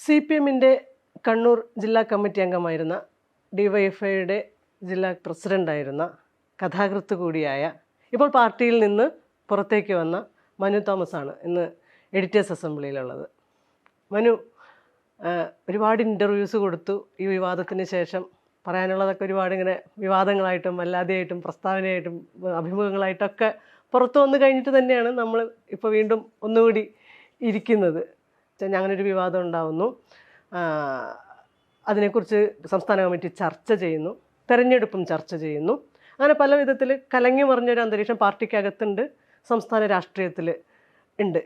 CPM-ന്റെ കണ്ണൂർ ജില്ലാ കമ്മിറ്റി അംഗമായിരുന്ന ഡിവൈഎഫ്ഐയുടെ ജില്ലാ പ്രസിഡൻ്റായിരുന്ന കഥാകൃത്ത് കൂടിയായ ഇപ്പോൾ പാർട്ടിയിൽ നിന്ന് പുറത്തേക്ക് വന്ന മനു തോമസാണ് ഇന്ന് എഡിറ്റേഴ്സ് അസംബ്ലിയിലുള്ളത്. മനു ഒരുപാട് ഇൻ്റർവ്യൂസ് കൊടുത്തു. ഈ വിവാദത്തിന് ശേഷം പറയാനുള്ളതൊക്കെ ഒരുപാട് ഇങ്ങനെ വിവാദങ്ങളായിട്ടും അല്ലാതെയായിട്ടും പ്രസ്താവനയായിട്ടും അഭിമുഖങ്ങളായിട്ടൊക്കെ പുറത്തു വന്നു കഴിഞ്ഞിട്ട് തന്നെയാണ് നമ്മൾ ഇപ്പോൾ വീണ്ടും ഒന്നുകൂടി ഇരിക്കുന്നത്. അങ്ങനൊരു വിവാദം ഉണ്ടാവുന്നു, അതിനെക്കുറിച്ച് സംസ്ഥാന കമ്മിറ്റി ചർച്ച ചെയ്യുന്നു, തെരഞ്ഞെടുപ്പും ചർച്ച ചെയ്യുന്നു. അങ്ങനെ പല വിധത്തിൽ കലങ്ങി മറിഞ്ഞൊരു അന്തരീക്ഷം പാർട്ടിക്കകത്തുണ്ട്, സംസ്ഥാന രാഷ്ട്രീയത്തിൽ ഉണ്ട്.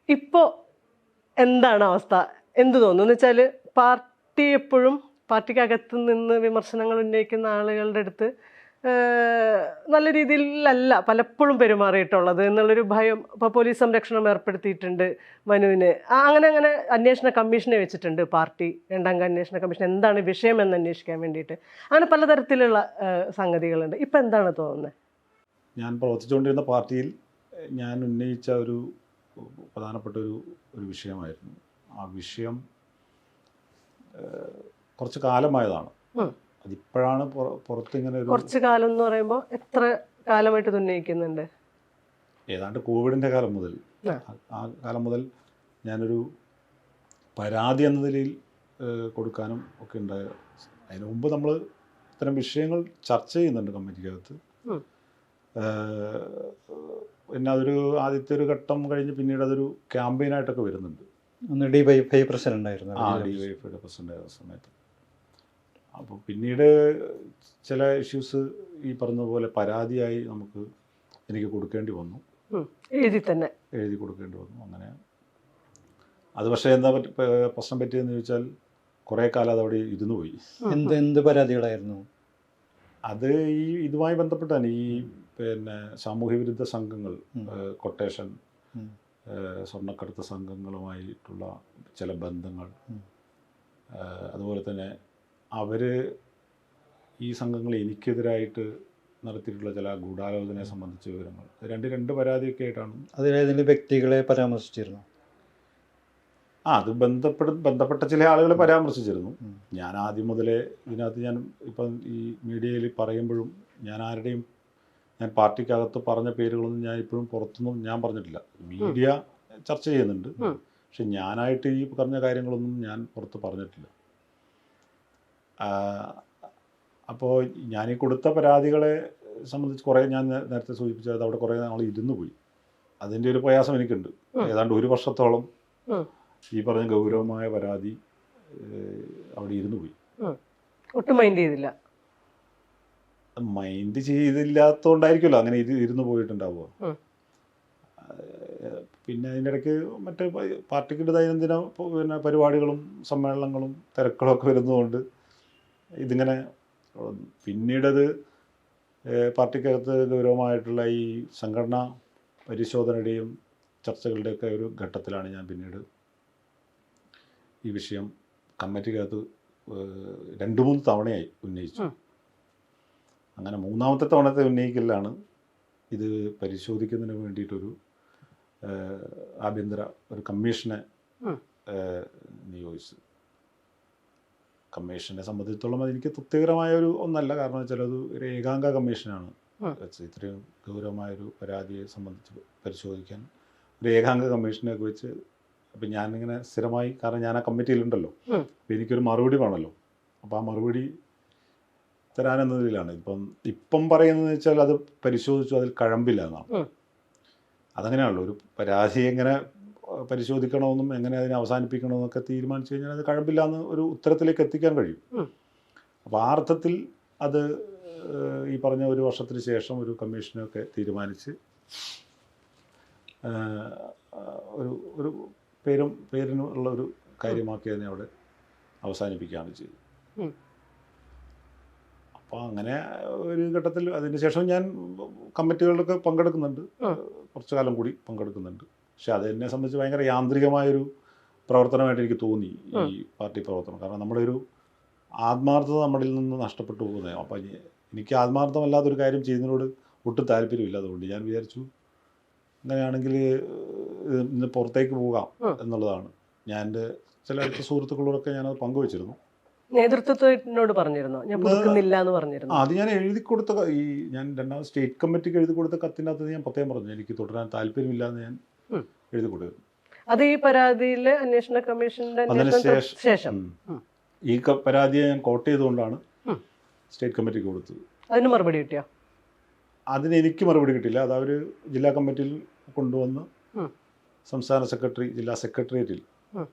ഇപ്പോൾ എന്താണ് അവസ്ഥ, എന്ത് തോന്നുന്നു എന്ന് വെച്ചാൽ പാർട്ടി എപ്പോഴും പാർട്ടിക്കകത്ത് നിന്ന് വിമർശനങ്ങൾ ഉന്നയിക്കുന്ന ആളുകളുടെ അടുത്ത് നല്ല രീതിയിലല്ല പലപ്പോഴും പെരുമാറിയിട്ടുള്ളത് എന്നുള്ളൊരു ഭയം. ഇപ്പോൾ പോലീസ് സംരക്ഷണം ഏർപ്പെടുത്തിയിട്ടുണ്ട് മനുവിന്. അങ്ങനെ അന്വേഷണ കമ്മീഷനെ വെച്ചിട്ടുണ്ട് പാർട്ടി, രണ്ടാംഗ അന്വേഷണ കമ്മീഷൻ. എന്താണ് വിഷയം എന്ന് അന്വേഷിക്കാൻ വേണ്ടിയിട്ട് അങ്ങനെ പലതരത്തിലുള്ള സംഗതികളുണ്ട്. ഇപ്പം എന്താണ് തോന്നുന്നത്? ഞാൻ പ്രവർത്തിച്ചുകൊണ്ടിരുന്ന പാർട്ടിയിൽ ഞാൻ ഉന്നയിച്ച ഒരു പ്രധാനപ്പെട്ട ഒരു വിഷയമായിരുന്നു. ആ വിഷയം കുറച്ച് കാലമായതാണ്. അതിപ്പോഴാണ് പുറത്തിങ്ങനെ കുറച്ച് കാലം എന്ന് പറയുമ്പോൾ എത്ര കാലമായിട്ട് ഉന്നയിക്കുന്നുണ്ട്? ഏതാണ്ട് കോവിഡിൻ്റെ കാലം മുതൽ, ആ കാലം മുതൽ ഞാനൊരു പരാതി എന്ന നിലയിൽ കൊടുക്കാനും ഒക്കെ ഉണ്ടായ. അതിനു മുമ്പ് നമ്മൾ ഇത്തരം വിഷയങ്ങൾ ചർച്ച ചെയ്യുന്നുണ്ട് കമ്മിറ്റിക്കകത്ത്. പിന്നെ അതൊരു ആദ്യത്തെ ഒരു ഘട്ടം കഴിഞ്ഞ് പിന്നീട് അതൊരു ക്യാമ്പയിനായിട്ടൊക്കെ വരുന്നുണ്ട്. ഡിവൈഎഫ്ഐ പ്രസിഡന്റ് ആയിരുന്നു. ഡിവൈഎഫ്ഐയുടെ പ്രസിഡന്റ് ആയിരുന്ന സമയത്ത്. അപ്പോൾ പിന്നീട് ചില ഇഷ്യൂസ് ഈ പറഞ്ഞതുപോലെ പരാതിയായി എനിക്ക് കൊടുക്കേണ്ടി വന്നു, എഴുതി കൊടുക്കേണ്ടി വന്നു. അങ്ങനെ അത് പക്ഷേ എന്താ പ്രശ്നം പറ്റിയെന്ന് ചോദിച്ചാൽ കുറേ കാലം അതവിടെ ഇരുന്നു പോയി. എന്ത് പരാതികളായിരുന്നു അത്? ഇതുമായി ബന്ധപ്പെട്ടാണ് ഈ സാമൂഹ്യ വിരുദ്ധ സംഘങ്ങൾ, കൊട്ടേഷൻ, സ്വർണ്ണക്കടത്ത് സംഘങ്ങളുമായിട്ടുള്ള ചില ബന്ധങ്ങൾ, അതുപോലെ തന്നെ അവർ ഈ സംഘങ്ങൾ എനിക്കെതിരായിട്ട് നടത്തിയിട്ടുള്ള ചില ഗൂഢാലോചനയെ സംബന്ധിച്ച വിവരങ്ങൾ, രണ്ട് പരാതിയൊക്കെ ആയിട്ടാണ്. അതിലേതെങ്കിലും വ്യക്തികളെ പരാമർശിച്ചിരുന്നു? അത് ബന്ധപ്പെട്ട ചില ആളുകളെ പരാമർശിച്ചിരുന്നു. ഞാൻ ആദ്യം മുതലേ ഇതിനകത്ത് ഞാൻ ഇപ്പം ഈ മീഡിയയിൽ പറയുമ്പോഴും ഞാൻ പാർട്ടിക്കകത്ത് പറഞ്ഞ പേരുകളൊന്നും ഞാൻ ഇപ്പോഴും പുറത്തൊന്നും ഞാൻ പറഞ്ഞിട്ടില്ല. മീഡിയ ചർച്ച ചെയ്യുന്നുണ്ട്, പക്ഷെ ഞാനായിട്ട് ഈ പറഞ്ഞ കാര്യങ്ങളൊന്നും ഞാൻ പുറത്ത് പറഞ്ഞിട്ടില്ല. അപ്പോൾ ഞാനീ കൊടുത്ത പരാതികളെ സംബന്ധിച്ച് കുറേ ഞാൻ നേരത്തെ സൂചിപ്പിച്ചത് അവിടെ കുറേ നാൾ ഇരുന്നു പോയി. അതിൻ്റെ ഒരു പ്രയാസം എനിക്കുണ്ട്. ഏതാണ്ട് ഒരു വർഷത്തോളം ഈ പറഞ്ഞ ഗൗരവമായ പരാതി അവിടെ ഇരുന്നു പോയി. ഒട്ടും മൈൻഡ് ചെയ്തില്ലാത്തതുകൊണ്ടായിരിക്കുമല്ലോ അങ്ങനെ ഇരുന്ന് പോയിട്ടുണ്ടാവുക. പിന്നെ അതിൻ്റെ ഇടയ്ക്ക് മറ്റേ പാർട്ടിക്ക് ദൈനംദിന പരിപാടികളും സമ്മേളനങ്ങളും തിരക്കുകളും ഒക്കെ വരുന്നതുകൊണ്ട് ഇതിങ്ങനെ പിന്നീടത് പാർട്ടിക്കകത്ത് ഗൗരവമായിട്ടുള്ള ഈ സംഘടനാ പരിശോധനയുടെയും ചർച്ചകളുടെയൊക്കെ ഒരു ഘട്ടത്തിലാണ് ഞാൻ പിന്നീട് ഈ വിഷയം കമ്മിറ്റിക്കകത്ത് 2-3 തവണയായി ഉന്നയിച്ചു. അങ്ങനെ 3ാമത്തെ തവണത്തെ ഉന്നയിക്കലാണ് ഇത് പരിശോധിക്കുന്നതിന് വേണ്ടിയിട്ടൊരു ആഭ്യന്തര ഒരു കമ്മീഷനെ നിയോഗിച്ചു. കമ്മീഷനെ സംബന്ധിച്ചിടത്തോളം അതെനിക്ക് തൃപ്തികരമായ ഒന്നല്ല. കാരണം വെച്ചാൽ അത് ഒരു ഏകാംഗ കമ്മീഷനാണ് വെച്ചത്. ഇത്രയും ഗൗരവമായൊരു പരാതിയെ സംബന്ധിച്ച് പരിശോധിക്കാൻ ഒരു ഏകാംഗ കമ്മീഷനെയൊക്കെ വെച്ച്. അപ്പം ഞാനിങ്ങനെ സ്ഥിരമായി, കാരണം ഞാൻ ആ കമ്മിറ്റിയിലുണ്ടല്ലോ, അപ്പം എനിക്കൊരു മറുപടി വേണമല്ലോ. അപ്പോൾ ആ മറുപടി തരാനെന്നതിലാണ് ഇപ്പം പറയുന്നതെന്ന് വെച്ചാൽ അത് പരിശോധിച്ചു, അതിൽ കഴമ്പില്ല എന്നാണ്. അതങ്ങനെയാണല്ലോ, ഒരു പരാതി എങ്ങനെ പരിശോധിക്കണമെന്നും എങ്ങനെ അതിനെ അവസാനിപ്പിക്കണമെന്നൊക്കെ തീരുമാനിച്ചു കഴിഞ്ഞാൽ അത് കഴമ്പില്ല എന്ന് ഒരു ഉത്തരത്തിലേക്ക് എത്തിക്കാൻ കഴിയും. അപ്പോൾ ആ അർത്ഥത്തിൽ അത് ഈ പറഞ്ഞ ഒരു വർഷത്തിന് ശേഷം ഒരു കമ്മീഷനൊക്കെ തീരുമാനിച്ച് ഒരു പേരിനുള്ള ഒരു കാര്യമാക്കി അതിനെ അവിടെ അവസാനിപ്പിക്കുകയാണ് ചെയ്തത്. അപ്പോൾ അങ്ങനെ ഒരു ഘട്ടത്തിൽ അതിന് ശേഷം ഞാൻ കമ്മിറ്റികളിലൊക്കെ പങ്കെടുക്കുന്നുണ്ട്, കുറച്ചു കാലം കൂടി പങ്കെടുക്കുന്നുണ്ട്. പക്ഷെ അതെന്നെ സംബന്ധിച്ച് ഭയങ്കര യാന്ത്രികമായൊരു പ്രവർത്തനമായിട്ട് എനിക്ക് തോന്നി ഈ പാർട്ടി പ്രവർത്തനം. കാരണം നമ്മുടെ ഒരു ആത്മാർത്ഥത നമ്മളിൽ നിന്ന് നഷ്ടപ്പെട്ടു പോകുന്നത്. അപ്പോൾ എനിക്ക് ആത്മാർത്ഥമല്ലാത്തൊരു കാര്യം ചെയ്യുന്നതിനോട് ഒട്ടും താല്പര്യമില്ല. അതുകൊണ്ട് ഞാൻ വിചാരിച്ചു അങ്ങനെയാണെങ്കിൽ ഇന്ന് പുറത്തേക്ക് പോകാം എന്നുള്ളതാണ്. ഞാൻ എൻ്റെ ചില അടുത്ത സുഹൃത്തുക്കളോടൊക്കെ ഞാനത് പങ്കുവച്ചിരുന്നു. നേതൃത്വത്തിനോട് പറഞ്ഞിരുന്നോ ഞാൻ പുതുക്കുന്നില്ല എന്ന് പറഞ്ഞിരുന്നു? അത് ഞാൻ എഴുതി കൊടുത്ത ഞാൻ രണ്ടാമത് സ്റ്റേറ്റ് കമ്മിറ്റിക്ക് എഴുതി കൊടുത്ത കത്തിനകത്ത് ഞാൻ പ്രത്യേകം പറഞ്ഞു എനിക്ക് തുടരാൻ താല്പര്യമില്ല എന്ന് ഞാൻ എഴുതി കൊടുത്തു. അത് ഈ പരാതിയിൽ അന്വേഷണ കമ്മീഷന്റെ ശേഷം ഈ പരാതിയെ ഞാൻ കോട്ട് ചെയ്തുകൊണ്ടാണ് സ്റ്റേറ്റ് കമ്മിറ്റിക്ക് കൊടുത്തത്. അതിന് മറുപടി കിട്ടിയോ? അതിന് എനിക്ക് മറുപടി കിട്ടില്ല. അത് അവർ ജില്ലാ കമ്മിറ്റിയിൽ കൊണ്ടുവന്ന് സംസ്ഥാന സെക്രട്ടറി ജില്ലാ സെക്രട്ടേറിയറ്റിൽ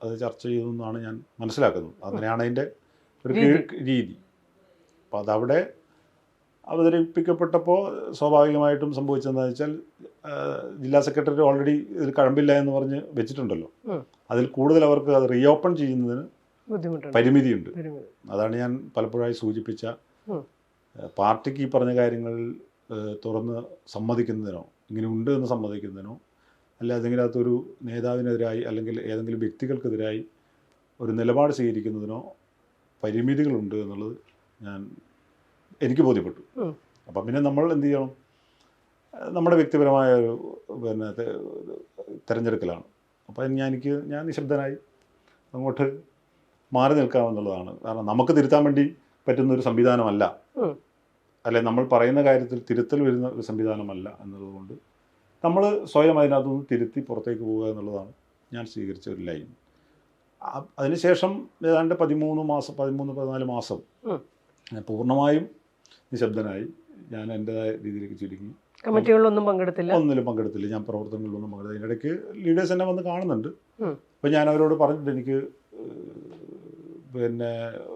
അത് ചർച്ച ചെയ്തെന്നാണ് ഞാൻ മനസ്സിലാക്കുന്നത്. അങ്ങനെയാണ് അതിൻ്റെ ഒരു രീതി. അപ്പോൾ അതവിടെ അവതരിപ്പിക്കപ്പെട്ടപ്പോൾ സ്വാഭാവികമായിട്ടും സംഭവിച്ചതെന്ന് വെച്ചാൽ ജില്ലാ സെക്രട്ടറി ഓൾറെഡി ഇതിൽ കഴമ്പില്ല എന്ന് പറഞ്ഞ് വെച്ചിട്ടുണ്ടല്ലോ. അതിൽ കൂടുതൽ അവർക്ക് അത് റീഓപ്പൺ ചെയ്യുന്നതിന് പരിമിതിയുണ്ട്. അതാണ് ഞാൻ പലപ്പോഴായി സൂചിപ്പിച്ച പാർട്ടിക്ക് ഈ പറഞ്ഞ കാര്യങ്ങൾ തുറന്ന് സമ്മതിക്കുന്നതിനോ ഇങ്ങനെ ഉണ്ട് എന്ന് സമ്മതിക്കുന്നതിനോ അല്ല ഏതെങ്കിലും അകത്തൊരു നേതാവിനെതിരായി അല്ലെങ്കിൽ ഏതെങ്കിലും വ്യക്തികൾക്കെതിരായി ഒരു നിലപാട് സ്വീകരിക്കുന്നതിനോ പരിമിതികളുണ്ട് എന്നുള്ളത് എനിക്ക് ബോധ്യപ്പെട്ടു. അപ്പം പിന്നെ നമ്മൾ എന്ത് ചെയ്യണം? നമ്മുടെ വ്യക്തിപരമായ ഒരു തിരഞ്ഞെടുക്കലാണ്. അപ്പം ഞാൻ നിശബ്ദനായി അങ്ങോട്ട് മാറി നിൽക്കാമെന്നുള്ളതാണ്. കാരണം നമുക്ക് തിരുത്താൻ വേണ്ടി പറ്റുന്നൊരു സംവിധാനമല്ല, അല്ലെ നമ്മൾ പറയുന്ന കാര്യത്തിൽ തിരുത്തൽ വരുന്ന ഒരു സംവിധാനമല്ല എന്നതുകൊണ്ട് നമ്മൾ സ്വയം അതിനകത്തുനിന്ന് തിരുത്തി പുറത്തേക്ക് പോവുക എന്നുള്ളതാണ് ഞാൻ സ്വീകരിച്ച ഒരു ലൈൻ. അതിനുശേഷം ഏതാണ്ട് 13-14 മാസം ഞാൻ പൂർണ്ണമായും നിശബ്ദനായി. ഞാൻ എൻ്റെതായ രീതിയിലേക്ക് ചുരുങ്ങി. കമ്മിറ്റികളിലൊന്നും പങ്കെടുത്തില്ല, ഒന്നിലും പങ്കെടുത്തില്ല. ഞാൻ പ്രവർത്തനങ്ങളിലൊന്നും പങ്കെടുത്തില്ല. അതിനിടയ്ക്ക് ലീഡേഴ്സ് എന്നെ വന്ന് കാണുന്നുണ്ട്. അപ്പം ഞാൻ അവരോട് പറഞ്ഞിട്ട് എനിക്ക്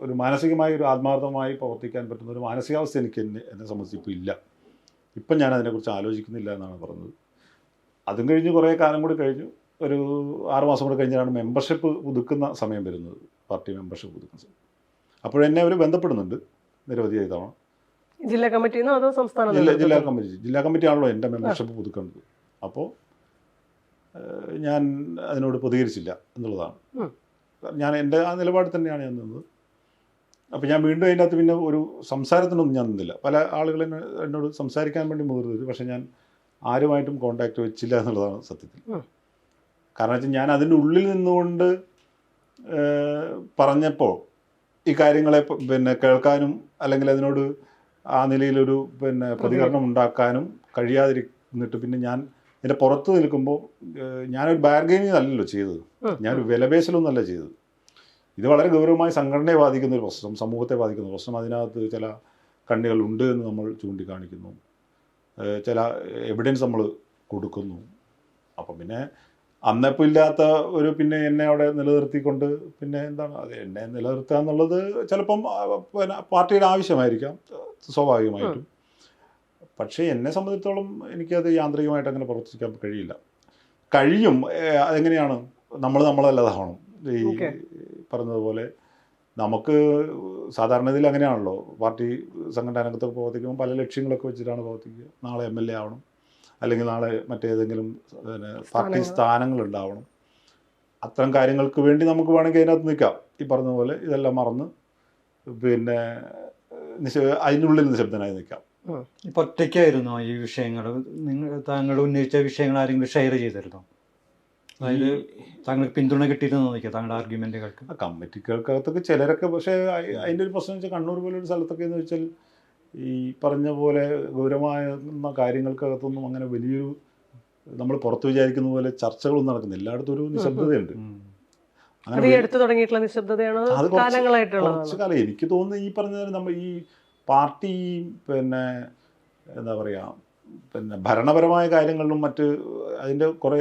ഒരു മാനസികമായി ഒരു ആത്മാർത്ഥമായി പ്രവർത്തിക്കാൻ പറ്റുന്ന ഒരു മാനസികാവസ്ഥ എനിക്ക് എന്നെ സംബന്ധിച്ച് ഇപ്പോൾ ഇല്ല. ഇപ്പം ഞാൻ അതിനെക്കുറിച്ച് ആലോചിക്കുന്നില്ല എന്നാണ് പറഞ്ഞത്. അതും കഴിഞ്ഞ് കുറേ കാലം കൂടി കഴിഞ്ഞു. ഒരു 6 മാസം കൂടെ കഴിഞ്ഞാണ് മെമ്പർഷിപ്പ് പുതുക്കുന്ന സമയം വരുന്നത്, പാർട്ടി മെമ്പർഷിപ്പ് പുതുക്കുന്ന സമയം. അപ്പോഴെന്നെ അവർ ബന്ധപ്പെടുന്നുണ്ട് നിരവധി തവണ. ജില്ലാ കമ്മിറ്റിന്നോ അതോ സംസ്ഥാന? ജില്ലാ കമ്മിറ്റി ആണല്ലോ എൻ്റെ മെമ്പർഷിപ്പ് പുതുക്കേണ്ടത്. അപ്പോൾ ഞാൻ അതിനോട് പ്രതികരിച്ചില്ല എന്നുള്ളതാണ്. ഞാൻ എൻ്റെ ആ നിലപാട് തന്നെയാണ് ഞാൻ നിന്നത്. അപ്പോൾ ഞാൻ വീണ്ടും അതിൻ്റെ അകത്ത് പിന്നെ ഒരു സംസാരത്തിനൊന്നും ഞാൻ നിന്നില്ല. പല ആളുകൾ എന്നോട് സംസാരിക്കാൻ വേണ്ടി മുതിർന്നത്, പക്ഷേ ഞാൻ ആരുമായിട്ടും കോണ്ടാക്റ്റ് വെച്ചില്ല എന്നുള്ളതാണ് സത്യത്തിൽ. കാരണം വെച്ചാൽ ഞാൻ അതിൻ്റെ ഉള്ളിൽ നിന്നുകൊണ്ട് പറഞ്ഞപ്പോൾ ഈ കാര്യങ്ങളെ കേൾക്കാനും അല്ലെങ്കിൽ അതിനോട് ആ നിലയിലൊരു പ്രതികരണം ഉണ്ടാക്കാനും കഴിയാതിരുന്നിട്ട് പിന്നെ ഞാൻ ഇതിൻ്റെ പുറത്ത് നിൽക്കുമ്പോൾ ഞാനൊരു ബാർഗൈനിങ് അല്ലല്ലോ ചെയ്തത്, ഞാനൊരു വിലപേശലൊന്നുമല്ല ചെയ്തത്. ഇത് വളരെ ഗൗരവമായി സംഘടനയെ ബാധിക്കുന്ന ഒരു പ്രശ്നം, സമൂഹത്തെ ബാധിക്കുന്ന പ്രശ്നം. അതിനകത്ത് ചില കണ്ണികളുണ്ട് എന്ന് നമ്മൾ ചൂണ്ടിക്കാണിക്കുന്നു, ചില എവിഡൻസ് നമ്മൾ കൊടുക്കുന്നു. അപ്പം പിന്നെ അന്നപ്പോൾ ഇല്ലാത്ത ഒരു എന്നെ അവിടെ നിലനിർത്തിക്കൊണ്ട് എന്താണ് അത് എന്നെ നിലനിർത്തുക എന്നുള്ളത് ചിലപ്പം പാർട്ടിയുടെ ആവശ്യമായിരിക്കാം സ്വാഭാവികമായിട്ടും. പക്ഷേ എന്നെ സംബന്ധിച്ചിടത്തോളം എനിക്കത് യാന്ത്രികമായിട്ട് അങ്ങനെ പ്രവർത്തിക്കാൻ കഴിയും. അതെങ്ങനെയാണ്? നമ്മളല്ലാതാവണം. ഈ പറഞ്ഞതുപോലെ നമുക്ക് സാധാരണ ഇതിൽ അങ്ങനെയാണല്ലോ, പാർട്ടി സംഘടനാ രംഗത്തൊക്കെ പ്രവർത്തിക്കുമ്പോൾ പല ലക്ഷ്യങ്ങളൊക്കെ വെച്ചിട്ടാണ് പ്രവർത്തിക്കുക. നാളെ MLA ആവണം, അല്ലെങ്കിൽ നാളെ മറ്റേതെങ്കിലും പാർട്ടി സ്ഥാനങ്ങളുണ്ടാവണം. അത്തരം കാര്യങ്ങൾക്ക് വേണ്ടി നമുക്ക് വേണമെങ്കിൽ അതിനകത്ത് നിൽക്കാം. ഈ പറഞ്ഞതുപോലെ ഇതെല്ലാം മറന്ന് അതിനുള്ളിൽ നിശബ്ദനായി നിൽക്കാം. ഇപ്പോൾ ഒറ്റയ്ക്കായിരുന്നോ ഈ വിഷയങ്ങൾ? താങ്കൾ ഉന്നയിച്ച വിഷയങ്ങൾ ആരെങ്കിലും ഷെയർ ചെയ്തിരുന്നോ? അതായത് താങ്കൾക്ക് പിന്തുണ കിട്ടിയിരുന്നോ താങ്കളുടെ ആർഗ്യുമെന്റുകൾക്ക്? കമ്മിറ്റികൾക്കകത്തൊക്കെ ചിലരൊക്കെ, പക്ഷേ അതിൻ്റെ ഒരു പ്രശ്നം വെച്ചാൽ കണ്ണൂർ പോലൊരു സ്ഥലത്തൊക്കെ എന്ന് വെച്ചാൽ ഈ പറഞ്ഞ പോലെ ഗൗരവമായ കാര്യങ്ങൾക്കകത്തൊന്നും അങ്ങനെ വലിയൊരു നമ്മൾ പുറത്ത് വിചാരിക്കുന്ന പോലെ ചർച്ചകളൊന്നും നടക്കുന്നില്ല. എല്ലായിടത്തും ഒരു നിശബ്ദതയുണ്ട്. അത് കുറച്ച് കാലം എനിക്ക് തോന്നുന്നു ഈ പറഞ്ഞ നമ്മൾ ഈ പാർട്ടി എന്താ പറയുക ഭരണപരമായ കാര്യങ്ങളിലും മറ്റ് അതിൻ്റെ കുറേ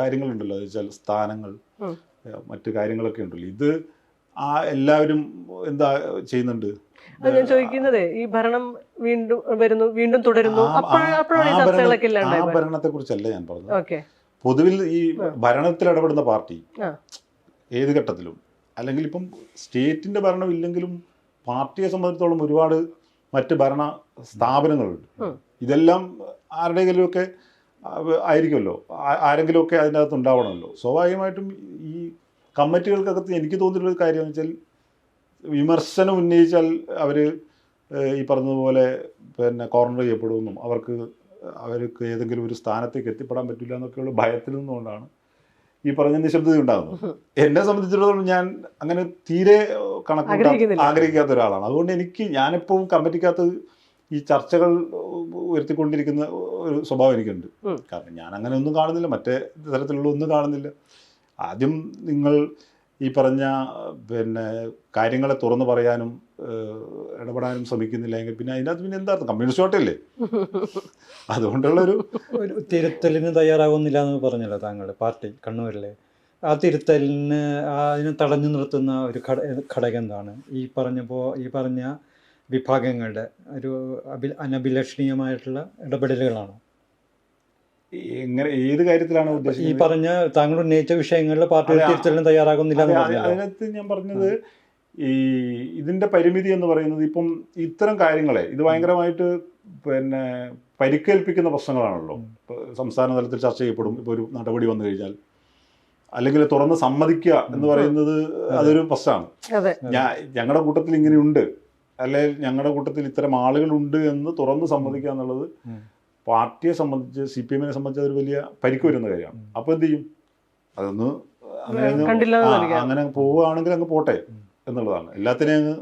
കാര്യങ്ങളുണ്ടല്ലോ. അത് വെച്ചാൽ സ്ഥാനങ്ങൾ, മറ്റ് കാര്യങ്ങളൊക്കെ ഉണ്ടല്ലോ. ഇത് എല്ലാവരും എന്താ ചെയ്യുന്നുണ്ട്? ഞാൻ ചോദിക്കുന്നത് ഈ ഭരണം വീണ്ടും തുടരുന്നു, ആ ഭരണത്തെ കുറിച്ചല്ല ഞാൻ പറഞ്ഞത്. പൊതുവിൽ ഈ ഭരണത്തിൽ ഇടപെടുന്ന പാർട്ടി ഏത് ഘട്ടത്തിലും, അല്ലെങ്കിൽ ഇപ്പം സ്റ്റേറ്റിന്റെ ഭരണം ഇല്ലെങ്കിലും പാർട്ടിയെ സംബന്ധിച്ചിടത്തോളം ഒരുപാട് മറ്റ് ഭരണ സ്ഥാപനങ്ങളുണ്ട്. ഇതെല്ലാം ആരുടെയെങ്കിലുമൊക്കെ ആയിരിക്കുമല്ലോ, ആരെങ്കിലുമൊക്കെ അതിൻ്റെ അകത്ത് ഉണ്ടാവണമല്ലോ. സ്വാഭാവികമായിട്ടും ഈ കമ്മിറ്റികൾക്കകത്ത് എനിക്ക് തോന്നിയിട്ടുള്ളൊരു കാര്യം എന്ന് വെച്ചാൽ വിമർശനം ഉന്നയിച്ചാൽ അവർ ഈ പറഞ്ഞതുപോലെ കോർണർ ചെയ്യപ്പെടുമെന്നും അവർക്ക് ഏതെങ്കിലും ഒരു സ്ഥാനത്തേക്ക് എത്തിപ്പെടാൻ പറ്റില്ല എന്നൊക്കെയുള്ള ഭയത്തിൽ നിന്നുകൊണ്ടാണ് ഈ പറഞ്ഞ നിശബ്ദത ഉണ്ടാകുന്നത്. എന്നെ സംബന്ധിച്ചിടത്തോളം ഞാൻ അങ്ങനെ തീരെ ആഗ്രഹിക്കുന്നില്ല. ആഗ്രഹിക്കാത്ത ഒരാളാണ്. അതുകൊണ്ട് ഞാനെപ്പോഴും കമ്മിറ്റിക്കകത്ത് ഈ ചർച്ചകൾ ഉയർത്തിക്കൊണ്ടിരിക്കുന്ന ഒരു സ്വഭാവം എനിക്കുണ്ട്. കാരണം ഞാൻ അങ്ങനെ ഒന്നും കാണുന്നില്ല, മറ്റേ തരത്തിലുള്ള ഒന്നും കാണുന്നില്ല. ആദ്യം നിങ്ങൾ ഈ പറഞ്ഞ കാര്യങ്ങളെ തുറന്നു പറയാനും ഇടപെടാനും ശ്രമിക്കുന്നില്ല എങ്കിൽ പിന്നെ അതിനകത്ത് പിന്നെ എന്താ കമ്മ്യൂണിസ്റ്റ് പാർട്ടിയല്ലേ? അതുകൊണ്ടുള്ളൊരു തിരുത്തലിന് തയ്യാറാകുന്നില്ല എന്ന് പറഞ്ഞല്ലോ താങ്കൾ, പാർട്ടി കണ്ണൂരിലെ. ആ തിരുത്തലിന് അതിനെ തടഞ്ഞു നിർത്തുന്ന ഒരു ഘടകം എന്താണ്? ഈ പറഞ്ഞ വിഭാഗങ്ങളുടെ ഒരു അനഭിലഷണീയമായിട്ടുള്ള ഇടപെടലുകളാണ്. എങ്ങനെ, ഏത് കാര്യത്തിലാണ് ഉദ്ദേശിച്ചത്? ഈ പറഞ്ഞ താങ്കൾ ഉന്നയിച്ച വിഷയങ്ങളിൽ പാർട്ടി തിരുത്തലിന് തയ്യാറാകുന്നില്ല എന്ന് പറഞ്ഞല്ലോ. അതിനകത്ത് ഞാൻ പറഞ്ഞത് ഇതിന്റെ പരിമിതി എന്ന് പറയുന്നത് ഇപ്പം ഇത്തരം കാര്യങ്ങളെ ഇത് ഭയങ്കരമായിട്ട് പരിക്കേൽപ്പിക്കുന്ന പ്രശ്നങ്ങളാണല്ലോ. സംസ്ഥാന തലത്തിൽ ചർച്ച ചെയ്യപ്പെടും. ഇപ്പോൾ ഒരു നടപടി വന്നു കഴിഞ്ഞാൽ അല്ലെങ്കിൽ തുറന്ന് സമ്മതിക്കുക എന്ന് പറയുന്നത് അതൊരു പ്രശ്നമാണ്. ഞങ്ങളുടെ കൂട്ടത്തിൽ ഇങ്ങനെയുണ്ട്, അല്ലെങ്കിൽ ഞങ്ങളുടെ കൂട്ടത്തിൽ ഇത്തരം ആളുകളുണ്ട് എന്ന് തുറന്ന് സമ്മതിക്കുക എന്നുള്ളത് പാർട്ടിയെ സംബന്ധിച്ച്, CPM സംബന്ധിച്ച് അതൊരു വലിയ പരിക്ക് വരുന്ന കാര്യമാണ്. അപ്പോൾ എന്ത് ചെയ്യും? അതൊന്ന് അങ്ങനെ പോവുകയാണെങ്കിൽ അങ്ങ് പോട്ടെ എന്നുള്ളതാണ്. എല്ലാത്തിനെയും അങ്ങ്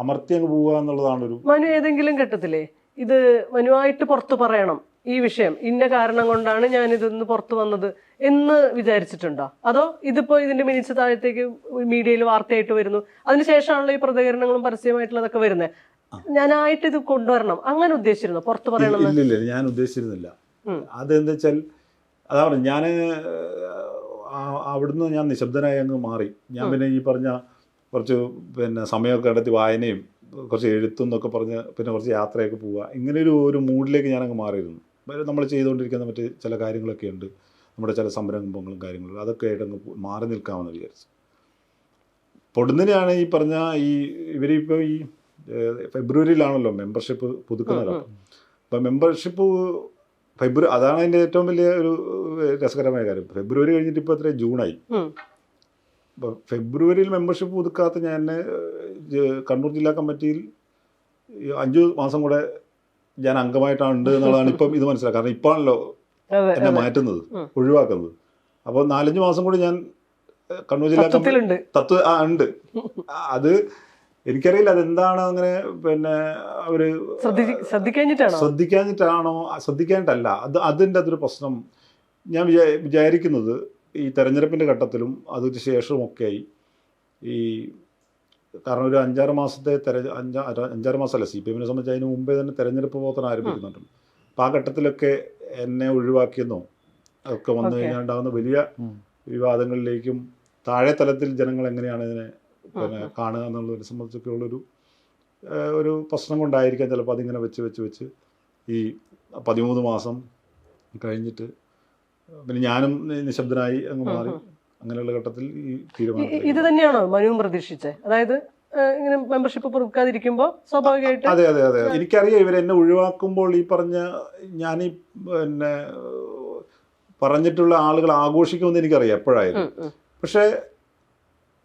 അമർത്തി അങ്ങ് പോവുക എന്നുള്ളതാണ് ഒരു. മനു ഏതെങ്കിലും ഘട്ടത്തിലേ ഇത് മനുവായിട്ട് പുറത്തു പറയണം, ഈ വിഷയം ഇന്ന കാരണം കൊണ്ടാണ് ഞാൻ ഇതൊന്ന് പുറത്തു വന്നത് എന്ന് വിചാരിച്ചിട്ടുണ്ടോ? അതോ ഇതിപ്പോ ഇതിന്റെ മിനിറ്റ്സ് താഴത്തേക്ക് മീഡിയയിൽ വാർത്തയായിട്ട് വരുന്നു, അതിനുശേഷമാണല്ലോ ഈ പ്രതികരണങ്ങളും പരസ്യമായിട്ടുള്ളതൊക്കെ വരുന്നത്, ഞാനായിട്ട് ഇത് കൊണ്ടുവരണം അങ്ങനെ ഉദ്ദേശിച്ചിരുന്നു പുറത്തു പറയണം? ഇല്ല, ഞാൻ ഉദ്ദേശിച്ചിരുന്നില്ല. അതെന്താ വെച്ചാൽ അതാ പറഞ്ഞു, ഞാൻ അവിടുന്ന് ഞാൻ നിശബ്ദനായി അങ്ങ് മാറി. ഞാൻ പിന്നെ ഈ പറഞ്ഞ കുറച്ച് സമയമൊക്കെ കണ്ടെത്തി വായനയും കുറച്ച് എഴുത്തും എന്നൊക്കെ പറഞ്ഞ് പിന്നെ കുറച്ച് യാത്രയൊക്കെ പോവുക, ഇങ്ങനെ ഒരു മൂഡിലേക്ക് ഞാനങ്ങ് മാറിയിരുന്നു. നമ്മൾ ചെയ്തുകൊണ്ടിരിക്കുന്ന മറ്റ് ചില കാര്യങ്ങളൊക്കെ ഉണ്ട്, നമ്മുടെ ചില സംരംഭങ്ങളും കാര്യങ്ങളും, അതൊക്കെ ആയിട്ടങ്ങ് മാറി നിൽക്കാമെന്ന് വിചാരിച്ചു. പൊടുന്നതിനെയാണ് ഈ പറഞ്ഞ ഇവരിപ്പോൾ ഈ ഫെബ്രുവരിയിലാണല്ലോ മെമ്പർഷിപ്പ് പുതുക്കുന്ന ഘട്ടം. അപ്പം മെമ്പർഷിപ്പ് അതാണ് അതിൻ്റെ ഏറ്റവും വലിയ ഒരു രസകരമായ കാര്യം. ഫെബ്രുവരി കഴിഞ്ഞിട്ട് ഇപ്പോൾ എത്ര ജൂണായി. അപ്പോൾ ഫെബ്രുവരിയിൽ മെമ്പർഷിപ്പ് പുതുക്കാത്ത ഞാൻ കണ്ണൂർ ജില്ലാ കമ്മിറ്റിയിൽ 5 മാസം കൂടെ ഞാൻ അംഗമായിട്ടാണ് ഉണ്ട് എന്നുള്ളതാണ് ഇപ്പം ഇത് മനസ്സിലാക്കുക. കാരണം ഇപ്പാണല്ലോ എന്നെ മാറ്റുന്നത്, ഒഴിവാക്കുന്നത്. അപ്പോൾ 4-5 മാസം കൂടി ഞാൻ കണ്ണൂർ ജില്ലാ കമ്മിറ്റി ഉണ്ട്. അത് എനിക്കറിയില്ല അതെന്താണ് അങ്ങനെ അവർ ശ്രദ്ധിക്കാഞ്ഞിട്ടല്ല, അതിൻ്റെ അതൊരു പ്രശ്നം. ഞാൻ വിചാരിക്കുന്നത് ഈ തെരഞ്ഞെടുപ്പിൻ്റെ ഘട്ടത്തിലും അതിന് ശേഷവുമൊക്കെയായി കാരണം ഒരു 5-6 മാസത്തെ 5-6 മാസമല്ല, CPM സംബന്ധിച്ച് അതിന് മുമ്പേ തന്നെ തെരഞ്ഞെടുപ്പ് പ്രവർത്തനം ആരംഭിക്കുന്നുണ്ട്. അപ്പം ആ ഘട്ടത്തിലൊക്കെ എന്നെ ഒഴിവാക്കിയെന്നോ ഒക്കെ വന്നു കഴിഞ്ഞാൽ ഉണ്ടാകുന്ന വലിയ വിവാദങ്ങളിലേക്കും താഴെ തലത്തിൽ ജനങ്ങൾ എങ്ങനെയാണ് ഇതിനെ കാണുക എന്നുള്ളതിനെ സംബന്ധിച്ചൊക്കെയുള്ളൊരു പ്രശ്നം കൊണ്ടായിരിക്കാം ചിലപ്പോൾ അതിങ്ങനെ വെച്ച് ഈ 13 മാസം കഴിഞ്ഞിട്ട് പിന്നെ ഞാനും നിശബ്ദനായി അങ്ങ് മാറി. അങ്ങനെയുള്ള ഘട്ടത്തിൽ ഈ തീരുമാനം ഇത് തന്നെയാണോ മനുവും പ്രതീക്ഷിച്ചത്? അതായത് ഇങ്ങനെ മെമ്പർഷിപ്പ് പുതുക്കാതിരിക്കുമ്പോൾ സ്വാഭാവികമായിട്ട് അതെ. എനിക്കറിയാം ഇവരെന്നെ ഒഴിവാക്കുമ്പോൾ ഈ പറഞ്ഞ ഞാൻ പറഞ്ഞിട്ടുള്ള ആളുകൾ ആഘോഷിക്കുമെന്ന് എനിക്കറിയാം എപ്പോഴായാലും. പക്ഷേ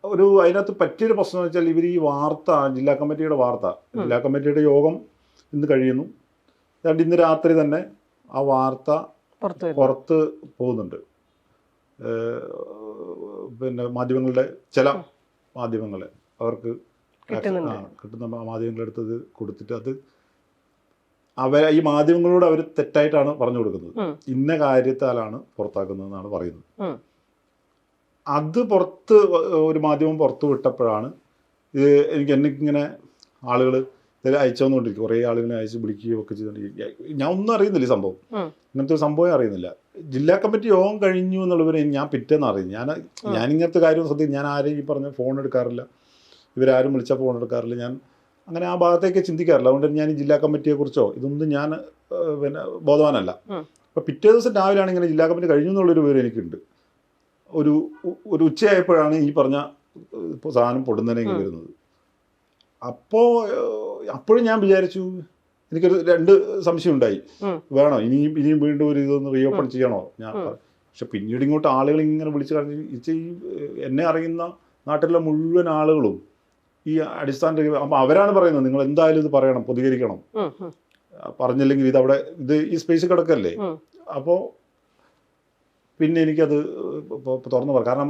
അതിനകത്ത് പറ്റിയൊരു പ്രശ്നം എന്ന് വെച്ചാൽ ഇവർ ഈ വാർത്ത, ജില്ലാ കമ്മിറ്റിയുടെ യോഗം ഇന്ന് കഴിയുന്നു, ഇന്ന് രാത്രി തന്നെ ആ വാർത്ത പുറത്ത് പോകുന്നുണ്ട്. മാധ്യമങ്ങളുടെ ചില മാധ്യമങ്ങളെ അവർക്ക് കിട്ടുന്ന മാധ്യമങ്ങളെടുത്തത് കൊടുത്തിട്ട് അത് ഈ മാധ്യമങ്ങളോട് അവർ തെറ്റായിട്ടാണ് പറഞ്ഞു കൊടുക്കുന്നത്. ഇന്ന കാര്യത്താലാണ് പുറത്താക്കുന്നതെന്നാണ് പറയുന്നത്. അത് ഒരു മാധ്യമം പുറത്തു വിട്ടപ്പോഴാണ് എനിക്കിങ്ങനെ ആളുകൾ അയച്ചുകൊണ്ടിരിക്കും, കുറേ ആളുകളെ അയച്ച് വിളിക്കുകയും ഒക്കെ ചെയ്തുകൊണ്ടിരിക്കുക. ഞാൻ ഒന്നും അറിയുന്നില്ല ഈ സംഭവം, ഇങ്ങനത്തെ ഒരു സംഭവം അറിയുന്നില്ല. ജില്ലാ കമ്മിറ്റി യോഗം കഴിഞ്ഞു എന്നുള്ളവരെ ഞാൻ പിറ്റേന്ന് അറിയുന്നു. ഞാൻ ഇങ്ങനത്തെ കാര്യം ശ്രദ്ധിക്കും. ഞാൻ ആരെയും ഈ പറഞ്ഞ ഫോൺ എടുക്കാറില്ല, ഇവരാരും വിളിച്ചാൽ ഫോൺ എടുക്കാറില്ല. ഞാൻ അങ്ങനെ ആ ഭാഗത്തേക്ക് ചിന്തിക്കാറില്ല. അതുകൊണ്ട് ഞാൻ ഈ ജില്ലാ കമ്മിറ്റിയെക്കുറിച്ചോ ഇതൊന്നും ഞാൻ ബോധവാനല്ല. അപ്പോൾ പിറ്റേ ദിവസം രാവിലെയാണ് ഇങ്ങനെ ജില്ലാ കമ്മിറ്റി കഴിഞ്ഞു എന്നുള്ളൊരു വിവരം എനിക്കുണ്ട്. ഒരു ഉച്ചയായപ്പോഴാണ് ഈ പറഞ്ഞ സാധനം പൊടുന്നതിനെ വരുന്നത്. അപ്പോഴും ഞാൻ വിചാരിച്ചു, എനിക്കൊരു 2 സംശയം ഉണ്ടായി. വേണോ ഇനിയും വീണ്ടും ഒരു ഇതൊന്ന് റീഓപ്പൺ ചെയ്യണോ ഞാൻ? പക്ഷെ പിന്നീട് ഇങ്ങോട്ട് ആളുകൾ ഇങ്ങനെ വിളിച്ചു കഴിഞ്ഞ് എന്നെ അറിയുന്ന നാട്ടിലുള്ള മുഴുവൻ ആളുകളും ഈ അടിസ്ഥാന അപ്പം അവരാണ് പറയുന്നത് നിങ്ങൾ എന്തായാലും ഇത് പറയണം, പ്രതികരിക്കണം, പറഞ്ഞില്ലെങ്കിൽ ഇത് ഈ സ്പേസ് കിടക്കല്ലേ. അപ്പോൾ പിന്നെ എനിക്കത് ഇപ്പോൾ തുറന്നു പറയാം. കാരണം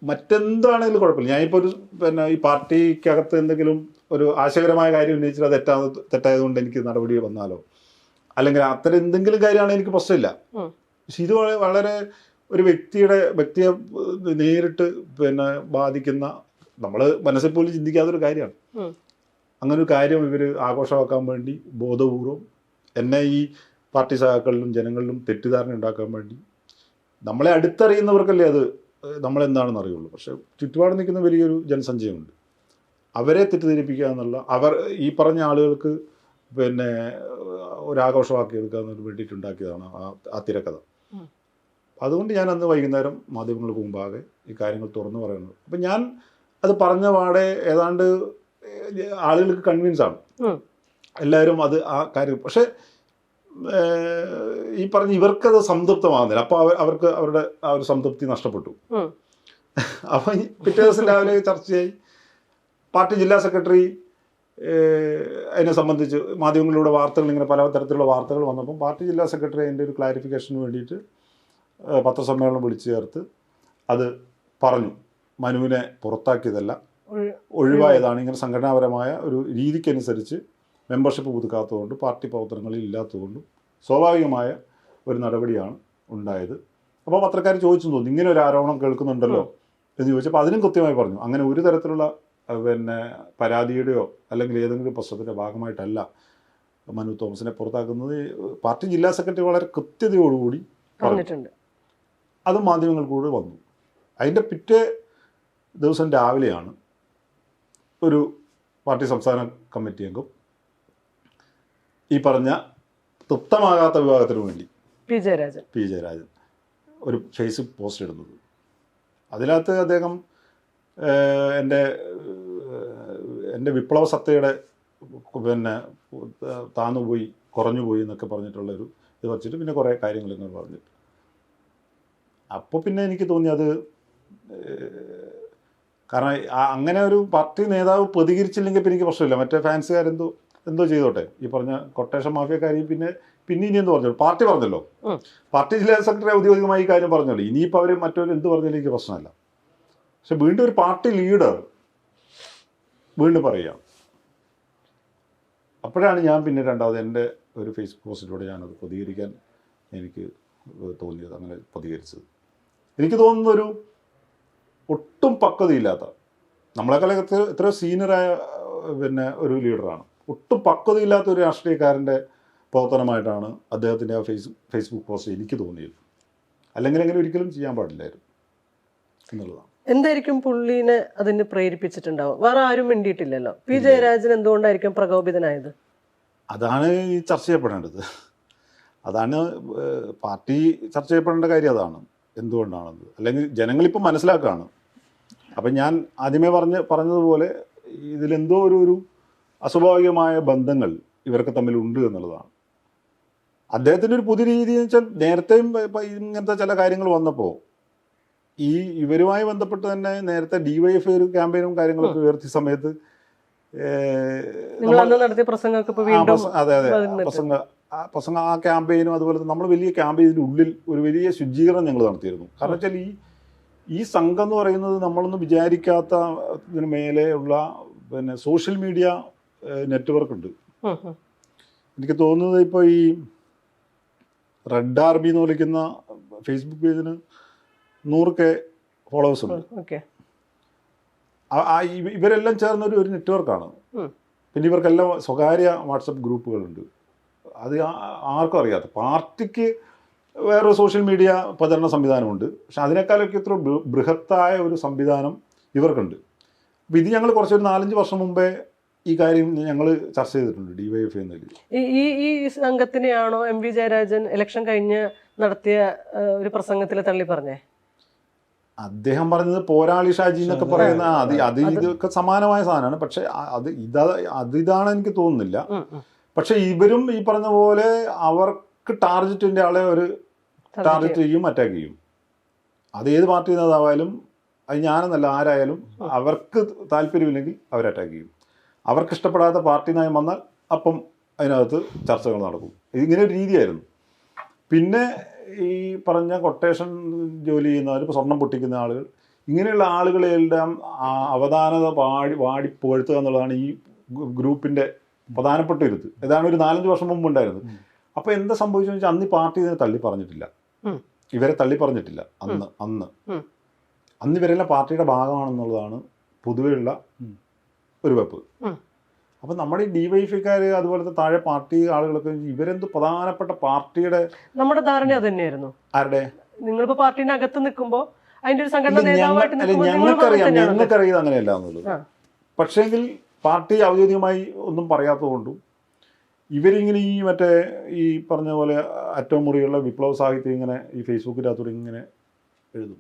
മറ്റെന്താണെങ്കിലും കുഴപ്പമില്ല. ഞാനിപ്പോൾ ഒരു ഈ പാർട്ടിക്കകത്ത് എന്തെങ്കിലും ഒരു ആശയകരമായ കാര്യം ഉന്നയിച്ചിട്ട് അത് തെറ്റായതുകൊണ്ട് എനിക്ക് നടപടി വന്നാലോ, അല്ലെങ്കിൽ അത്തരം എന്തെങ്കിലും കാര്യമാണെങ്കിൽ എനിക്ക് പ്രശ്നമില്ല. പക്ഷെ ഇത് വളരെ ഒരു വ്യക്തിയെ നേരിട്ട് ബാധിക്കുന്ന, നമ്മൾ മനസ്സിൽ പോലും ചിന്തിക്കാത്തൊരു കാര്യമാണ്. അങ്ങനൊരു കാര്യം ഇവർ ആഘോഷമാക്കാൻ വേണ്ടി ബോധപൂർവം എന്നെ ഈ പാർട്ടി സഹാക്കളിലും ജനങ്ങളിലും തെറ്റിദ്ധാരണ ഉണ്ടാക്കാൻ വേണ്ടി, നമ്മളെ അടുത്തറിയുന്നവർക്കല്ലേ അത് നമ്മളെന്താണെന്ന് അറിയുള്ളൂ. പക്ഷെ ചുറ്റുപാട് നിൽക്കുന്ന വലിയൊരു ജനസഞ്ചയമുണ്ട്. അവരെ തെറ്റിദ്ധരിപ്പിക്കുക എന്നുള്ള, ഈ പറഞ്ഞ ആളുകൾക്ക് ഒരാഘോഷമാക്കി എടുക്കാൻ വേണ്ടിയിട്ടുണ്ടാക്കിയതാണ് ആ തിരക്കഥ. അതുകൊണ്ട് ഞാൻ അന്ന് വൈകുന്നേരം മാധ്യമങ്ങൾക്ക് മുമ്പാകെ ഈ കാര്യങ്ങൾ തുറന്നു പറയുന്നത്. അപ്പം ഞാൻ അത് പറഞ്ഞ പാടെ ഏതാണ്ട് ആളുകൾക്ക് കൺവിൻസാണ് എല്ലാവരും അത് ആ കാര്യം. പക്ഷെ ഈ പറഞ്ഞ ഇവർക്കത് സംതൃപ്തമാകുന്നില്ല. അപ്പോൾ അവർക്ക് അവരുടെ ആ ഒരു സംതൃപ്തി നഷ്ടപ്പെട്ടു. അപ്പം പിറ്റേ ദിവസം രാവിലെ ചർച്ചയായി. പാർട്ടി ജില്ലാ സെക്രട്ടറി അതിനെ സംബന്ധിച്ച് മാധ്യമങ്ങളിലൂടെ വാർത്തകൾ, ഇങ്ങനെ പല തരത്തിലുള്ള വാർത്തകൾ വന്നപ്പം പാർട്ടി ജില്ലാ സെക്രട്ടറി അതിൻ്റെ ഒരു ക്ലാരിഫിക്കേഷന് വേണ്ടിയിട്ട് പത്രസമ്മേളനം വിളിച്ചു ചേർത്ത് അത് പറഞ്ഞു. മനുവിനെ പുറത്താക്കിയതല്ല, ഒഴിവായതാണ്. ഇങ്ങനെ സംഘടനാപരമായ ഒരു രീതിക്കനുസരിച്ച് മെമ്പർഷിപ്പ് പുതുക്കാത്തതുകൊണ്ട്, പാർട്ടി പ്രവർത്തനങ്ങളിൽ ഇല്ലാത്തതുകൊണ്ടും സ്വാഭാവികമായ ഒരു നടപടിയാണ് ഉണ്ടായത്. അപ്പോൾ പത്രക്കാർ ചോദിച്ചു തോന്നുന്നു, ഇങ്ങനെ ഒരു ആരോപണം കേൾക്കുന്നുണ്ടല്ലോ എന്ന് ചോദിച്ചപ്പോൾ അതിനും കൃത്യമായി പറഞ്ഞു, അങ്ങനെ ഒരു തരത്തിലുള്ള പരാതിയുടെയോ അല്ലെങ്കിൽ ഏതെങ്കിലും പ്രശ്നത്തിൻ്റെ ഭാഗമായിട്ടല്ല മനു തോമസിനെ പുറത്താക്കുന്നത്. പാർട്ടി ജില്ലാ സെക്രട്ടറി വളരെ കൃത്യതയോടുകൂടി പറഞ്ഞിട്ടുണ്ട്. അത് മാധ്യമങ്ങൾക്കൂടെ വന്നു. അതിൻ്റെ പിറ്റേ ദിവസം രാവിലെയാണ് ഒരു പാർട്ടി സംസ്ഥാന കമ്മിറ്റി അംഗം ഈ പറഞ്ഞ തൃപ്തമാകാത്ത വിഭാഗത്തിന് വേണ്ടി പി ജയരാജൻ ഒരു ഫേസ്ബുക്ക് പോസ്റ്റ് ഇടുന്നത്. അതിനകത്ത് അദ്ദേഹം എൻ്റെ വിപ്ലവ സത്തയുടെ താന്നുപോയി, കുറഞ്ഞുപോയി എന്നൊക്കെ പറഞ്ഞിട്ടുള്ളൊരു ഇത് വച്ചിട്ട് പിന്നെ കുറേ കാര്യങ്ങൾ ഇങ്ങനെ പറഞ്ഞിട്ട്, അപ്പോൾ പിന്നെ എനിക്ക് തോന്നി അത് കാരണം അങ്ങനെ ഒരു പാർട്ടി നേതാവ് പ്രതികരിച്ചില്ലെങ്കിൽ പിന്നെ എനിക്ക് പ്രശ്നമില്ല. മറ്റേ ഫാൻസുകാരെന്തോ ചെയ്തോട്ടെ. ഈ പറഞ്ഞ കൊട്ടേഷൻ മാഫിയക്കാരെയും പിന്നെ ഇനി എന്ത് പറഞ്ഞല്ലോ, പാർട്ടി പറഞ്ഞല്ലോ, പാർട്ടി ജില്ലാ സെക്രട്ടറി ഔദ്യോഗികമായി ഈ കാര്യം പറഞ്ഞല്ലോ, ഇനിയിപ്പോൾ അവർ മറ്റൊരു എന്ത് പറഞ്ഞാലും എനിക്ക് പ്രശ്നമല്ല. പക്ഷെ വീണ്ടും ഒരു പാർട്ടി ലീഡർ വീണ്ടും പറയുക. അപ്പോഴാണ് ഞാൻ പിന്നെ രണ്ടാമത് എൻ്റെ ഒരു ഫേസ്ബുക്ക് പോസ്റ്റിലൂടെ ഞാനത് പ്രതികരിക്കാൻ എനിക്ക് തോന്നിയത്, അങ്ങനെ പ്രതികരിച്ചത്. എനിക്ക് തോന്നുന്നൊരു ഒട്ടും പക്വതയില്ലാത്ത, നമ്മളെക്കാളൊക്കെ എത്രയോ സീനിയറായ ഒരു ലീഡറാണ്, ഒട്ടും പക്വതയില്ലാത്ത ഒരു രാഷ്ട്രീയക്കാരൻ്റെ പ്രവർത്തനമായിട്ടാണ് അദ്ദേഹത്തിൻ്റെ ആ ഫേസ്ബുക്ക് പോസ്റ്റ് എനിക്ക് തോന്നിയത്. അല്ലെങ്കിൽ അങ്ങനെ ഒരിക്കലും ചെയ്യാൻ പാടില്ലായിരുന്നു എന്നുള്ളതാണ്. എന്തായിരിക്കും പുള്ളിനെ അതിന് പ്രേരിപ്പിച്ചിട്ടുണ്ടാവും? വേറെ ആരും വേണ്ടിയിട്ടില്ലല്ലോ. പി ജയരാജൻ എന്തുകൊണ്ടായിരിക്കും പ്രകോപിതനായത്? അതാണ് ഈ ചർച്ച ചെയ്യപ്പെടേണ്ടത്. അതാണ് പാർട്ടി ചർച്ച ചെയ്യപ്പെടേണ്ട കാര്യം. അതാണ് എന്തുകൊണ്ടാണത്. അല്ലെങ്കിൽ ജനങ്ങളിപ്പോൾ മനസ്സിലാക്കുകയാണ്. അപ്പം ഞാൻ ആദ്യമേ പറഞ്ഞതുപോലെ ഇതിലെന്തോ ഒരു അസ്വാഭാവികമായ ബന്ധങ്ങൾ ഇവർക്ക് തമ്മിലുണ്ട് എന്നുള്ളതാണ്. അദ്ദേഹത്തിൻ്റെ ഒരു പുതിയ രീതി എന്ന് വെച്ചാൽ, നേരത്തെയും ഇങ്ങനത്തെ ചില കാര്യങ്ങൾ വന്നപ്പോൾ ഇവരുമായി ബന്ധപ്പെട്ട് തന്നെ നേരത്തെ DYFI ഒരു ക്യാമ്പയിനും കാര്യങ്ങളൊക്കെ ഉയർത്തിയ സമയത്ത് പ്രസംഗ ആ ക്യാമ്പയിനും അതുപോലെ നമ്മൾ വലിയ ക്യാമ്പയിൻ്റെ ഉള്ളിൽ ഒരു വലിയ ശുചീകരണം ഞങ്ങൾ നടത്തിയിരുന്നു. കാരണം വെച്ചാൽ ഈ സംഘം എന്ന് പറയുന്നത് നമ്മളൊന്നും വിചാരിക്കാത്ത ഇതിന് മേലെയുള്ള സോഷ്യൽ മീഡിയ നെറ്റ്വർക്ക് ഉണ്ട്. എനിക്ക് തോന്നുന്നത് ഇപ്പോൾ ഈ റെഡ് ആർമി എന്ന് വിളിക്കുന്ന ഫേസ്ബുക്ക് പേജിന് 100K ഫോളോവേഴ്സ് ഉണ്ട്. ഇവരെല്ലാം ചേർന്ന ഒരു നെറ്റ്വർക്കാണ്. പിന്നെ ഇവർക്കെല്ലാം സ്വകാര്യ വാട്സപ്പ് ഗ്രൂപ്പുകളുണ്ട്. അത് ആർക്കും അറിയാത്ത, പാർട്ടിക്ക് വേറൊരു സോഷ്യൽ മീഡിയ പ്രചരണ സംവിധാനമുണ്ട്. പക്ഷെ അതിനേക്കാളൊക്കെ ഇത്ര ബൃഹത്തായ ഒരു സംവിധാനം ഇവർക്കുണ്ട്. അപ്പം ഇത് ഞങ്ങൾ കുറച്ചൊരു 4-5 വർഷം മുമ്പേ ഈ കാര്യം ഞങ്ങൾ ചർച്ച ചെയ്തിട്ടുണ്ട് DYFI എന്നതിൽ. ഈ സംഘത്തിനെയാണോ MV ജയരാജൻ ഇലക്ഷൻ കഴിഞ്ഞ് നടത്തിയ ഒരു പ്രസംഗത്തിൽ തള്ളി പറഞ്ഞേ? അദ്ദേഹം പറഞ്ഞത് പോരാളി ഷാജി എന്നൊക്കെ പറയുന്ന ഇതൊക്കെ സമാനമായ സാധനമാണ്. പക്ഷെ ഇതാണ് എനിക്ക് തോന്നുന്നില്ല. പക്ഷെ ഇവരും ഈ പറഞ്ഞ പോലെ അവർക്ക് ടാർഗറ്റിൻ്റെ ആളെ ഒരു ടാർഗറ്റ് ചെയ്യും, അറ്റാക്ക് ചെയ്യും. അത് ഏത് പാർട്ടി നേതാവായാലും, അത് ഞാനെന്നല്ല ആരായാലും, അവർക്ക് താല്പര്യമില്ലെങ്കിൽ അവർ അറ്റാക്ക് ചെയ്യും. അവർക്ക് ഇഷ്ടപ്പെടാത്ത പാർട്ടി നയം വന്നാൽ അപ്പം അതിനകത്ത് ചർച്ചകൾ നടക്കും. ഇതിങ്ങനെ ഒരു രീതിയായിരുന്നു. പിന്നെ ഈ പറഞ്ഞ കൊട്ടേഷൻ ജോലി ചെയ്യുന്നവർ, ഇപ്പോൾ സ്വർണം പൊട്ടിക്കുന്ന ആളുകൾ, ഇങ്ങനെയുള്ള ആളുകളെല്ലാം അവധാനത വാടി പുകഴ്ത്തുക എന്നുള്ളതാണ് ഈ ഗ്രൂപ്പിൻ്റെ പ്രധാനപ്പെട്ട ഒരു ഇത്. ഏതാണ് ഒരു 4-5 വർഷം മുമ്പ് ഉണ്ടായിരുന്നത്. അപ്പോൾ എന്താ സംഭവിച്ചതെന്ന് വെച്ചാൽ അന്ന് ഈ പാർട്ടി ഇതിനെ തള്ളി പറഞ്ഞിട്ടില്ല, ഇവരെ തള്ളി പറഞ്ഞിട്ടില്ല. അന്ന് ഇവരെല്ലാം പാർട്ടിയുടെ ഭാഗമാണെന്നുള്ളതാണ് പൊതുവെയുള്ള ഒരു വെപ്പ്. അപ്പം നമ്മുടെ ഈ ഡിവൈഎഫ്ഐക്കാർ അതുപോലത്തെ താഴെ പാർട്ടി ആളുകളൊക്കെ ഇവരെന്ത് പ്രധാനപ്പെട്ട പാർട്ടിയുടെ നമ്മുടെ ധാരണ അത് തന്നെയായിരുന്നു. ആരുടെ? നിങ്ങളിപ്പോ പാർട്ടിന്റെ അകത്ത് നിൽക്കുമ്പോൾ അതിന്റെ ഒരു സംഘടന ഞങ്ങൾക്കറിയത് അങ്ങനെയല്ല എന്നുള്ളത്. പക്ഷേങ്കിൽ പാർട്ടി ഔദ്യോഗികമായി ഒന്നും പറയാത്തതുകൊണ്ടും ഇവരിങ്ങനെ ഈ മറ്റേ ഈ പറഞ്ഞ പോലെ അറ്റവും മുറിയുള്ള വിപ്ലവ സാഹിത്യം ഇങ്ങനെ ഈ ഫേസ്ബുക്കിനകത്തൂടെ ഇങ്ങനെ എഴുതും.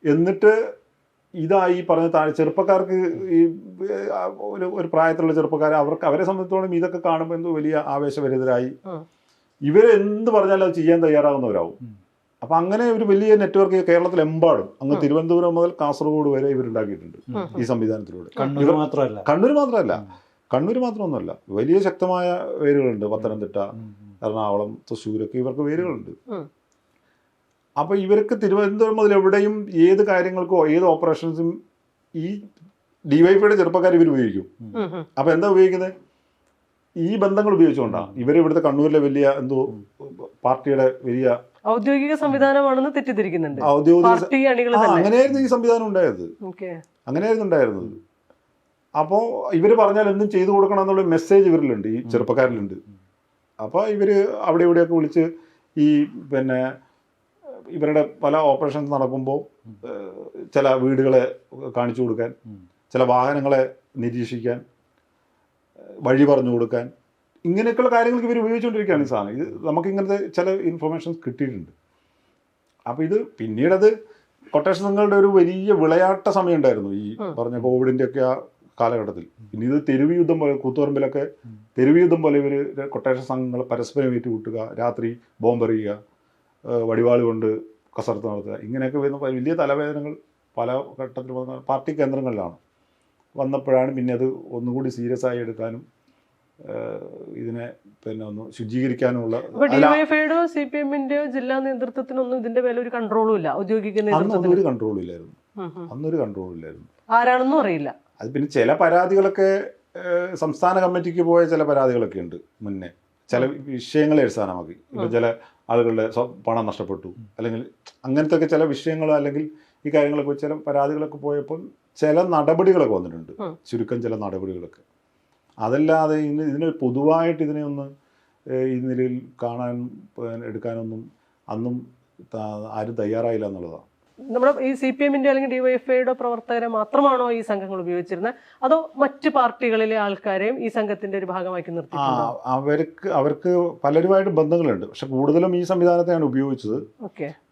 എന്നിട്ട് ഇതായി പറഞ്ഞ താഴെ ചെറുപ്പക്കാർക്ക്, ഈ ഒരു പ്രായത്തിലുള്ള ചെറുപ്പക്കാർ, അവരെ സംബന്ധിച്ചോളം ഇതൊക്കെ കാണുമ്പോൾ എന്തോ വലിയ ആവേശഭരിതരായി ഇവരെന്ത് പറഞ്ഞാലും അത് ചെയ്യാൻ തയ്യാറാകുന്നവരാവും. അപ്പം അങ്ങനെ ഒരു വലിയ നെറ്റ്വർക്ക് കേരളത്തിലെമ്പാടും അങ്ങ് തിരുവനന്തപുരം മുതൽ കാസർഗോഡ് വരെ ഇവരുണ്ടാക്കിയിട്ടുണ്ട് ഈ സംവിധാനത്തിലൂടെ. കണ്ണൂർ മാത്രമൊന്നുമല്ല, വലിയ ശക്തമായ വേരുകളുണ്ട്. പത്തനംതിട്ട, എറണാകുളം, തൃശ്ശൂരൊക്കെ ഇവർക്ക് വേരുകളുണ്ട്. അപ്പോൾ ഇവർക്ക് തിരുവനന്തപുരം മുതൽ എവിടെയും ഏത് കാര്യങ്ങൾക്കോ ഏത് ഓപ്പറേഷൻസും ഈ ഡിവൈഎഫ്ഐയുടെ ചെറുപ്പക്കാർ ഇവർ ഉപയോഗിക്കും. അപ്പോൾ എന്താ ഉപയോഗിക്കുന്നത്? ഈ ബന്ധങ്ങൾ ഉപയോഗിച്ചുകൊണ്ടാണ് ഇവർ ഇവിടുത്തെ കണ്ണൂരിലെ വലിയ എന്തോ പാർട്ടിയുടെ വലിയ ഔദ്യോഗിക സംവിധാനമാണെന്ന് തെറ്റിദ്ധരിക്കുന്നുണ്ട്. അങ്ങനെയായിരുന്നു ഈ സംവിധാനം ഉണ്ടായത്, അങ്ങനെയായിരുന്നു ഉണ്ടായിരുന്നത്. അപ്പോൾ ഇവർ പറഞ്ഞാൽ എന്തും ചെയ്തു കൊടുക്കണം എന്നുള്ള മെസ്സേജ് ഇവരിലുണ്ട്, ഈ ചെറുപ്പക്കാരിലുണ്ട്. അപ്പോൾ ഇവർ അവിടെ ഇവിടെയൊക്കെ വിളിച്ച് ഈ പിന്നെ ഇവരുടെ പല ഓപ്പറേഷൻസ് നടക്കുമ്പോൾ ചില വീടുകളെ കാണിച്ചു കൊടുക്കാൻ, ചില വാഹനങ്ങളെ നിരീക്ഷിക്കാൻ, വഴി പറഞ്ഞു കൊടുക്കാൻ, ഇങ്ങനെയൊക്കെയുള്ള കാര്യങ്ങൾക്ക് ഇവർ ഉപയോഗിച്ചുകൊണ്ടിരിക്കുകയാണ് ഈ സാധനം. ഇത് നമുക്ക് ഇങ്ങനത്തെ ചില ഇൻഫർമേഷൻസ് കിട്ടിയിട്ടുണ്ട്. അപ്പോൾ ഇത് പിന്നീടത് കൊട്ടേഷൻ സംഘങ്ങളുടെ ഒരു വലിയ വിളയാട്ട സമയം ഉണ്ടായിരുന്നു ഈ പറഞ്ഞ കോവിഡിൻ്റെ ഒക്കെ ആ കാലഘട്ടത്തിൽ. പിന്നെ ഇത് തെരുവ് യുദ്ധം പോലെ, കൂത്തുപറമ്പിലൊക്കെ തെരുവ് യുദ്ധം പോലെ ഇവർ കൊട്ടേഷൻ സംഘങ്ങൾ പരസ്പരം ഏറ്റുമുട്ടുക, രാത്രി ബോംബെറിയുക, വടിവാൾ കൊണ്ട് കസർത്ത് നടത്തുക, ഇങ്ങനെയൊക്കെ വരുന്ന വലിയ തലവേദനകൾ പല ഘട്ടത്തിൽ വന്ന പാർട്ടി കേന്ദ്രങ്ങളിലാണ്. വന്നപ്പോഴാണ് പിന്നെ അത് ഒന്നുകൂടി സീരിയസ് ആയി എടുക്കാനും ഇതിനെ പിന്നെ ഒന്ന് ശുചീകരിക്കാനുമുള്ള. ഡിവൈഎഫ്ഐയുടെയോ CPM-ന്റെയോ ജില്ലാ നേതൃത്വത്തിനൊന്നും ഇതിന്റെ മേലെ ഒരു കൺട്രോളും ഇല്ല, ഔദ്യോഗിക അന്നൊരു കൺട്രോളും ഇല്ലായിരുന്നു. ആരാണെന്നും അറിയില്ല. അത് പിന്നെ ചില പരാതികളൊക്കെ സംസ്ഥാന കമ്മിറ്റിക്ക് പോയ ചില പരാതികളൊക്കെ ഉണ്ട് മുന്നേ, ചില വിഷയങ്ങളെ അടിസ്ഥാനമാക്കി. ഇപ്പം ചില ആളുകളുടെ പണം നഷ്ടപ്പെട്ടു, അല്ലെങ്കിൽ അങ്ങനത്തെ ഒക്കെ ചില വിഷയങ്ങൾ, അല്ലെങ്കിൽ ഈ കാര്യങ്ങളൊക്കെ ചില പരാതികളൊക്കെ പോയപ്പോൾ ചില നടപടികളൊക്കെ വന്നിട്ടുണ്ട്, ചുരുക്കം ചില നടപടികളൊക്കെ. അതല്ലാതെ ഇതിന് പൊതുവായിട്ട് ഇതിനെ ഒന്ന് ഈ നിലയിൽ കാണാൻ എടുക്കാനൊന്നും അന്നും ആരും തയ്യാറായില്ല എന്നുള്ളതാണ്. നമ്മുടെ ഈ CPM-ന്റെ അല്ലെങ്കിൽ ഡിവൈഎഫ്ഐയുടെ പ്രവർത്തകരെ മാത്രമാണോ ഈ സംഘങ്ങൾ ഉപയോഗിച്ചിരുന്നത്, അതോ മറ്റ് പാർട്ടികളിലെ ആൾക്കാരെയും ഈ സംഘത്തിന്റെ ഒരു ഭാഗമാക്കി നിർത്തി? അവർക്ക് പലരുമായിട്ട് ബന്ധങ്ങളുണ്ട്, പക്ഷെ കൂടുതലും ഈ സംവിധാനത്തെയാണ് ഉപയോഗിച്ചത്.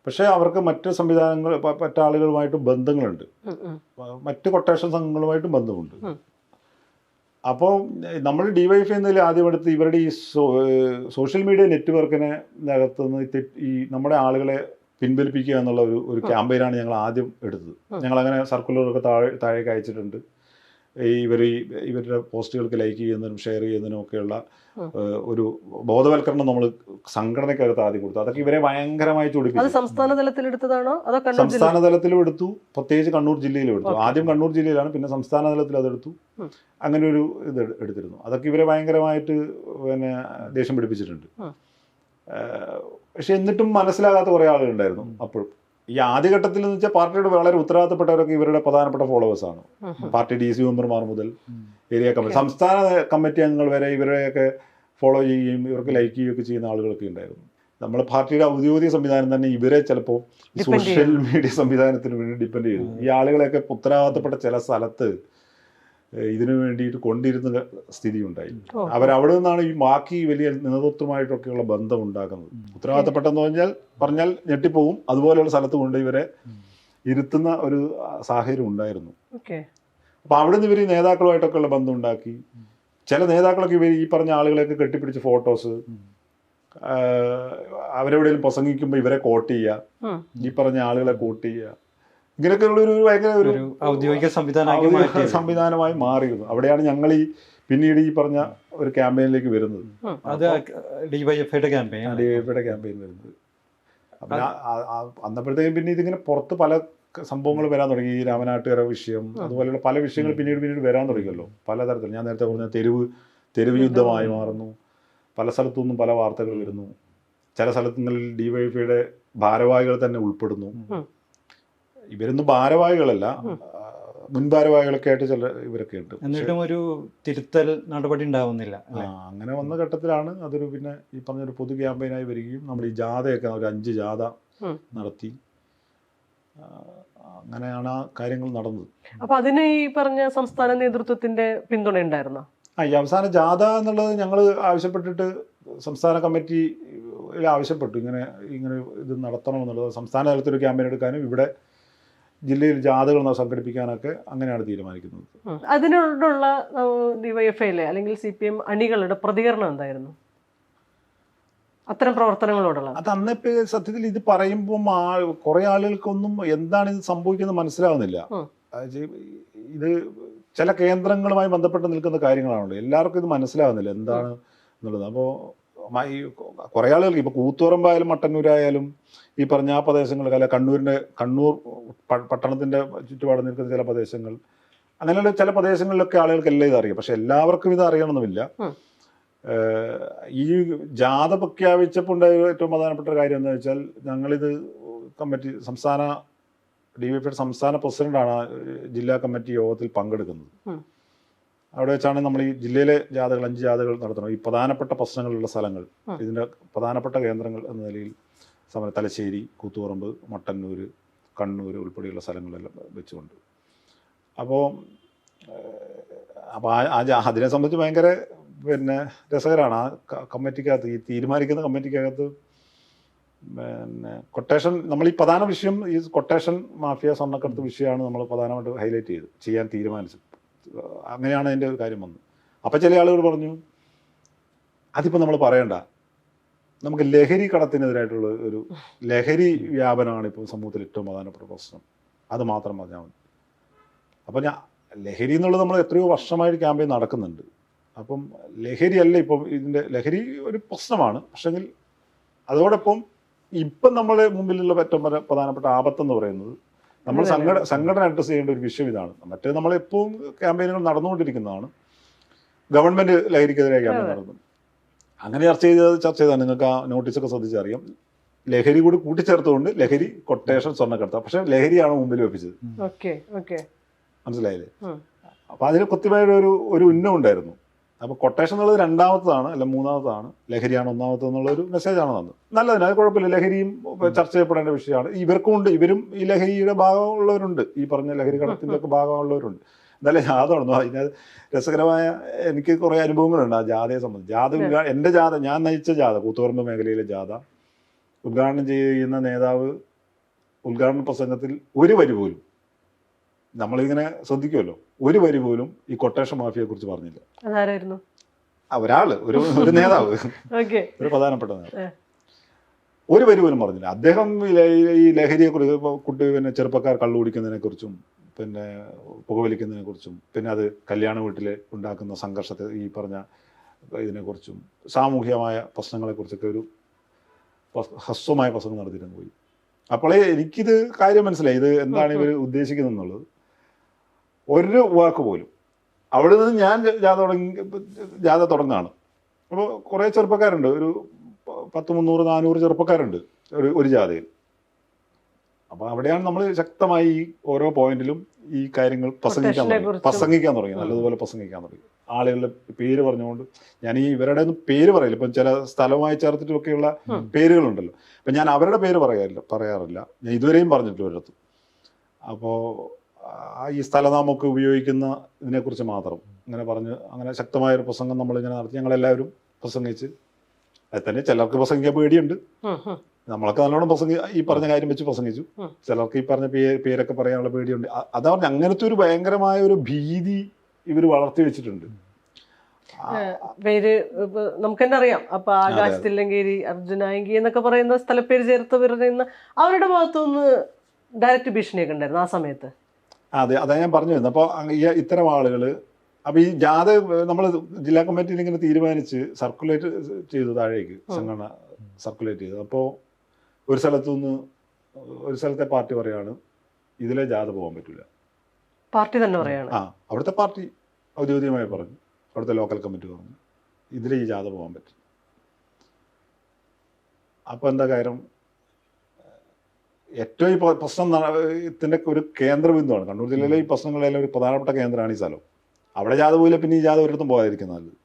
പക്ഷേ അവർക്ക് മറ്റ് സംവിധാനങ്ങൾ, മറ്റാളുകളുമായിട്ട് ബന്ധങ്ങളുണ്ട്, മറ്റ് കൊട്ടേഷൻ സംഘങ്ങളുമായിട്ടും ബന്ധമുണ്ട്. അപ്പോൾ നമ്മൾ ഡിവൈഎഫ്ഐ എന്നതിൽ ആദ്യം എടുത്ത് ഇവരുടെ ഈ സോഷ്യൽ മീഡിയ നെറ്റ്വർക്കിനെ അകത്തുനിന്ന് ഈ നമ്മുടെ ആളുകളെ പിൻവലിപ്പിക്കുക എന്നുള്ള ഒരു ക്യാമ്പയിനാണ് ഞങ്ങൾ ആദ്യം എടുത്തത്. ഞങ്ങളങ്ങനെ സർക്കുലറൊക്കെ താഴേക്ക് അയച്ചിട്ടുണ്ട്. ഇവരുടെ പോസ്റ്റുകൾക്ക് ലൈക്ക് ചെയ്യുന്നതിനും ഷെയർ ചെയ്യുന്നതിനും ഒക്കെയുള്ള ഒരു ബോധവൽക്കരണം നമ്മൾ സംഘടനയ്ക്കകത്ത് ആദ്യം കൊടുത്തു. അതൊക്കെ ഇവരെ ഭയങ്കരമായി ചൊടിപ്പിച്ചു. സംസ്ഥാന തലത്തിൽ എടുത്തതാണോ അതോ സംസ്ഥാന തലത്തിലും എടുത്തു, പ്രത്യേകിച്ച് കണ്ണൂർ ജില്ലയിലും എടുത്തു. ആദ്യം കണ്ണൂർ ജില്ലയിലാണ്, പിന്നെ സംസ്ഥാന തലത്തിൽ അതെടുത്തു. അങ്ങനെ ഒരു ഇത് എടുത്തിരുന്നു. അതൊക്കെ ഇവരെ ഭയങ്കരമായിട്ട് പിന്നെ ദേഷ്യം പിടിപ്പിച്ചിട്ടുണ്ട്. പക്ഷെ എന്നിട്ടും മനസ്സിലാകാത്ത കുറേ ആളുകളുണ്ടായിരുന്നു അപ്പോഴും. ഈ ആദ്യഘട്ടത്തിൽ എന്ന് വെച്ചാൽ പാർട്ടിയുടെ വളരെ ഉത്തരവാദിത്തപ്പെട്ടവരൊക്കെ ഇവരുടെ പ്രധാനപ്പെട്ട ഫോളോവേഴ്സാണ്. പാർട്ടി DC മെമ്പർമാർ മുതൽ ഏരിയ കമ്മിറ്റി, സംസ്ഥാന കമ്മിറ്റി അംഗങ്ങൾ വരെ ഇവരെയൊക്കെ ഫോളോ ചെയ്യുകയും ഇവർക്ക് ലൈക്ക് ചെയ്യുകയൊക്കെ ചെയ്യുന്ന ആളുകളൊക്കെ ഉണ്ടായിരുന്നു. നമ്മൾ പാർട്ടിയുടെ ഔദ്യോഗിക സംവിധാനം തന്നെ ഇവരെ ചിലപ്പോൾ സോഷ്യൽ മീഡിയ സംവിധാനത്തിന് വേണ്ടി ഡിപ്പെൻഡ് ചെയ്തു. ഈ ആളുകളെയൊക്കെ ഉത്തരവാദിത്തപ്പെട്ട ചില സ്ഥലത്ത് ഇതിനു വേണ്ടിയിട്ട് കൊണ്ടിരുന്ന സ്ഥിതി ഉണ്ടായി. അവരവിടെ നിന്നാണ് ഈ ബാക്കി വലിയ നേതൃത്വമായിട്ടൊക്കെയുള്ള ബന്ധം ഉണ്ടാക്കുന്നത്. ഉത്തരവാദിത്തപ്പെട്ടെന്ന് പറഞ്ഞാൽ ഞെട്ടിപ്പോവും. അതുപോലെയുള്ള സ്ഥലത്ത് കൊണ്ട് ഇവരെ ഇരുത്തുന്ന ഒരു സാഹചര്യം ഉണ്ടായിരുന്നു. അപ്പോൾ അവിടെ നിന്ന് ഇവർ നേതാക്കളുമായിട്ടൊക്കെയുള്ള ബന്ധം ഉണ്ടാക്കി. ചില നേതാക്കളൊക്കെ ഇവർ ഈ പറഞ്ഞ ആളുകളെയൊക്കെ കെട്ടിപ്പിടിച്ച് ഫോട്ടോസ്, അവരെവിടെയെങ്കിലും പ്രസംഗിക്കുമ്പോൾ ഇവരെ കോട്ട് ചെയ്യുക, ഈ പറഞ്ഞ ആളുകളെ കോട്ട് ചെയ്യുക, ഇങ്ങനെയൊക്കെയുള്ള ഒരു ഭയങ്കര ഒരു ഔദ്യോഗിക സംവിധാനമായി മാറിയിരുന്നു. അവിടെയാണ് ഞങ്ങൾ ഈ പിന്നീട് ഈ പറഞ്ഞ ഒരു ക്യാമ്പയിനിലേക്ക് വരുന്നത്. അത് ഡിവൈഎഫ്ഐയുടെ ക്യാമ്പയിൻ വരുന്നത്. അപ്പം അന്നപ്പോഴത്തേക്കും പിന്നെ ഇതിങ്ങനെ പുറത്ത് പല സംഭവങ്ങൾ വരാൻ തുടങ്ങി. ഈ രാമനാട്ടുകര വിഷയം അതുപോലെയുള്ള പല വിഷയങ്ങൾ പിന്നീട് വരാൻ തുടങ്ങിയല്ലോ പലതരത്തിൽ. ഞാൻ നേരത്തെ പറഞ്ഞ തെരുവ് യുദ്ധമായി മാറുന്നു. പല സ്ഥലത്തു നിന്നും പല വാർത്തകൾ വരുന്നു. ചില സ്ഥലങ്ങളിൽ ഡിവൈഎഫ്ഐയുടെ ഭാരവാഹികൾ തന്നെ ഉൾപ്പെടുന്നു. ഇവരൊന്നും ഭാരവാഹികളല്ല, മുൻ ഭാരവാഹികളൊക്കെ ആയിട്ട് ചില ഇവരൊക്കെ ഉണ്ട്. എന്നിട്ടും ഒരു തിരുത്തൽ നടപടി ഉണ്ടാവുന്നില്ല. അങ്ങനെ വന്ന ഘട്ടത്തിലാണ് അതൊരു പിന്നെ ഈ പറഞ്ഞൊരു പൊതു ക്യാമ്പയിനായി വരികയും നമ്മൾ ഈ ജാഥയൊക്കെ ഒരു 5 ജാഥ നടത്തി. അങ്ങനെയാണ് ആ കാര്യങ്ങൾ നടന്നത്. അപ്പൊ അതിന് ഈ പറഞ്ഞ സംസ്ഥാന നേതൃത്വത്തിന്റെ പിന്തുണ ഉണ്ടായിരുന്നോ? ഈ അവസാന ജാഥ എന്നുള്ളത് ഞങ്ങൾ ആവശ്യപ്പെട്ടിട്ട് സംസ്ഥാന കമ്മിറ്റി ആവശ്യപ്പെട്ടു ഇങ്ങനെ ഇത് നടത്തണമെന്നുള്ളത്. സംസ്ഥാന തലത്തിലൊരു ക്യാമ്പയിൻ എടുക്കാനും ഇവിടെ ജില്ലയിൽ ജാഥകൾ സംഘടിപ്പിക്കാനൊക്കെ അങ്ങനെയാണ് തീരുമാനിക്കുന്നത്. അതിനോടുള്ള ഡിവൈഎഫ്ഐയിലെ അല്ലെങ്കിൽ CPM അണികളുടെ പ്രതികരണം എന്തായിരുന്നു അത്തരം പ്രവർത്തനങ്ങളോടുള്ള? അത് അന്നിപ്പോ സത്യത്തിൽ ഇത് പറയുമ്പോൾ കുറെ ആളുകൾക്കൊന്നും എന്താണ് ഇത് സംഭവിക്കുന്നത് മനസ്സിലാവുന്നില്ല. ഇത് ചില കേന്ദ്രങ്ങളുമായി ബന്ധപ്പെട്ട് നിൽക്കുന്ന കാര്യങ്ങളാണല്ലോ, എല്ലാവർക്കും ഇത് മനസ്സിലാവുന്നില്ല എന്താണ് എന്നുള്ളത്. അപ്പോൾ ഈ കുറേ ആളുകൾക്ക് ഇപ്പോൾ കൂത്തുപറമ്പായാലും മട്ടന്നൂരായാലും ഈ പറഞ്ഞ ആ പ്രദേശങ്ങൾക്ക്, അല്ല കണ്ണൂർ പട്ടണത്തിൻ്റെ ചുറ്റുപാട് നിൽക്കുന്ന ചില പ്രദേശങ്ങൾ, അങ്ങനെയുള്ള ചില പ്രദേശങ്ങളിലൊക്കെ ആളുകൾക്ക് എല്ലാം ഇതറിയാം. പക്ഷെ എല്ലാവർക്കും ഇത് അറിയണമെന്നുമില്ല. ഈ ജാഥ പ്രഖ്യാപിച്ചപ്പോൾ ഉണ്ടായ ഏറ്റവും പ്രധാനപ്പെട്ട കാര്യം എന്താ വെച്ചാൽ, ഞങ്ങളിത് കമ്മിറ്റി ഡിവൈഎഫ്ഐയുടെ സംസ്ഥാന പ്രസിഡന്റാണ് ജില്ലാ കമ്മിറ്റി യോഗത്തിൽ പങ്കെടുക്കുന്നത്. അവിടെ വെച്ചാണ് നമ്മൾ ഈ ജില്ലയിലെ ജാഥകൾ 5 ജാഥകൾ നടത്തണം. ഈ പ്രധാനപ്പെട്ട പ്രശ്നങ്ങളുള്ള സ്ഥലങ്ങൾ, ഇതിൻ്റെ പ്രധാനപ്പെട്ട കേന്ദ്രങ്ങൾ എന്ന നിലയിൽ തലശ്ശേരി, കൂത്തുപറമ്പ്, മട്ടന്നൂർ, കണ്ണൂർ ഉൾപ്പെടെയുള്ള സ്ഥലങ്ങളെല്ലാം വെച്ചുകൊണ്ട്. അപ്പോൾ അതിനെ സംബന്ധിച്ച് ഭയങ്കര പിന്നെ രസകരമാണ്. ആ കമ്മിറ്റിക്കകത്ത്, ഈ തീരുമാനിക്കുന്ന കമ്മിറ്റിക്കകത്ത് പിന്നെ കൊട്ടേഷൻ, നമ്മൾ ഈ പ്രധാന വിഷയം ഈ കൊട്ടേഷൻ മാഫിയ സ്വർണ്ണക്കടത്ത് വിഷയമാണ് നമ്മൾ പ്രധാനമായിട്ട് ഹൈലൈറ്റ് ചെയ്യാൻ തീരുമാനിച്ചത്. അങ്ങനെയാണ് അതിൻ്റെ ഒരു കാര്യം വന്നത്. അപ്പം ചില ആളുകൾ പറഞ്ഞു അതിപ്പോൾ നമ്മൾ പറയണ്ട, നമുക്ക് ലഹരി കടത്തിനെതിരായിട്ടുള്ള ഒരു ലഹരി വ്യാപനമാണ് ഇപ്പോൾ സമൂഹത്തിൽ ഏറ്റവും പ്രധാനപ്പെട്ട പ്രശ്നം, അത് മാത്രം പറഞ്ഞാൽ മതി. അപ്പം ലഹരി എന്നുള്ളത് നമ്മൾ എത്രയോ വർഷമായിട്ട് ക്യാമ്പയിൻ നടക്കുന്നുണ്ട്. അപ്പം ലഹരിയല്ല ഇപ്പം ഇതിൻ്റെ, ലഹരി ഒരു പ്രശ്നമാണ്. പക്ഷെങ്കിൽ അതോടൊപ്പം ഇപ്പം നമ്മുടെ മുമ്പിലുള്ള ഏറ്റവും പ്രധാനപ്പെട്ട ആപത്തെന്ന് പറയുന്നത് നമ്മൾ സംഘടന അഡ്രസ് ചെയ്യേണ്ട ഒരു വിഷയം ഇതാണ്. മറ്റേ നമ്മളെപ്പോഴും ക്യാമ്പയിനുകൾ നടന്നുകൊണ്ടിരിക്കുന്നതാണ്. ഗവൺമെൻറ് ലഹരിക്കെതിരെ ക്യാമ്പയിൻ നടന്നു. അങ്ങനെ ചർച്ച ചെയ്താണ്. നിങ്ങൾക്ക് ആ നോട്ടീസൊക്കെ ശ്രദ്ധിച്ചറിയാം. ലഹരി കൂടി കൂട്ടിച്ചേർത്തുകൊണ്ട് ലഹരി, കൊട്ടേഷൻ, സ്വർണ്ണക്കടത്ത്. പക്ഷെ ലഹരിയാണ് മുമ്പിൽ വെപ്പിച്ചത്. മനസ്സിലായില്ലേ? അപ്പം അതിന് കൃത്യമായ ഒരു ഉന്നം ഉണ്ടായിരുന്നു. അപ്പോൾ കൊട്ടേഷൻ എന്നുള്ളത് 2ാമത്തതാണ്, അല്ല 3ാമത്തതാണ്, ലഹരിയാണ് 1ാമത്തെന്നുള്ളൊരു മെസ്സേജാണ് തന്നത്. നല്ലതിന്, അത് കുഴപ്പമില്ല. ലഹരിയും ചർച്ച ചെയ്യപ്പെടേണ്ട വിഷയമാണ്. ഇവരും ഈ ലഹരിയുടെ ഭാഗമുള്ളവരുണ്ട്, ഈ പറഞ്ഞ ലഹരി കടത്തിൻ്റെ ഒക്കെ ഭാഗമുള്ളവരുണ്ട്. എന്തായാലും ജാഥ നടന്നു. അതിന് രസകരമായ എനിക്ക് കുറേ അനുഭവങ്ങളുണ്ട് ആ ജാഥയെ സംബന്ധിച്ച്. എൻ്റെ ജാഥ, ഞാൻ നയിച്ച ജാഥ, കൂത്തുപറമ്പ് മേഖലയിലെ ജാഥ ഉദ്ഘാടനം ചെയ്യുന്ന നേതാവ് ഉദ്ഘാടന പ്രസംഗത്തിൽ ഒരു വരി പോലും, നമ്മളിങ്ങനെ ശ്രദ്ധിക്കുമല്ലോ, ഒരു വരി പോലും ഈ കൊട്ടേഷൻ മാഫിയെ കുറിച്ച് പറഞ്ഞില്ല. അതാരായിരുന്നു? ഒരാള്, ഒരു നേതാവ്, ഒരു പ്രധാനപ്പെട്ട നേതാവ് ഒരു വരി പോലും പറഞ്ഞില്ല. അദ്ദേഹം ഈ ലഹരിയെ കുറിച്ച്, പിന്നെ ചെറുപ്പക്കാർ കള്ളു കുടിക്കുന്നതിനെ കുറിച്ചും, പിന്നെ പുകവലിക്കുന്നതിനെ കുറിച്ചും, പിന്നെ അത് കല്യാണ വീട്ടിൽ ഉണ്ടാക്കുന്ന സംഘർഷത്തെ ഈ പറഞ്ഞ ഇതിനെക്കുറിച്ചും, സാമൂഹികമായ പ്രശ്നങ്ങളെക്കുറിച്ചൊക്കെ ഒരു ഹ്രസ്വമായ പ്രസംഗം നടത്തിയിട്ടങ്ങ് പോയി. അപ്പോഴേ എനിക്കിത് കാര്യം മനസ്സിലായി, ഇത് എന്താണ് ഇവർ ഉദ്ദേശിക്കുന്നത് എന്നുള്ളത്. ഒരു വാക്ക് പോലും. അവിടെ നിന്ന് ഞാൻ ജാഥ തുടങ്ങുകയാണ്. അപ്പോൾ കുറേ ചെറുപ്പക്കാരുണ്ട്, ഒരു 300-400 ചെറുപ്പക്കാരുണ്ട് ഒരു ജാഥയിൽ. അപ്പോൾ അവിടെയാണ് നമ്മൾ ശക്തമായി ഓരോ പോയിന്റിലും ഈ കാര്യങ്ങൾ പ്രസംഗിക്കാൻ തുടങ്ങി, നല്ലതുപോലെ പ്രസംഗിക്കാൻ തുടങ്ങി. ആളുകളുടെ പേര് പറഞ്ഞുകൊണ്ട്, ഞാൻ ഈ ഇവരുടെ ഒന്നും പേര് പറയില്ല. ഇപ്പം ചില സ്ഥലവുമായി ചേർത്തിട്ടൊക്കെയുള്ള പേരുകളുണ്ടല്ലോ, അപ്പം ഞാൻ അവരുടെ പേര് പറയാറില്ല. ഞാൻ ഇതുവരെയും പറഞ്ഞിട്ടില്ല ഒരിടത്തും. അപ്പോൾ ഈ സ്ഥലനാമൊക്കെ ഉപയോഗിക്കുന്ന ഇതിനെക്കുറിച്ച് മാത്രം ഇങ്ങനെ പറഞ്ഞ്, അങ്ങനെ ശക്തമായൊരു പ്രസംഗം നമ്മളിങ്ങനെ നടത്തി. ഞങ്ങളെല്ലാവരും പ്രസംഗിച്ച്. അത് തന്നെ ചിലർക്ക് പ്രസംഗിക്കാൻ പേടിയുണ്ട്. നമ്മളൊക്കെ നല്ലോണം ഈ പറഞ്ഞ കാര്യം വെച്ച് പ്രസംഗിച്ചു. ചിലർക്ക് ഈ പറഞ്ഞ പേരൊക്കെ പറയാനുള്ള പേടിയുണ്ട്. അതാ പറഞ്ഞ അങ്ങനത്തെ ഒരു ഭയങ്കരമായ ഒരു ഭീതി ഇവർ വളർത്തി വെച്ചിട്ടുണ്ട്. പേര് നമുക്ക് തന്നെ അറിയാം. അപ്പൊ ആകാശ് തില്ലങ്കേരി, അർജുനായങ്കി എന്നൊക്കെ പറയുന്ന സ്ഥലപ്പേര് ചേർത്ത് പറയുന്ന അവരുടെ ഭാഗത്തുനിന്ന് ഡയറക്റ്റ് ഭീഷണിയൊക്കെ ഉണ്ടായിരുന്നു ആ സമയത്ത്. അതാ ഞാൻ പറഞ്ഞു വരുന്നത്. അപ്പോൾ ഇത്തരം ആളുകൾ, അപ്പോൾ ഈ ജാഥ നമ്മൾ ജില്ലാ കമ്മിറ്റിയിൽ ഇങ്ങനെ തീരുമാനിച്ച് സർക്കുലേറ്റ് ചെയ്തു, താഴേക്ക് സംഘടന സർക്കുലേറ്റ് ചെയ്തു. അപ്പോൾ ഒരു സ്ഥലത്തെ പാർട്ടി പറയാണ് ഇതിലെ ജാഥ പോകാൻ പറ്റില്ല. പാർട്ടി തന്നെ പറയാണ്. അവിടുത്തെ പാർട്ടി ഔദ്യോഗികമായി പറഞ്ഞു, അവിടുത്തെ ലോക്കൽ കമ്മിറ്റി പറഞ്ഞു ഇതിലെ ഈ ജാഥ പോകാൻ പറ്റും. അപ്പോൾ എന്താ കാര്യം, ഏറ്റവും ഈ പ്രശ്നത്തിൻ്റെ ഒരു കേന്ദ്രബിന്ദുവാണ് കണ്ണൂർ ജില്ലയിലെ ഈ പ്രശ്നങ്ങളെല്ലാം ഒരു പ്രധാനപ്പെട്ട കേന്ദ്രമാണ് ഈ സ്ഥലം. അവിടെ ജാഥ പോയില്ല, പിന്നെ ഈ ജാഥ ഒരിടത്തും പോകാതിരിക്കുന്നത് നല്ലത്.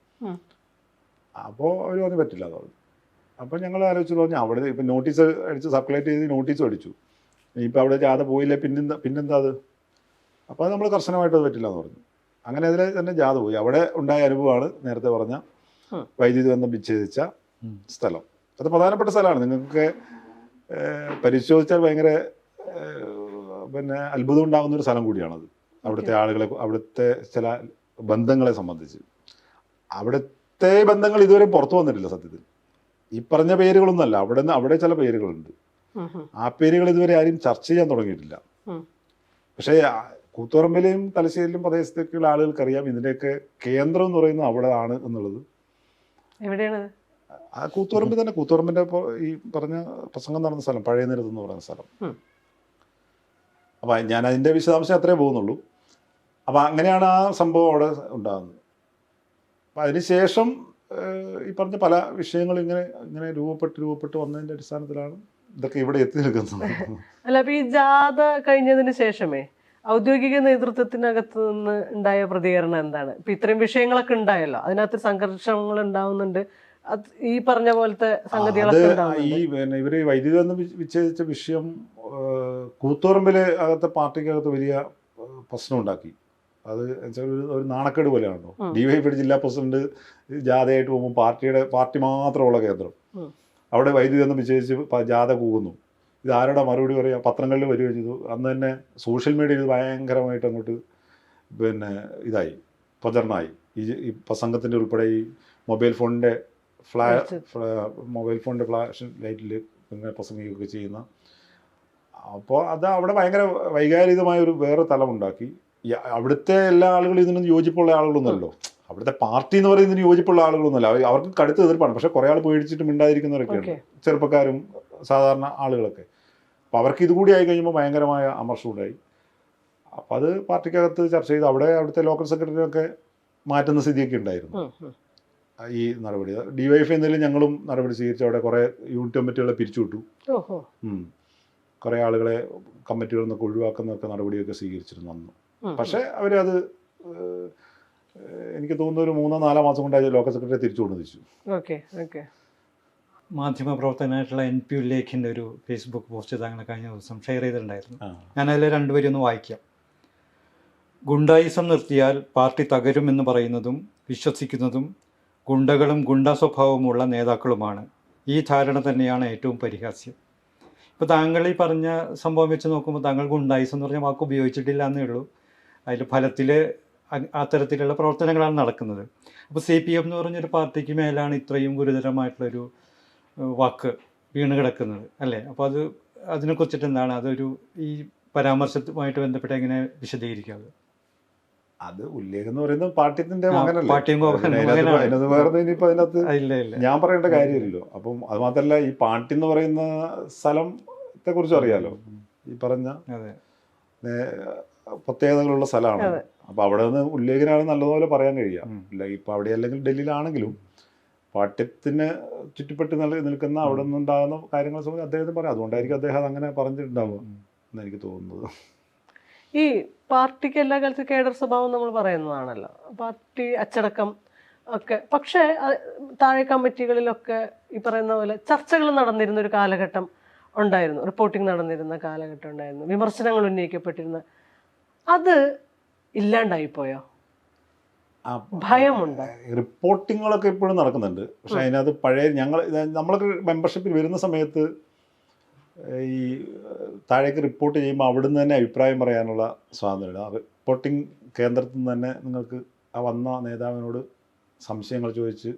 അപ്പോൾ അവർ പറഞ്ഞു പറ്റില്ല എന്ന് പറഞ്ഞു. അപ്പോൾ ഞങ്ങൾ ആലോചിച്ചു പറഞ്ഞു അവിടെ ഇപ്പം നോട്ടീസ് അടിച്ച് സർക്കുലേറ്റ് ചെയ്ത് നോട്ടീസും അടിച്ചു, ഇനിയിപ്പോൾ അവിടെ ജാഥ പോയില്ല പിന്നെന്താ അത്. അപ്പോൾ അത് നമ്മൾ കർശനമായിട്ട് അത് പറ്റില്ല എന്ന് പറഞ്ഞു. അങ്ങനെ അതിൽ തന്നെ ജാഥ പോയി. അവിടെ ഉണ്ടായ അനുഭവമാണ് നേരത്തെ പറഞ്ഞ വൈദ്യുതി ബന്ധം വിച്ഛേദിച്ച സ്ഥലം. അത് പ്രധാനപ്പെട്ട സ്ഥലമാണ്. നിങ്ങൾക്ക് പരിശോധിച്ചാൽ ഭയങ്കര പിന്നെ അത്ഭുതം ഉണ്ടാകുന്നൊരു സ്ഥലം കൂടിയാണത്. അവിടുത്തെ ആളുകളെ, അവിടുത്തെ ചില ബന്ധങ്ങളെ സംബന്ധിച്ച്. അവിടുത്തെ ബന്ധങ്ങൾ ഇതുവരെ പുറത്തു വന്നിട്ടില്ല സത്യത്തിൽ. ഈ പറഞ്ഞ പേരുകളൊന്നുമല്ല, അവിടെ ചില പേരുകളുണ്ട്. ആ പേരുകൾ ഇതുവരെ ആരും ചർച്ച ചെയ്യാൻ തുടങ്ങിയിട്ടില്ല. പക്ഷേ കൂത്തുപറമ്പിലെയും തലശ്ശേരിയിലും പ്രദേശത്തേക്കുള്ള ആളുകൾക്കറിയാം ഇതിൻ്റെയൊക്കെ കേന്ദ്രം എന്ന് പറയുന്നത് അവിടെ ആണ് എന്നുള്ളത്. എവിടെയാണ്? ആ കൂത്തുപറമ്പ് തന്നെ, കൂത്തുപറമ്പിൻ്റെ ഈ പറഞ്ഞ പ്രസംഗം നടന്ന സ്ഥലം പഴയനിരത്ത് എന്ന് പറയുന്ന സ്ഥലം. അപ്പം ഞാൻ അതിൻ്റെ വിശദാംശം അത്രേ പോകുന്നുള്ളൂ. അപ്പം അങ്ങനെയാണ് ആ സംഭവം അവിടെ ഉണ്ടാകുന്നത്. അപ്പം അതിനുശേഷം ഈ പറഞ്ഞ പല വിഷയങ്ങളും ഇങ്ങനെ രൂപപ്പെട്ട് വന്നതിൻ്റെ അടിസ്ഥാനത്തിലാണ് ഇതൊക്കെ ഇവിടെ എത്തി നിൽക്കുന്നത്. അല്ല, അപ്പം ഈ ജാഥ കഴിഞ്ഞതിന് ശേഷമേ ഔദ്യോഗിക നേതൃത്വത്തിനകത്ത് നിന്ന് ഉണ്ടായ പ്രതികരണം എന്താണ്? ഇപ്പം ഇത്രയും വിഷയങ്ങളൊക്കെ ഉണ്ടായല്ലോ, അതിനകത്ത് സംഘർഷങ്ങൾ ഉണ്ടാവുന്നുണ്ട്, ഈ പറഞ്ഞ പോലത്തെ സംഗതികളൊക്കെ പിന്നെ ഇവർ വൈദ്യുതി ബന്ധം വിച്ഛേദിച്ച വിഷയം കൂത്തുപറമ്പിലെ അകത്തെ പാർട്ടിക്കകത്ത് വലിയ പ്രശ്നം ഉണ്ടാക്കി. അത് ഒരു നാണക്കേട് പോലെയാണല്ലോ. DYFI ജില്ലാ പ്രസിഡന്റ് ജാഥയായിട്ട് പോകുമ്പോൾ പാർട്ടി മാത്രമുള്ള കേന്ദ്രം, അവിടെ വൈദ്യുതി ബന്ധം വിച്ഛേദിച്ച് ജാഥ പോകുന്നു. ഇത് ആരുടെ മറുപടി പറയുക? പത്രങ്ങളിൽ വരികയോ ചെയ്തു. അന്ന് തന്നെ സോഷ്യൽ മീഡിയയിൽ ഇത് ഭയങ്കരമായിട്ട് അങ്ങോട്ട് പിന്നെ ഇതായി പ്രചരണമായി. ഈ പ്രസംഗത്തിൻ്റെ ഉൾപ്പെടെ ഈ മൊബൈൽ ഫോണിൻ്റെ ഫ്ലാഷ് ലൈറ്റിൽ ഇങ്ങനെ പ്രസംഗിക്കുകയൊക്കെ ചെയ്യുന്ന. അപ്പോൾ അത് അവിടെ ഭയങ്കര വൈകാരികമായ ഒരു വേറെ തലമുണ്ടാക്കി. അവിടുത്തെ എല്ലാ ആളുകളും ഇതിനൊന്നും യോജിപ്പുള്ള ആളുകളൊന്നുമല്ലോ. അവിടുത്തെ പാർട്ടി എന്ന് പറയുന്നതിന് യോജിപ്പുള്ള ആളുകളൊന്നുമല്ല. അവർക്ക് കടുത്ത എതിർപ്പാണ്. പക്ഷേ കുറേ ആൾ പേടിച്ചിട്ട് മിണ്ടാതിരിക്കുന്നവരൊക്കെയാണ്, ചെറുപ്പക്കാരും സാധാരണ ആളുകളൊക്കെ. അപ്പോൾ അവർക്ക് ഇതുകൂടി ആയി കഴിയുമ്പോൾ ഭയങ്കരമായ അമർഷം ഉണ്ടായി. അപ്പോൾ അത് പാർട്ടിക്കകത്ത് ചർച്ച ചെയ്ത് അവിടുത്തെ ലോക്കൽ സെക്രട്ടറിയൊക്കെ മാറ്റുന്ന സ്ഥിതിയൊക്കെ ഉണ്ടായിരുന്നു. ഈ നടപടി DYFI എന്നതിൽ ഞങ്ങളും നടപടി സ്വീകരിച്ചു. അവിടെ കുറേ യൂണിറ്റ് കമ്മിറ്റികളെ പിരിച്ചുവിട്ടു, കുറേ ആളുകളെ കമ്മിറ്റികളിൽ നിന്നൊക്കെ ഒഴിവാക്കുന്നൊക്കെ നടപടിയൊക്കെ സ്വീകരിച്ചിരുന്നു അന്ന്. പക്ഷേ അവരത് എനിക്ക് തോന്നുന്നു ഒരു 3-4 മാസം കൊണ്ടായി ലോക്കൽ സെക്രട്ടറി തിരിച്ചു കൊണ്ടുവച്ചു. മാധ്യമപ്രവർത്തകനായിട്ടുള്ള NP ഉല്ലേഖിൻ്റെ ഒരു ഫേസ്ബുക്ക് പോസ്റ്റ് താങ്കൾ കഴിഞ്ഞ ദിവസം ഷെയർ ചെയ്തിട്ടുണ്ടായിരുന്നു. ഞാനതിൽ രണ്ടുപേരും ഒന്ന് വായിക്കാം. ഗുണ്ടായിസം നിർത്തിയാൽ പാർട്ടി തകരുമെന്ന് പറയുന്നതും വിശ്വസിക്കുന്നതും ഗുണ്ടകളും ഗുണ്ടാ സ്വഭാവമുള്ള നേതാക്കളുമാണ്. ഈ ധാരണ തന്നെയാണ് ഏറ്റവും പരിഹാസ്യം. ഇപ്പോൾ താങ്കൾ ഈ പറഞ്ഞ സംഭവം വെച്ച് നോക്കുമ്പോൾ താങ്കൾ ഗുണ്ടായിസം എന്ന് പറഞ്ഞ വാക്ക് ഉപയോഗിച്ചിട്ടില്ല എന്നേ ഉള്ളൂ. അതിൽ ഫലത്തിൽ അത്തരത്തിലുള്ള പ്രവർത്തനങ്ങളാണ് നടക്കുന്നത്. അപ്പോൾ CPM എന്ന് പറഞ്ഞൊരു പാർട്ടിക്ക് മേലാണ് ഇത്രയും ഗുരുതരമായിട്ടുള്ളൊരു വാക്ക് വീണ് കിടക്കുന്നത് അല്ലേ? അപ്പോൾ അതിനെക്കുറിച്ചിട്ട് എന്താണ് അതൊരു ഈ പരാമർശവുമായിട്ട് ബന്ധപ്പെട്ട് എങ്ങനെ വിശദീകരിക്കാതെ? അത് ഉല്ലേഖം എന്ന് പറയുന്നത് പാർട്ടിത്തിന്റെ മകനല്ലേ, ഞാൻ പറയേണ്ട കാര്യമില്ലല്ലോ. അപ്പം അത് മാത്രമല്ല, ഈ പാർട്ടി എന്ന് പറയുന്ന സ്ഥലത്തെ കുറിച്ച് അറിയാലോ. ഈ പറഞ്ഞ പ്രത്യേകതകളുള്ള സ്ഥലമാണ്. അപ്പൊ അവിടെ നിന്ന് ഉല്ലേഖനാണ് നല്ലതുപോലെ പറയാൻ കഴിയാം. ഇപ്പൊ അവിടെ അല്ലെങ്കിൽ ഡൽഹിയിലാണെങ്കിലും പാഠ്യത്തിന് ചുറ്റിപ്പെട്ട് നിൽക്കുന്ന അവിടെ നിന്നുണ്ടാകുന്ന കാര്യങ്ങളെ സംബന്ധിച്ച് അദ്ദേഹത്തിന് പറയാം. അതുകൊണ്ടായിരിക്കും അദ്ദേഹം അങ്ങനെ പറഞ്ഞിട്ടുണ്ടാവുക എന്ന് എനിക്ക് തോന്നുന്നത്. ഈ പാർട്ടിക്ക് എല്ലാ കാലത്തും കേഡർ സ്വഭാവം നമ്മൾ പറയുന്നതാണല്ലോ, പാർട്ടി അച്ചടക്കം ഒക്കെ. പക്ഷേ താഴെ കമ്മിറ്റികളിലൊക്കെ ഈ പറയുന്ന പോലെ ചർച്ചകൾ നടന്നിരുന്നൊരു കാലഘട്ടം ഉണ്ടായിരുന്നു, റിപ്പോർട്ടിംഗ് നടന്നിരുന്ന കാലഘട്ടം ഉണ്ടായിരുന്നു, വിമർശനങ്ങൾ ഉന്നയിക്കപ്പെട്ടിരുന്ന. അത് ഇല്ലാണ്ടായിപ്പോയോ? ഭയമുണ്ട്. റിപ്പോർട്ടിങ്ങുകളൊക്കെ ഇപ്പോഴും നടക്കുന്നുണ്ട്. പക്ഷെ അതിനകത്ത് പഴയ നമ്മളൊക്കെ മെമ്പർഷിപ്പിൽ വരുന്ന സമയത്ത് ഈ താഴേക്ക് റിപ്പോർട്ട് ചെയ്യുമ്പോൾ അവിടുന്ന് തന്നെ അഭിപ്രായം പറയാനുള്ള സ്വാതന്ത്ര്യമുണ്ട്. ആ റിപ്പോർട്ടിംഗ് കേന്ദ്രത്തിൽ നിന്ന് തന്നെ നിങ്ങൾക്ക് ആ വന്ന നേതാവിനോട് സംശയങ്ങൾ ചോദിച്ച്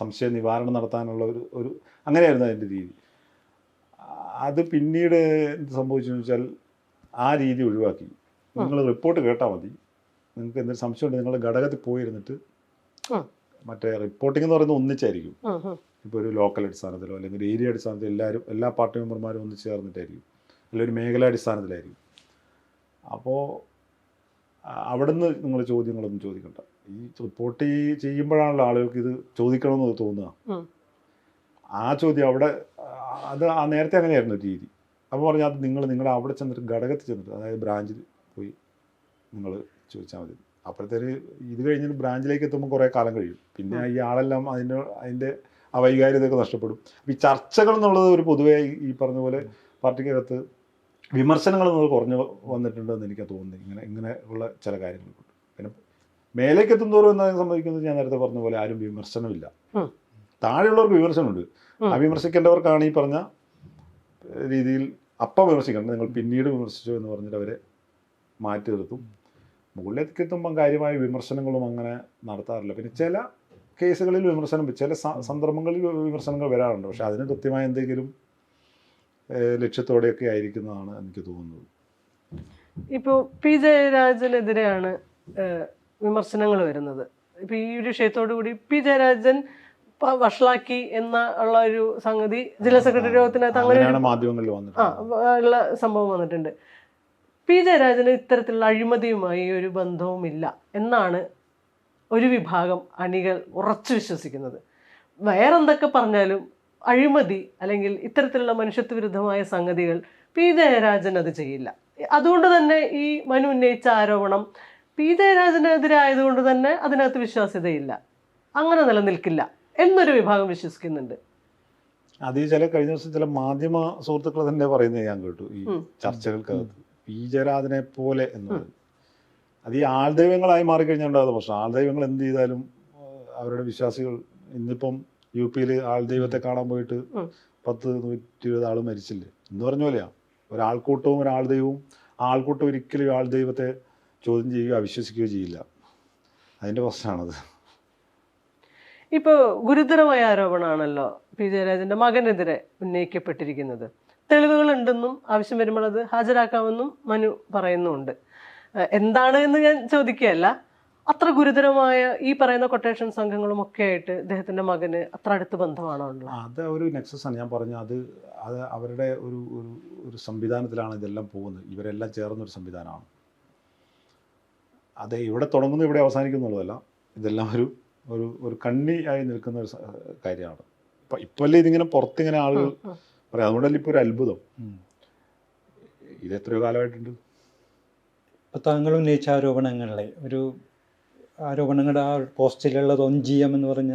സംശയ നിവാരണം നടത്താനുള്ള ഒരു അങ്ങനെയായിരുന്നു അതിൻ്റെ രീതി. അത് പിന്നീട് എന്ത് സംഭവിച്ചെന്ന് വെച്ചാൽ ആ രീതി ഒഴിവാക്കി. നിങ്ങൾ റിപ്പോർട്ട് കേട്ടാൽ മതി, നിങ്ങൾക്ക് എന്തെങ്കിലും സംശയമുണ്ട് നിങ്ങൾ ഘടകത്തിൽ പോയിരുന്നിട്ട്, മറ്റേ റിപ്പോർട്ടിംഗ് എന്ന് പറയുന്നത് ഒന്നിച്ചായിരിക്കും, ഇപ്പോൾ ഒരു ലോക്കൽ അടിസ്ഥാനത്തിലോ അല്ലെങ്കിൽ ഒരു ഏരിയ അടിസ്ഥാനത്തിലോ എല്ലാ പാർട്ടി മെമ്പർമാരും ഒന്ന് ചേർന്നിട്ടായിരിക്കും, അല്ലെങ്കിൽ ഒരു മേഖലാ അടിസ്ഥാനത്തിലായിരിക്കും. അപ്പോൾ അവിടുന്ന് നിങ്ങൾ ചോദ്യങ്ങളൊന്നും ചോദിക്കണ്ട. ഈ റിപ്പോർട്ട് ചെയ്യുമ്പോഴാണല്ലോ ആളുകൾക്ക് ഇത് ചോദിക്കണമെന്ന് തോന്നുക. ആ ചോദ്യം അവിടെ അത് നേരത്തെ അങ്ങനെയായിരുന്നു രീതി. അപ്പോൾ പറഞ്ഞാൽ അത് നിങ്ങളുടെ അവിടെ ചെന്നിട്ട് ഘടകത്തിൽ ചെന്നിട്ട്, അതായത് ബ്രാഞ്ചിൽ പോയി നിങ്ങൾ ചോദിച്ചാൽ മതി. അപ്പോഴത്തേക്ക് ഇത് കഴിഞ്ഞിട്ട് ബ്രാഞ്ചിലേക്ക് എത്തുമ്പോൾ കുറേ കാലം കഴിയും. പിന്നെ ഈ ആളെല്ലാം അതിൻ്റെ ആ വൈകാര്യതയൊക്കെ നഷ്ടപ്പെടും. ഈ ചർച്ചകൾ എന്നുള്ളത് ഒരു പൊതുവേ ഈ പറഞ്ഞ പോലെ പാർട്ടിക്കകത്ത് വിമർശനങ്ങൾ എന്നത് കുറഞ്ഞു വന്നിട്ടുണ്ടെന്ന് എനിക്ക് തോന്നുന്നത് ഇങ്ങനെ ഉള്ള ചില കാര്യങ്ങളുണ്ട്. പിന്നെ മേലേക്ക് എത്തുന്നതോറും എന്നതിനെ സംബന്ധിക്കുന്നത് ഞാൻ നേരത്തെ പറഞ്ഞ പോലെ ആരും വിമർശനമില്ല. താഴെയുള്ളവർക്ക് വിമർശനമുണ്ട്. ആ വിമർശിക്കേണ്ടവർക്കാണ് ഈ പറഞ്ഞ രീതിയിൽ അപ്പം വിമർശിക്കേണ്ടത്. നിങ്ങൾ പിന്നീട് വിമർശിച്ചോ എന്ന് പറഞ്ഞിട്ട് അവരെ മാറ്റി നിർത്തും. മുകളിലേക്ക് എത്തുമ്പം കാര്യമായ വിമർശനങ്ങളും അങ്ങനെ നടത്താറില്ല. പിന്നെ ചില കേസുകളിൽ വിമർശനം, ചില സന്ദർഭങ്ങളിൽ വിമർശനങ്ങൾ വരാറുണ്ട്. പക്ഷെ അതിന് കൃത്യമായ എന്തെങ്കിലും ലക്ഷ്യത്തോടെയൊക്കെ ആയിരിക്കുന്നതാണ് എനിക്ക് തോന്നുന്നത്. ഇപ്പോൾ പി ജയരാജനെതിരെയാണ് വിമർശനങ്ങൾ വരുന്നത്. ഇപ്പോൾ ഈ ഒരു വിഷയത്തോടു കൂടി പി ജയരാജൻ വഷളാക്കി എന്ന ഉള്ള ഒരു സംഗതി ജില്ലാ സെക്രട്ടറി യോഗത്തിനകത്ത് അങ്ങനെ മാധ്യമങ്ങളിൽ ഉള്ള സംഭവം വന്നിട്ടുണ്ട്. പി ജയരാജന് ഇത്തരത്തിലുള്ള അഴിമതിയുമായി ഒരു ബന്ധവുമില്ല എന്നാണ് ഒരു വിഭാഗം അണികൾ ഉറച്ചു വിശ്വസിക്കുന്നത്. വേറെന്തൊക്കെ പറഞ്ഞാലും അഴിമതി അല്ലെങ്കിൽ ഇത്തരത്തിലുള്ള മനുഷ്യത്വ വിരുദ്ധമായ സംഗതികൾ പി ജയരാജൻ അത് ചെയ്യില്ല. അതുകൊണ്ട് തന്നെ ഈ മനു ഉന്നയിച്ച ആരോപണം പി ജയരാജനെതിരെ ആയതുകൊണ്ട് തന്നെ അതിനകത്ത് വിശ്വാസ്യതയില്ല, അങ്ങനെ നിലനിൽക്കില്ല എന്നൊരു വിഭാഗം വിശ്വസിക്കുന്നുണ്ട്. അത് ഈ കഴിഞ്ഞ ദിവസം ചില മാധ്യമ സുഹൃത്തുക്കൾ തന്നെ പറയുന്നത് ഞാൻ കേട്ടു ഈ ചർച്ചകൾക്കകത്ത്. പി ജയരാജനെ പോലെ എന്നുള്ളത് അത് ഈ ആൾദൈവങ്ങളായി മാറിക്കഴിഞ്ഞാൽ പ്രശ്നം. ആൾദൈവങ്ങൾ എന്ത് ചെയ്താലും അവരുടെ വിശ്വാസികൾ, ഇന്നിപ്പം യു പിയിൽ ആൾദൈവത്തെ കാണാൻ പോയിട്ട് 120 ആൾ മരിച്ചില്ലേ എന്ന് പറഞ്ഞ പോലെയാണ്. ഒരാൾക്കൂട്ടവും ഒരാൾദൈവവും ആൾക്കൂട്ടം ഒരിക്കലും ആൾദൈവത്തെ ചോദ്യം ചെയ്യുകയോ അവിശ്വസിക്കുകയോ ചെയ്യില്ല. അതിൻ്റെ പ്രശ്നമാണത്. ഇപ്പോൾ ഗുരുതരമായ ആരോപണമാണല്ലോ പി ജയരാജൻ്റെ മകനെതിരെ ഉന്നയിക്കപ്പെട്ടിരിക്കുന്നത്. തെളിവുകളുണ്ടെന്നും ആവശ്യം വരുമ്പോൾ അത് ഹാജരാക്കാമെന്നും മനു പറയുന്നുമുണ്ട്. എന്താണ് എന്ന് ഞാൻ ചോദിക്കുകയല്ല, അത്ര ഗുരുതരമായ ഈ പറയുന്ന കൊട്ടേഷൻ സംഘങ്ങളും ഒക്കെ ആയിട്ട് ഇദ്ദേഹത്തിൻ്റെ മകന് അത്ര അടുത്ത് ബന്ധമാണോ ഉള്ളത്? അത് ഒരു നെക്സസ് ആണ്. ഞാൻ പറഞ്ഞു അത് അവരുടെ ഒരു സംവിധാനത്തിലാണ് ഇതെല്ലാം പോകുന്നത്. ഇവരെല്ലാം ചേർന്നൊരു സംവിധാനമാണ്. അത് ഇവിടെ തുടങ്ങുന്നു ഇവിടെ അവസാനിക്കുന്നുള്ളതല്ല. ഇതെല്ലാം ഒരു കണ്ണി ആയി നിൽക്കുന്ന ഒരു കാര്യമാണ്. ഇപ്പല്ലേ ഇതിങ്ങനെ പുറത്തിങ്ങനെ ആളുകൾ പറയാം. അതുകൊണ്ടല്ലേ ഇപ്പോൾ ഒരു അത്ഭുതം. ഇത് എത്രയോ കാലമായിട്ടുണ്ട്. ഇപ്പോൾ താങ്കൾ ഉന്നയിച്ച ആരോപണങ്ങളുടെ ആ പോസ്റ്റിലുള്ളത് ഒഞ്ചിയം എന്ന് പറഞ്ഞ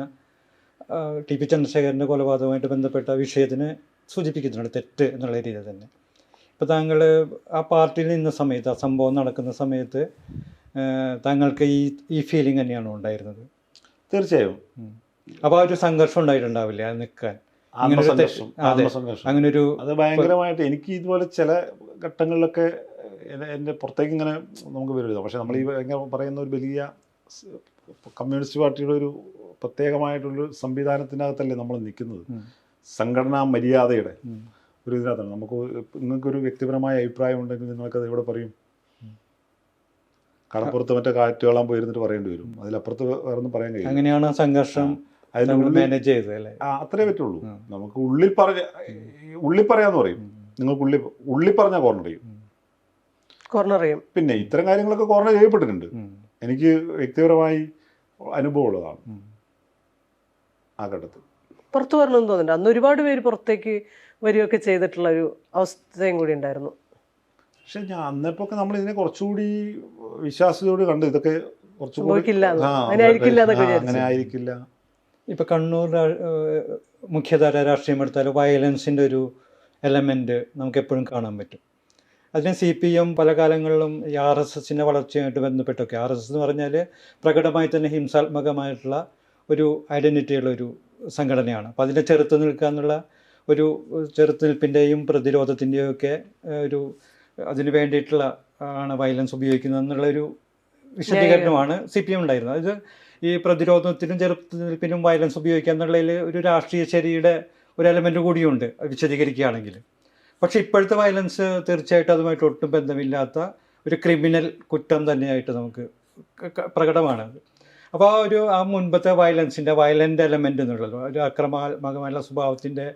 ടി പി ചന്ദ്രശേഖരൻ്റെ കൊലപാതകവുമായിട്ട് ബന്ധപ്പെട്ട വിഷയത്തിന് സൂചിപ്പിക്കുന്നുണ്ട്, തെറ്റ് എന്നുള്ള രീതിയിൽ തന്നെ. ഇപ്പോൾ താങ്കൾ ആ പാർട്ടിയിൽ നിന്ന സമയത്ത്, ആ സംഭവം നടക്കുന്ന സമയത്ത് താങ്കൾക്ക് ഈ ഫീലിംഗ് തന്നെയാണോ ഉണ്ടായിരുന്നത്? തീർച്ചയായും. അപ്പോൾ ആ ഒരു സംഘർഷം ഉണ്ടായിട്ടുണ്ടാവില്ലേ അത് നിൽക്കാൻ? അങ്ങനൊരു അത് ഭയങ്കരമായിട്ട് എനിക്ക് ഇതുപോലെ ചില ഘട്ടങ്ങളിലൊക്കെ എൻ്റെ പുറത്തേക്ക് ഇങ്ങനെ നമുക്ക് വരരുത്. പക്ഷെ നമ്മൾ ഈ പറയുന്ന ഒരു വലിയ കമ്മ്യൂണിസ്റ്റ് പാർട്ടിയുടെ ഒരു പ്രത്യേകമായിട്ടുള്ളൊരു സംവിധാനത്തിനകത്തല്ലേ നമ്മൾ നിൽക്കുന്നത്. സംഘടനാ മര്യാദയുടെ ഒരു ഇതിനകത്താണ്. നിങ്ങൾക്കൊരു വ്യക്തിപരമായ അഭിപ്രായം ഉണ്ടെങ്കിൽ നിങ്ങൾക്കത് എവിടെ പറയും? കടപ്പുറത്ത് മറ്റേ കാറ്റ് കൊള്ളാൻ പോയിരുന്നിട്ട് പറയേണ്ടി വരും. അതിലപ്പുറത്ത് വേറൊന്നും പറയാൻ കഴിയും. അങ്ങനെയാണ് സംഘർഷം മാനേജ് ചെയ്തത് അല്ലേ? അത്രേ പറ്റുള്ളൂ. നമുക്ക് ഉള്ളിൽ പറയാന്ന് പറയും. നിങ്ങൾക്ക് ഉള്ളിൽ പറഞ്ഞാൽ കോർണർ ചെയ്യും. പിന്നെ ഇത്തരം കാര്യങ്ങളൊക്കെ കോർണർ ചെയ്യപ്പെട്ടിട്ടുണ്ട്. എനിക്ക് വ്യക്തിപരമായി അനുഭവമുള്ളതാണ് ആ ഘട്ടത്തിൽ. പുറത്തു വരണമെന്ന് തോന്നുന്നുണ്ട്. അന്ന് ഒരുപാട് പേര് പുറത്തേക്ക് വരികയൊക്കെ ചെയ്തിട്ടുള്ള ഒരു അവസ്ഥയും കൂടി ഉണ്ടായിരുന്നു. പക്ഷെ ഞാൻ അന്നപ്പോഴൊക്കെ നമ്മൾ ഇതിനെ കുറച്ചുകൂടി വിശ്വാസത്തോട് കണ്ട് ഇതൊക്കെ കുറച്ചുകൂടി അങ്ങനെ ആയിരിക്കില്ല. ഇപ്പം കണ്ണൂർ മുഖ്യധാര രാഷ്ട്രീയം എടുത്താൽ വയലൻസിൻ്റെ ഒരു എലമെൻറ്റ് നമുക്ക് എപ്പോഴും കാണാൻ പറ്റും. അതിന് CPM പല കാലങ്ങളിലും ഈ RSSൻ്റെ വളർച്ചയുമായിട്ട് ബന്ധപ്പെട്ടൊക്കെ, RSS എന്ന് പറഞ്ഞാൽ പ്രകടമായി തന്നെ ഹിംസാത്മകമായിട്ടുള്ള ഒരു ഐഡൻറ്റിറ്റിയുള്ളൊരു സംഘടനയാണ്. അപ്പോൾ അതിനെ ചെറുത്ത് നിൽക്കുക എന്നുള്ള ഒരു ചെറുത്തുനിൽപ്പിൻ്റെയും പ്രതിരോധത്തിൻ്റെയും ഒക്കെ ഒരു അതിന് വേണ്ടിയിട്ടുള്ള ആണ് വയലൻസ് ഉപയോഗിക്കുന്നത് എന്നുള്ളൊരു വിശദീകരണമാണ് CPM ഉണ്ടായിരുന്നത്. അത് ഈ പ്രതിരോധത്തിനും ചെറുത്തുനിൽപ്പിനും വയലൻസ് ഉപയോഗിക്കുക എന്നുള്ളതിൽ ഒരു രാഷ്ട്രീയ ശരിയുടെ ഒരു എലമെൻറ്റ് കൂടിയുണ്ട് വിശദീകരിക്കുകയാണെങ്കിൽ. പക്ഷേ ഇപ്പോഴത്തെ വയലൻസ് തീർച്ചയായിട്ടും അതുമായിട്ട് ഒട്ടും ബന്ധമില്ലാത്ത ഒരു ക്രിമിനൽ കുറ്റം തന്നെയായിട്ട് നമുക്ക് പ്രകടമാണത്. അപ്പോൾ ആ മുൻപത്തെ വയലൻ്റ് എലമെൻ്റ് എന്നുള്ളത് ഒരു അക്രമാത്മകമായ സ്വഭാവത്തിൻ്റെ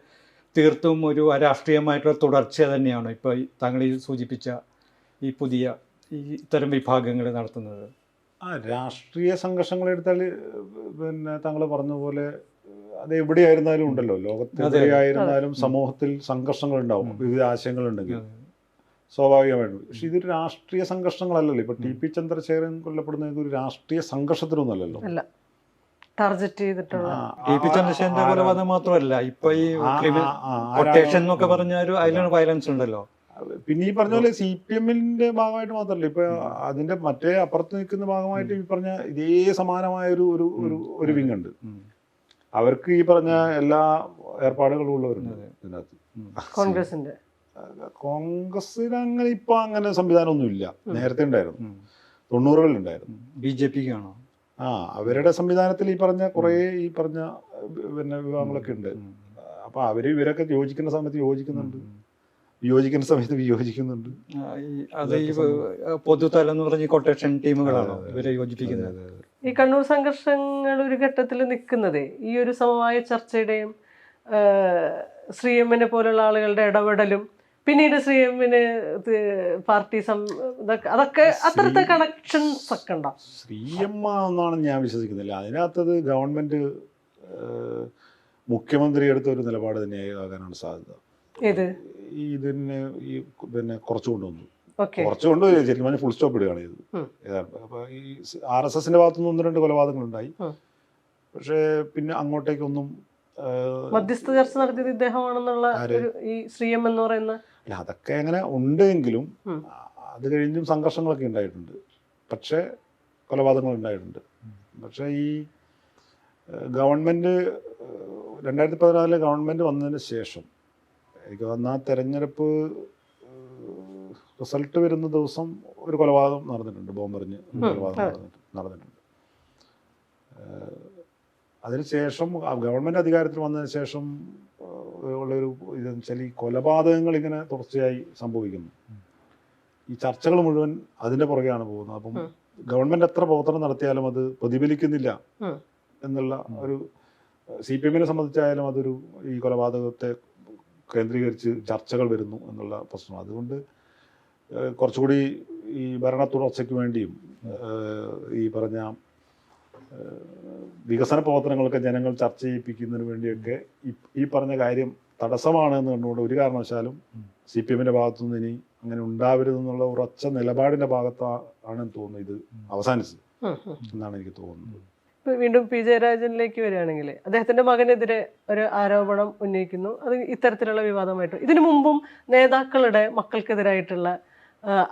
തീർത്തും ഒരു അരാഷ്ട്രീയമായിട്ടുള്ള തുടർച്ച തന്നെയാണ് ഇപ്പോൾ താങ്കൾ ഈ സൂചിപ്പിച്ച ഈ പുതിയ ഇത്തരം വിഭാഗങ്ങൾ നടത്തുന്നത്. രാഷ്ട്രീയ സംഘർഷങ്ങൾ എടുത്താൽ പിന്നെ താങ്കൾ പറഞ്ഞ പോലെ അത് എവിടെയായിരുന്നാലും ഉണ്ടല്ലോ, ലോകത്ത് എവിടെയായിരുന്നാലും സമൂഹത്തിൽ സംഘർഷങ്ങൾ ഉണ്ടാവും, വിവിധ ആശയങ്ങളുണ്ടെങ്കിൽ സ്വാഭാവികമായിട്ടും. പക്ഷെ ഇതൊരു രാഷ്ട്രീയ സംഘർഷങ്ങളല്ലല്ലോ. ഇപ്പൊ ടി.പി. ചന്ദ്രശേഖരൻ കൊല്ലപ്പെടുന്നത് ഒരു രാഷ്ട്രീയ സംഘർഷത്തിനൊന്നുമല്ലല്ലോ. ടാർഗറ്റ് ചെയ്തിട്ടുള്ള ടി.പി. ചന്ദ്രശേഖരന്റെ കൊലപാതകം മാത്രമല്ല, ഇപ്പൊ ഈ കൊട്ടേഷൻ എന്നൊക്കെ പറഞ്ഞ ഒരു അതിലാണ് വയലൻസ് ഉണ്ടല്ലോ. പിന്നെ ഈ പറഞ്ഞ പോലെ CPM-ന്റെ ഭാഗമായിട്ട് മാത്രമല്ല, ഇപ്പൊ അതിന്റെ മറ്റേ അപ്പുറത്ത് നിൽക്കുന്ന ഭാഗമായിട്ട് ഈ പറഞ്ഞ ഇതേ സമാനമായ ഒരു വിങ് ഉണ്ട്. അവർക്ക് ഈ പറഞ്ഞ എല്ലാ ഏർപ്പാടുകളും ഉള്ളവരുണ്ട് ഇതിനകത്ത്. കോൺഗ്രസിന് അങ്ങനെ ഇപ്പൊ അങ്ങനെ സംവിധാനമൊന്നും ഇല്ല. നേരത്തെ ഉണ്ടായിരുന്നു, 90-കളിൽ ഉണ്ടായിരുന്നു. BJP ആണോ? അവരുടെ സംവിധാനത്തിൽ ഈ പറഞ്ഞ കുറെ ഈ പറഞ്ഞ പിന്നെ വിഭാഗങ്ങളൊക്കെ ഉണ്ട്. അപ്പൊ ഇവരൊക്കെ യോജിക്കുന്ന സമയത്ത് യോജിക്കുന്നുണ്ട്, വിയോജിക്കുന്ന സമയത്ത് വിയോജിക്കുന്നുണ്ട്. അത് ഈ പൊതുതലം എന്ന് പറഞ്ഞ കൊട്ടേഷൻ ടീമുകളാണോ ഇവരെ യോജിപ്പിക്കുന്നത്? ഈ കണ്ണൂർ സംഘർഷങ്ങൾ ഒരു ഘട്ടത്തിൽ നിൽക്കുന്നതേ ഈ ഒരു സമവായ ചർച്ചയുടെയും ശ്രീഎമ്മിനെ പോലുള്ള ആളുകളുടെ ഇടപെടലും പിന്നീട് ശ്രീഎമ്മിന് പാർട്ടി അതൊക്കെ അത്തരത്തെ കണക്ഷൻസ് ഒക്കെ ഉണ്ടാവും. ശ്രീഎം എന്നാണ് ഞാൻ വിശ്വസിക്കുന്നില്ല. അതിനകത്തത് ഗവൺമെന്റ് മുഖ്യമന്ത്രി എടുത്ത ഒരു നിലപാട് തന്നെയാകാനാണ് സാധ്യത. ഇതിന് ഈ പിന്നെ കുറച്ചു കൊണ്ടുവന്നു, കുറച്ചു കൊണ്ടുപോയി ശരിക്കും പറഞ്ഞാൽ ഫുൾ സ്റ്റോപ്പ് ഇടുകയാണ് ചെയ്തത്. അപ്പൊ ഈ RSSന്റെ ഭാഗത്തുനിന്ന് 1-2 കൊലപാതകങ്ങളുണ്ടായി. പക്ഷെ പിന്നെ അങ്ങോട്ടേക്കൊന്നും മധ്യസ്ഥ ചർച്ച നടത്തിയത് ഇദ്ദേഹമാണെന്നുള്ള ഈ ശ്രീഎം എന്ന് പറയുന്ന അതൊക്കെ അങ്ങനെ ഉണ്ടെങ്കിലും അത് കഴിഞ്ഞും സംഘർഷങ്ങളൊക്കെ ഉണ്ടായിട്ടുണ്ട്. പക്ഷെ കൊലപാതകങ്ങൾ ഉണ്ടായിട്ടുണ്ട്. പക്ഷെ ഈ ഗവൺമെന്റ് 2014 ഗവൺമെന്റ് വന്നതിന് ശേഷം എനിക്ക് തോന്നുന്ന തെരഞ്ഞെടുപ്പ് റിസൾട്ട് വരുന്ന ദിവസം ഒരു കൊലപാതകം നടന്നിട്ടുണ്ട്, ബോംബെറിഞ്ഞ് കൊലപാതകം നടന്നിട്ടുണ്ട്. അതിനുശേഷം ഗവൺമെന്റ് അധികാരത്തിൽ വന്നതിന് ശേഷം ഉള്ളൊരു ഇതെന്ന് വെച്ചാൽ ഈ കൊലപാതകങ്ങൾ ഇങ്ങനെ തുടർച്ചയായി സംഭവിക്കുന്നു. ഈ ചർച്ചകൾ മുഴുവൻ അതിന്റെ പുറകെയാണ് പോകുന്നത്. അപ്പം ഗവൺമെന്റ് എത്ര പ്രവർത്തനം നടത്തിയാലും അത് പ്രതിഫലിക്കുന്നില്ല എന്നുള്ള ഒരു CPM-നെ സംബന്ധിച്ചായാലും അതൊരു ഈ കൊലപാതകത്തെ കേന്ദ്രീകരിച്ച് ചർച്ചകൾ വരുന്നു എന്നുള്ള പ്രശ്നം. അതുകൊണ്ട് കുറച്ചുകൂടി ഈ ഭരണ തുടർച്ചയ്ക്ക് വേണ്ടിയും ഈ പറഞ്ഞ വികസന പ്രവർത്തനങ്ങളൊക്കെ ജനങ്ങൾ ചർച്ച ചെയ്യിപ്പിക്കുന്നതിന് വേണ്ടിയൊക്കെ ഈ പറഞ്ഞ കാര്യം തടസ്സമാണ് എന്ന് കണ്ടുകൊണ്ട് ഒരു കാരണവശാലും CPM-ന്റെ ഭാഗത്തുനിന്ന് ഇനി അങ്ങനെ ഉണ്ടാവരുതെന്നുള്ള ഉറച്ച നിലപാടിന്റെ ഭാഗത്താണെന്ന് തോന്നുന്നു ഇത് അവസാനിച്ചത് എന്നാണ് എനിക്ക് തോന്നുന്നത്. വീണ്ടും P. ജയരാജനിലേക്ക് വരികയാണെങ്കിൽ അദ്ദേഹത്തിന്റെ മകനെതിരെ ഒരു ആരോപണം ഉന്നയിക്കുന്നു. അത് ഇത്തരത്തിലുള്ള വിവാദമായിട്ട് ഇതിനു മുമ്പും നേതാക്കളുടെ മക്കൾക്കെതിരായിട്ടുള്ള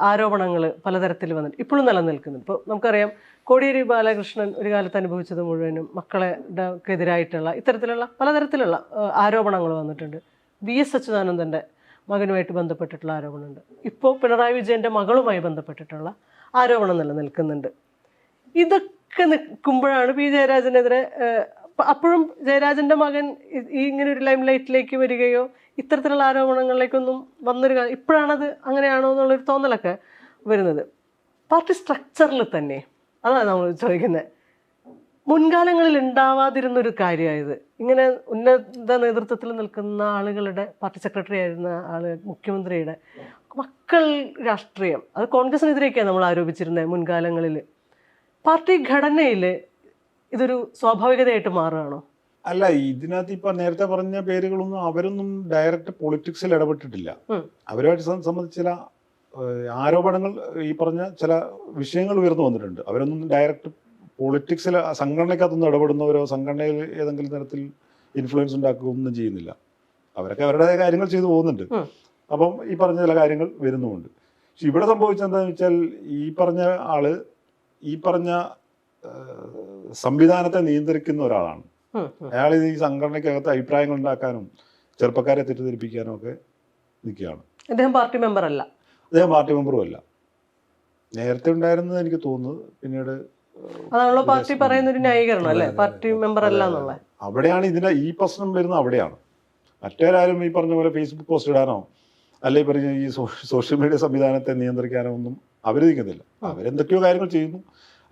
ആരോപണങ്ങൾ പലതരത്തിൽ വന്നിട്ട് ഇപ്പോഴും നിലനിൽക്കുന്നുണ്ട്. ഇപ്പോൾ നമുക്കറിയാം കോടിയേരി ബാലകൃഷ്ണൻ ഒരു കാലത്ത് അനുഭവിച്ചത് മുഴുവനും മക്കളെതിരായിട്ടുള്ള ഇത്തരത്തിലുള്ള പലതരത്തിലുള്ള ആരോപണങ്ങൾ വന്നിട്ടുണ്ട്. VS അച്യുതാനന്ദൻ്റെ മകനുമായിട്ട് ബന്ധപ്പെട്ടിട്ടുള്ള ആരോപണമുണ്ട്. ഇപ്പോൾ പിണറായി വിജയൻ്റെ മകളുമായി ബന്ധപ്പെട്ടിട്ടുള്ള ആരോപണം നിലനിൽക്കുന്നുണ്ട്. ഇതൊക്കെ നിൽക്കുമ്പോഴാണ് P. ജയരാജനെതിരെ അപ്പോഴും ജയരാജൻ്റെ മകൻ ഇങ്ങനെ ഒരു ലൈം ലൈറ്റിലേക്ക് വരികയോ ഇത്തരത്തിലുള്ള ആരോപണങ്ങളിലേക്കൊന്നും ഇപ്പോഴാണത് അങ്ങനെയാണോ എന്നുള്ളൊരു തോന്നലൊക്കെ വരുന്നത്. പാർട്ടി സ്ട്രക്ചറിൽ തന്നെ അതാണ് നമ്മൾ ചോദിക്കുന്നത്. മുൻകാലങ്ങളിൽ ഉണ്ടാവാതിരുന്നൊരു കാര്യമായത് ഇങ്ങനെ ഉന്നത നേതൃത്വത്തിൽ നിൽക്കുന്ന ആളുകളുടെ പാർട്ടി സെക്രട്ടറി ആയിരുന്ന മുഖ്യമന്ത്രിയുടെ മക്കൾ രാഷ്ട്രീയം അത് കോൺഗ്രസിനെതിരെയൊക്കെയാണ് നമ്മൾ ആരോപിച്ചിരുന്നത് മുൻകാലങ്ങളിൽ. പാർട്ടി ഘടനയിൽ ഇതൊരു സ്വാഭാവികതയായിട്ട് മാറുകയാണോ? അല്ല, ഇതിനകത്ത് ഇപ്പൊ നേരത്തെ പറഞ്ഞ പേരുകളൊന്നും അവരൊന്നും ഡയറക്റ്റ് പൊളിറ്റിക്സിൽ ഇടപെട്ടിട്ടില്ല. അവരുമായിട്ട് സംബന്ധിച്ച് ചില ആരോപണങ്ങൾ ഈ പറഞ്ഞ ചില വിഷയങ്ങൾ ഉയർന്നു വന്നിട്ടുണ്ട്. അവരൊന്നും ഡയറക്റ്റ് പൊളിറ്റിക്സിൽ സംഘടനയ്ക്കകത്തൊന്നും ഇടപെടുന്നവരോ സംഘടനയിൽ ഏതെങ്കിലും തരത്തിൽ ഇൻഫ്ലുവൻസ് ഉണ്ടാക്കുകയോ ഒന്നും ചെയ്യുന്നില്ല. അവരൊക്കെ അവരുടേതായ കാര്യങ്ങൾ ചെയ്തു പോകുന്നുണ്ട്. അപ്പം ഈ പറഞ്ഞ ചില കാര്യങ്ങൾ വരുന്നുമുണ്ട്. പക്ഷെ ഇവിടെ സംഭവിച്ചെന്താണെന്ന് വെച്ചാൽ ഈ പറഞ്ഞ ആള് ഈ പറഞ്ഞ സംവിധാനത്തെ നിയന്ത്രിക്കുന്ന ഒരാളാണ്. അയാൾ ഈ സംഘടനയ്ക്കകത്ത് അഭിപ്രായങ്ങൾ ഉണ്ടാക്കാനും ചെറുപ്പക്കാരെ തെറ്റിദ്ധരിപ്പിക്കാനും ഒക്കെ നിൽക്കുകയാണ്. അദ്ദേഹം പാർട്ടി മെമ്പർ അല്ല. അദ്ദേഹം പാർട്ടി മെമ്പറും അല്ല. നേരത്തെ ഉണ്ടായിരുന്നത് എനിക്ക് തോന്നുന്നത്. പിന്നീട് അതാണല്ലോ പാർട്ടി പറയുന്ന ഒരു ന്യായീകരണം അല്ലേ, പാർട്ടി മെമ്പർ അല്ല എന്നുള്ള. അവിടെയാണ് ഇതിന്റെ ഈ പ്രശ്നം വരുന്നത്. അവിടെയാണ് മറ്റേരാരും ഈ പറഞ്ഞ പോലെ ഫേസ്ബുക്ക് പോസ്റ്റ് ഇടാനോ അല്ലെ പറഞ്ഞ ഈ സോഷ്യൽ മീഡിയ സംവിധാനത്തെ നിയന്ത്രിക്കാനോ ഒന്നും അവർ നിൽക്കുന്നില്ല. അവരെന്തൊക്കെയോ കാര്യങ്ങൾ ചെയ്യുന്നു.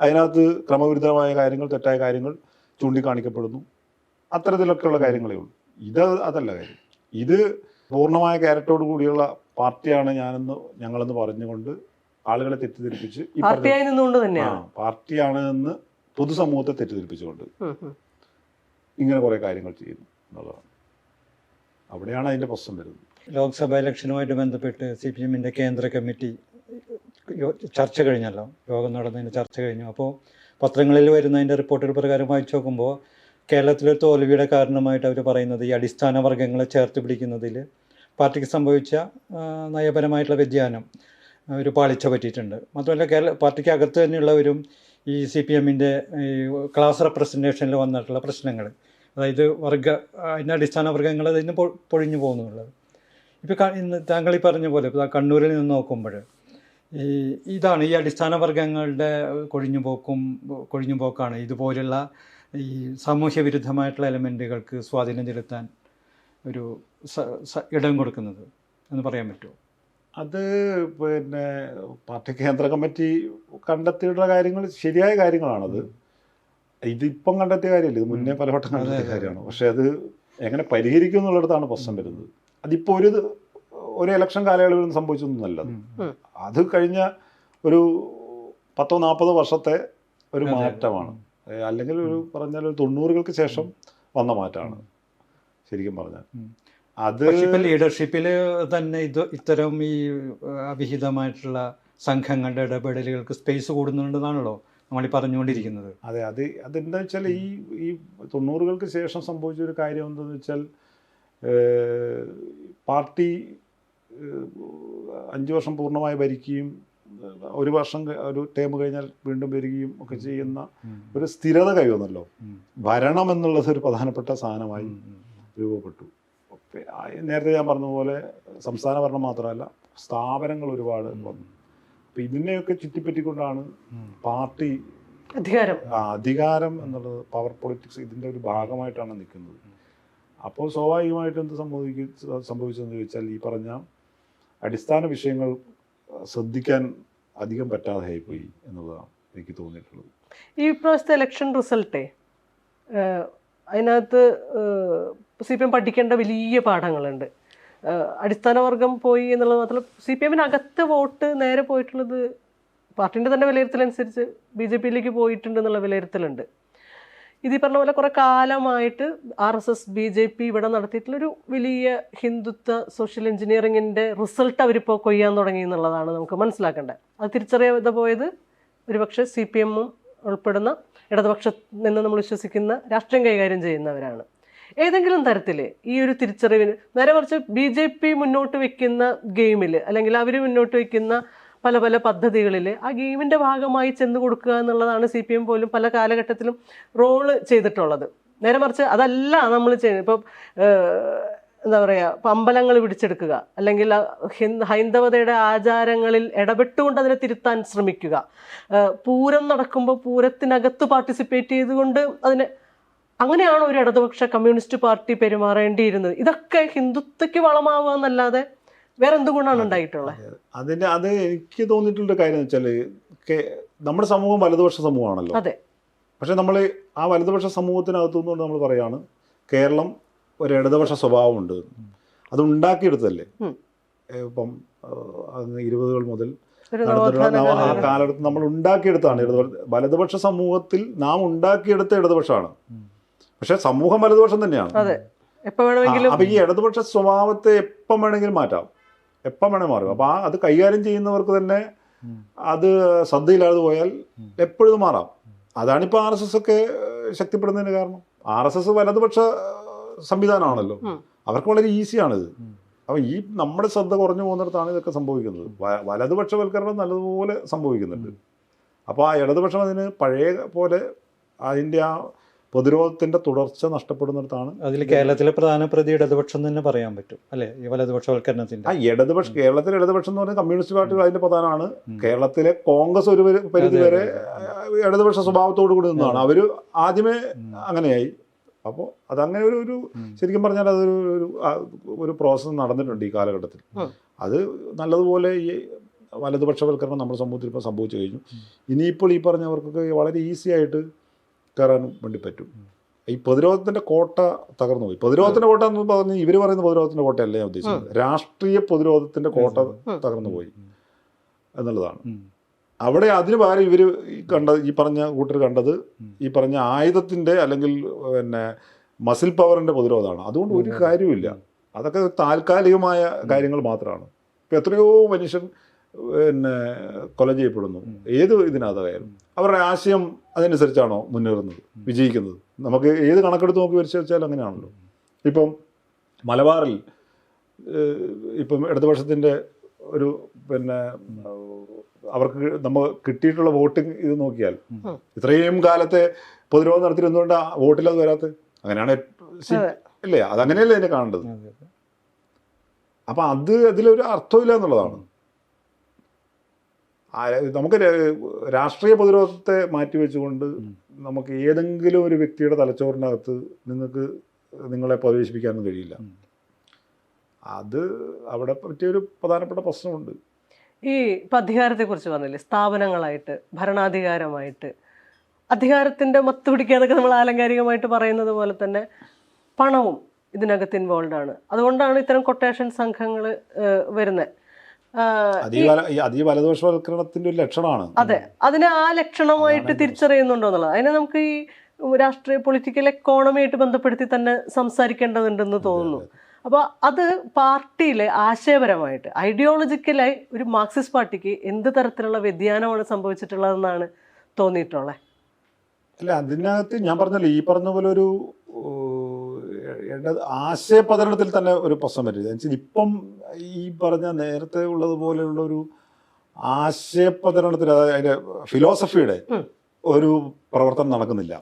അതിനകത്ത് ക്രമവിരുദ്ധമായ കാര്യങ്ങൾ, തെറ്റായ കാര്യങ്ങൾ ചൂണ്ടിക്കാണിക്കപ്പെടുന്നു. അത്തരത്തിലൊക്കെയുള്ള കാര്യങ്ങളേ ഉള്ളൂ. അതല്ല കാര്യം. ഇത് പൂർണ്ണമായ ക്യാരക്ടറോട് കൂടിയുള്ള പാർട്ടിയാണ് ഞങ്ങളെന്ന് പറഞ്ഞുകൊണ്ട് ആളുകളെ തെറ്റിദ്ധരിപ്പിച്ച് പാർട്ടിയായി നിന്നുകൊണ്ട് തന്നെയാണ് പാർട്ടിയാണ് എന്ന് പൊതുസമൂഹത്തെ തെറ്റിദ്ധരിപ്പിച്ചുകൊണ്ട് ഇങ്ങനെ കുറേ കാര്യങ്ങൾ ചെയ്യുന്നു എന്നുള്ളതാണ്. അവിടെയാണ് അതിൻ്റെ പ്രശ്നം വരുന്നത്. ലോക്സഭാ ഇലക്ഷനുമായിട്ട് ബന്ധപ്പെട്ട് CPM-ന്റെ കേന്ദ്ര കമ്മിറ്റി ചർച്ച കഴിഞ്ഞല്ലോ, യോഗം നടന്നതിന് ചർച്ച കഴിഞ്ഞു. അപ്പോൾ പത്രങ്ങളിൽ വരുന്നതിൻ്റെ റിപ്പോർട്ടുകൾ പ്രകാരം വായിച്ചു നോക്കുമ്പോൾ കേരളത്തിലൊരു തോൽവിയുടെ കാരണമായിട്ട് അവർ പറയുന്നത് ഈ അടിസ്ഥാന വർഗ്ഗങ്ങളെ ചേർത്ത് പിടിക്കുന്നതിൽ പാർട്ടിക്ക് സംഭവിച്ച നയപരമായിട്ടുള്ള വ്യതിയാനം ഒരു പാളിച്ച പറ്റിയിട്ടുണ്ട്. മാത്രമല്ല പാർട്ടിക്ക് അകത്ത് തന്നെയുള്ളവരും ഈ CPM-ന്റെ ഈ ക്ലാസ് റെപ്രസെൻറ്റേഷനിൽ വന്നിട്ടുള്ള പ്രശ്നങ്ങൾ, അതായത് അതിൻ്റെ അടിസ്ഥാന വർഗ്ഗങ്ങൾ അതിന് പൊഴിഞ്ഞു പോകുന്നുള്ളത്. ഇപ്പോൾ ഇന്ന് താങ്കൾ ഈ പറഞ്ഞ പോലെ ഇപ്പോൾ കണ്ണൂരിൽ നിന്ന് നോക്കുമ്പോൾ ഇതാണ് ഈ അടിസ്ഥാന വർഗ്ഗങ്ങളുടെ കൊഴിഞ്ഞുപോക്കാണ് ഇതുപോലുള്ള ഈ സാമൂഹ്യ വിരുദ്ധമായിട്ടുള്ള എലമെൻറ്റുകൾക്ക് സ്വാധീനം ചെലുത്താൻ ഒരു ഇടം കൊടുക്കുന്നത് എന്ന് പറയാൻ പറ്റുമോ? അത് പിന്നെ പാർട്ടി കേന്ദ്ര കമ്മിറ്റി കണ്ടെത്തിയിട്ടുള്ള കാര്യങ്ങൾ ശരിയായ കാര്യങ്ങളാണത്. ഇതിപ്പം കണ്ടെത്തിയ കാര്യമില്ല, ഇത് മുന്നേ പലവട്ടം കണ്ടെത്തിയ കാര്യമാണ്. പക്ഷെ അത് എങ്ങനെ പരിഹരിക്കും എന്നുള്ളിടത്താണ് പ്രശ്നം വരുന്നത്. അതിപ്പോൾ ഒരു ഇലക്ഷൻ കാലയളവിൽ സംഭവിച്ചൊന്നുമല്ല. അത് കഴിഞ്ഞ ഒരു 10-40 വർഷത്തെ ഒരു മാറ്റമാണ്. അല്ലെങ്കിൽ പറഞ്ഞാൽ ഒരു 90-കൾക്ക് ശേഷം വന്ന മാറ്റമാണ് ശരിക്കും പറഞ്ഞാൽ. അത് ലീഡർഷിപ്പിൽ തന്നെ ഇത്തരം ഈ അവിഹിതമായിട്ടുള്ള സംഘങ്ങളുടെ ഇടപെടലുകൾക്ക് സ്പേസ് കൂടുന്നുണ്ടെന്നാണല്ലോ നമ്മൾ ഈ പറഞ്ഞുകൊണ്ടിരിക്കുന്നത്. അതെ, അതെന്താ വെച്ചാൽ ഈ 90-കൾക്ക് ശേഷം സംഭവിച്ചൊരു കാര്യം എന്താണെന്ന് വെച്ചാൽ പാർട്ടി 5 വർഷം പൂർണ്ണമായി ഭരിക്കുകയും ഒരു വർഷം ഒരു ടേം കഴിഞ്ഞാൽ വീണ്ടും വരികയും ഒക്കെ ചെയ്യുന്ന ഒരു സ്ഥിരത കൈവന്നല്ലോ. ഭരണം എന്നുള്ളത് ഒരു പ്രധാനപ്പെട്ട സാധനമായി രൂപപ്പെട്ടു. നേരത്തെ ഞാൻ പറഞ്ഞതുപോലെ സംസ്ഥാന ഭരണം മാത്രമല്ല, സ്ഥാപനങ്ങൾ ഒരുപാട് വന്നു. അപ്പം ഇതിനെയൊക്കെ ചുറ്റിപ്പറ്റിക്കൊണ്ടാണ് പാർട്ടി അധികാരം എന്നുള്ളത്, പവർ പൊളിറ്റിക്സ് ഇതിൻ്റെ ഒരു ഭാഗമായിട്ടാണ് നിൽക്കുന്നത്. അപ്പോൾ സ്വാഭാവികമായിട്ട് എന്ത് സംഭവിച്ചതെന്ന് ചോദിച്ചാൽ ഈ പറഞ്ഞ അടിസ്ഥാന വിഷയങ്ങൾ ശ്രദ്ധിക്കാൻ അധികം പറ്റാതെയായിപ്പോയി എന്നുള്ളതാണ് എനിക്ക് തോന്നിയിട്ടുള്ളത്. ഈ പ്രാവശ്യത്തെ ഇലക്ഷൻ റിസൾട്ടേ അതിനകത്ത് CPM പഠിക്കേണ്ട വലിയ പാഠങ്ങളുണ്ട്. അടിസ്ഥാന വർഗം പോയി എന്നുള്ളത് മാത്രമല്ല, CPM-നകത്ത് വോട്ട് നേരെ പോയിട്ടുള്ളത് പാർട്ടിൻ്റെ തന്നെ വിലയിരുത്തലനുസരിച്ച് BJP-യിലേക്ക് പോയിട്ടുണ്ട് എന്നുള്ള വിലയിരുത്തലുണ്ട്. ഇത് പറഞ്ഞ പോലെ കുറേ കാലമായിട്ട് RSS BJP ഇവിടെ നടത്തിയിട്ടുള്ളൊരു വലിയ ഹിന്ദുത്വ സോഷ്യൽ എഞ്ചിനീയറിങ്ങിൻ്റെ റിസൾട്ട് അവരിപ്പോൾ കൊയ്യാൻ തുടങ്ങി എന്നുള്ളതാണ് നമുക്ക് മനസ്സിലാക്കേണ്ടത്. അത് തിരിച്ചറിയാതെ പോയത് ഒരുപക്ഷെ CPM-ഉം ഉൾപ്പെടുന്ന ഇടതുപക്ഷത്തിൽ നിന്ന് നമ്മൾ വിശ്വസിക്കുന്ന രാഷ്ട്രീയം കൈകാര്യം ചെയ്യുന്നവരാണ്. ഏതെങ്കിലും തരത്തിൽ ഈ ഒരു തിരിച്ചറിവിന് നേരെ മറിച്ച് BJP മുന്നോട്ട് വയ്ക്കുന്ന ഗെയിമിൽ അല്ലെങ്കിൽ അവർ മുന്നോട്ട് വയ്ക്കുന്ന പല പല പദ്ധതികളിൽ ആ ഗെയിമിൻ്റെ ഭാഗമായി ചെന്ന് കൊടുക്കുക എന്നുള്ളതാണ് CPM പോലും പല കാലഘട്ടത്തിലും റോള് ചെയ്തിട്ടുള്ളത്. നേരെ മറിച്ച് അതല്ല നമ്മൾ ചെയ്യുന്നത്. ഇപ്പം എന്താ പറയുക, ഇപ്പം അമ്പലങ്ങൾ പിടിച്ചെടുക്കുക, അല്ലെങ്കിൽ ഹൈന്ദവതയുടെ ആചാരങ്ങളിൽ ഇടപെട്ടുകൊണ്ട് അതിനെ തിരുത്താൻ ശ്രമിക്കുക, പൂരം നടക്കുമ്പോൾ പൂരത്തിനകത്ത് പാർട്ടിസിപ്പേറ്റ് ചെയ്തുകൊണ്ട് അതിനെ, അങ്ങനെയാണ് ഒരു ഇടതുപക്ഷ കമ്മ്യൂണിസ്റ്റ് പാർട്ടി പെരുമാറേണ്ടിയിരുന്നത്. ഇതൊക്കെ ഹിന്ദുത്വയ്ക്ക് വളമാവുക എന്നല്ലാതെ വേറെ എന്തുകൊണ്ടാണ് ഉണ്ടായിട്ടുള്ളത്? അത് എനിക്ക് തോന്നിയിട്ടുള്ള കാര്യം എന്ന് വെച്ചാൽ നമ്മുടെ സമൂഹം വലതുപക്ഷ സമൂഹമാണല്ലോ. അതെ. പക്ഷെ നമ്മൾ ആ വലതുപക്ഷ സമൂഹത്തിനകത്തുനിന്നുകൊണ്ട് നമ്മൾ പറയാണ് കേരളം ഒരു ഇടതുപക്ഷ സ്വഭാവമുണ്ട്. അത് ഉണ്ടാക്കിയെടുത്തല്ലേ. ഇപ്പം 20-കൾ മുതൽ ആ കാലഘട്ടത്തിൽ നമ്മൾ ഉണ്ടാക്കിയെടുത്താണ് വലതുപക്ഷ സമൂഹത്തിൽ നാം ഉണ്ടാക്കിയെടുത്ത ഇടതുപക്ഷമാണ്. പക്ഷെ സമൂഹം വലതുപക്ഷം തന്നെയാണ്. അപ്പൊ ഈ ഇടതുപക്ഷ സ്വഭാവത്തെ എപ്പം വേണമെങ്കിലും മാറ്റാം, എപ്പം വേണമെങ്കിൽ മാറും. അപ്പൊ അത് കൈകാര്യം ചെയ്യുന്നവർക്ക് തന്നെ അത് ശ്രദ്ധയില്ലാതെ പോയാൽ എപ്പോഴും മാറാം. അതാണിപ്പോൾ RSS ഒക്കെ ശക്തിപ്പെടുന്നതിന് കാരണം. RSS വലതുപക്ഷ സംവിധാനമാണല്ലോ, അവർക്ക് വളരെ ഈസിയാണിത്. അപ്പം ഈ നമ്മുടെ ശ്രദ്ധ കുറഞ്ഞു പോകുന്നിടത്താണ് ഇതൊക്കെ സംഭവിക്കുന്നത്. വലതുപക്ഷവൽക്കരണം നല്ലതുപോലെ സംഭവിക്കുന്നുണ്ട്. അപ്പോൾ ആ ഇടതുപക്ഷം അതിന് പഴയ പോലെ അതിൻ്റെ ആ പ്രതിരോധത്തിൻ്റെ തുടർച്ച നഷ്ടപ്പെടുന്നിടത്താണ്. അതിൽ കേരളത്തിലെ പ്രധാന പ്രതി ഇടതുപക്ഷം തന്നെ പറയാൻ പറ്റും അല്ലേ, ഈ വലതുപക്ഷവൽക്കരണത്തിൻ്റെ. കേരളത്തിലെ ഇടതുപക്ഷം എന്ന് പറഞ്ഞാൽ കമ്മ്യൂണിസ്റ്റ് പാർട്ടികൾ അതിൻ്റെ പ്രധാനമാണ്. കേരളത്തിലെ കോൺഗ്രസ് ഒരു പരിധി വരെ ഇടതുപക്ഷ സ്വഭാവത്തോടു കൂടി നിന്നാണ്. അവർ ആദ്യമേ അങ്ങനെയായി. അപ്പോൾ അതങ്ങനെ ഒരു ശരിക്കും പറഞ്ഞാൽ അതൊരു പ്രോസസ്സ് നടന്നിട്ടുണ്ട് ഈ കാലഘട്ടത്തിൽ. അത് നല്ലതുപോലെ ഈ വലതുപക്ഷവൽക്കരണം നമ്മുടെ സമൂഹത്തിൽ ഇപ്പോൾ സംഭവിച്ചു കഴിഞ്ഞു. ഇനിയിപ്പോൾ ഈ പറഞ്ഞവർക്കൊക്കെ വളരെ ഈസി ആയിട്ട് കയറാൻ വേണ്ടി പറ്റും. ഈ പ്രതിരോധത്തിൻ്റെ കോട്ട തകർന്നു പോയി. പ്രതിരോധത്തിൻ്റെ കോട്ട എന്ന് പറഞ്ഞ് ഇവർ പറയുന്ന പ്രതിരോധത്തിൻ്റെ കോട്ടയല്ല ഞാൻ ഉദ്ദേശിച്ചത്. രാഷ്ട്രീയ പ്രതിരോധത്തിൻ്റെ കോട്ട തകർന്നു പോയി എന്നുള്ളതാണ്. അവിടെ അതിന് പകരം ഇവർ ഈ പറഞ്ഞ കൂട്ടർ കണ്ടത് ഈ പറഞ്ഞ ആയുധത്തിൻ്റെ അല്ലെങ്കിൽ പിന്നെ മസിൽ പവറിൻ്റെ പ്രതിരോധമാണ്. അതുകൊണ്ട് ഒരു കാര്യമില്ല. അതൊക്കെ താൽക്കാലികമായ കാര്യങ്ങൾ മാത്രമാണ്. ഇപ്പം എത്രയോ മനുഷ്യൻ പിന്നെ കൊല ചെയ്യപ്പെടുന്നു. ഏത് ഇതിനകത്തായാലും അവരുടെ ആശയം അതനുസരിച്ചാണോ മുന്നേറുന്നത്, വിജയിക്കുന്നത്? നമുക്ക് ഏത് കണക്കെടുത്ത് നോക്കി പരിശോധിച്ചാൽ അങ്ങനെയാണല്ലോ. ഇപ്പം മലബാറിൽ ഇപ്പം ഇടതുപക്ഷത്തിൻ്റെ ഒരു പിന്നെ അവർക്ക് നമ്മൾ കിട്ടിയിട്ടുള്ള വോട്ടിംഗ് ഇത് നോക്കിയാൽ ഇത്രയും കാലത്തെ പ്രതിരോധം നടത്തിയിട്ട് എന്തുകൊണ്ടാണ് വോട്ടിൽ അത് വരാത്തത്? അങ്ങനെയാണ് ഇല്ലേ? അതങ്ങനെയല്ലേ അതിനെ കാണേണ്ടത്. അപ്പം അതിലൊരു അർത്ഥമില്ല എന്നുള്ളതാണ്. നമുക്ക് രാഷ്ട്രീയ പ്രതിരോധത്തെ മാറ്റിവെച്ചുകൊണ്ട് നമുക്ക് ഏതെങ്കിലും ഒരു വ്യക്തിയുടെ തലച്ചോറിനകത്ത് നിങ്ങളെ പ്രവേശിപ്പിക്കാനൊന്നും കഴിയില്ല. അത് അവിടെ പറ്റിയൊരു പ്രധാനപ്പെട്ട പ്രശ്നമുണ്ട്. ഈ ഇപ്പം അധികാരത്തെക്കുറിച്ച് പറഞ്ഞില്ലേ, സ്ഥാപനങ്ങളായിട്ട് ഭരണാധികാരമായിട്ട് അധികാരത്തിൻ്റെ മത്ത് പിടിക്കാതൊക്കെ നമ്മൾ ആലങ്കാരികമായിട്ട് പറയുന്നത് പോലെ തന്നെ പണവും ഇതിനകത്ത് ഇൻവോൾവ് ആണ്. അതുകൊണ്ടാണ് ഇത്തരം കൊട്ടേഷൻ സംഘങ്ങൾ വരുന്നത്. അതീ വലതുപക്ഷവൽക്കരണത്തിന്റെ ഒരു ലക്ഷണമാണ്. അതെ, അതിനെ ആ ലക്ഷണമായിട്ട് തിരിച്ചറിയുന്നുണ്ടോ എന്നുള്ളത്. അതിനെ നമുക്ക് ഈ രാഷ്ട്രീയ പൊളിറ്റിക്കൽ എക്കോണമി ആയിട്ട് ബന്ധപ്പെടുത്തി തന്നെ സംസാരിക്കേണ്ടതുണ്ടെന്ന് തോന്നുന്നു. അപ്പോൾ അത് പാർട്ടിയിലെ ആശയപരമായിട്ട് ഐഡിയോളജിക്കലായി ഒരു മാർക്സിസ്റ്റ് പാർട്ടിക്ക് എന്ത് തരത്തിലുള്ള വ്യതിയാനമാണ് സംഭവിച്ചിട്ടുള്ളതെന്നാണ് തോന്നിയിട്ടുള്ളത്? അല്ല, അതിനകത്ത് ഞാൻ പറഞ്ഞല്ലോ, ഈ പറഞ്ഞ പോലെ ഒരു ആശയപതനത്തിൽ തന്നെ ഒരു പ്രശ്നം വരില്ല. ഇപ്പം ഈ പറഞ്ഞ നേരത്തെ ഉള്ളതുപോലെയുള്ള ഒരു ആശയപതനത്തിൽ അതിന്റെ ഫിലോസഫിയുടെ ഒരു പ്രവർത്തനം നടക്കുന്നില്ല.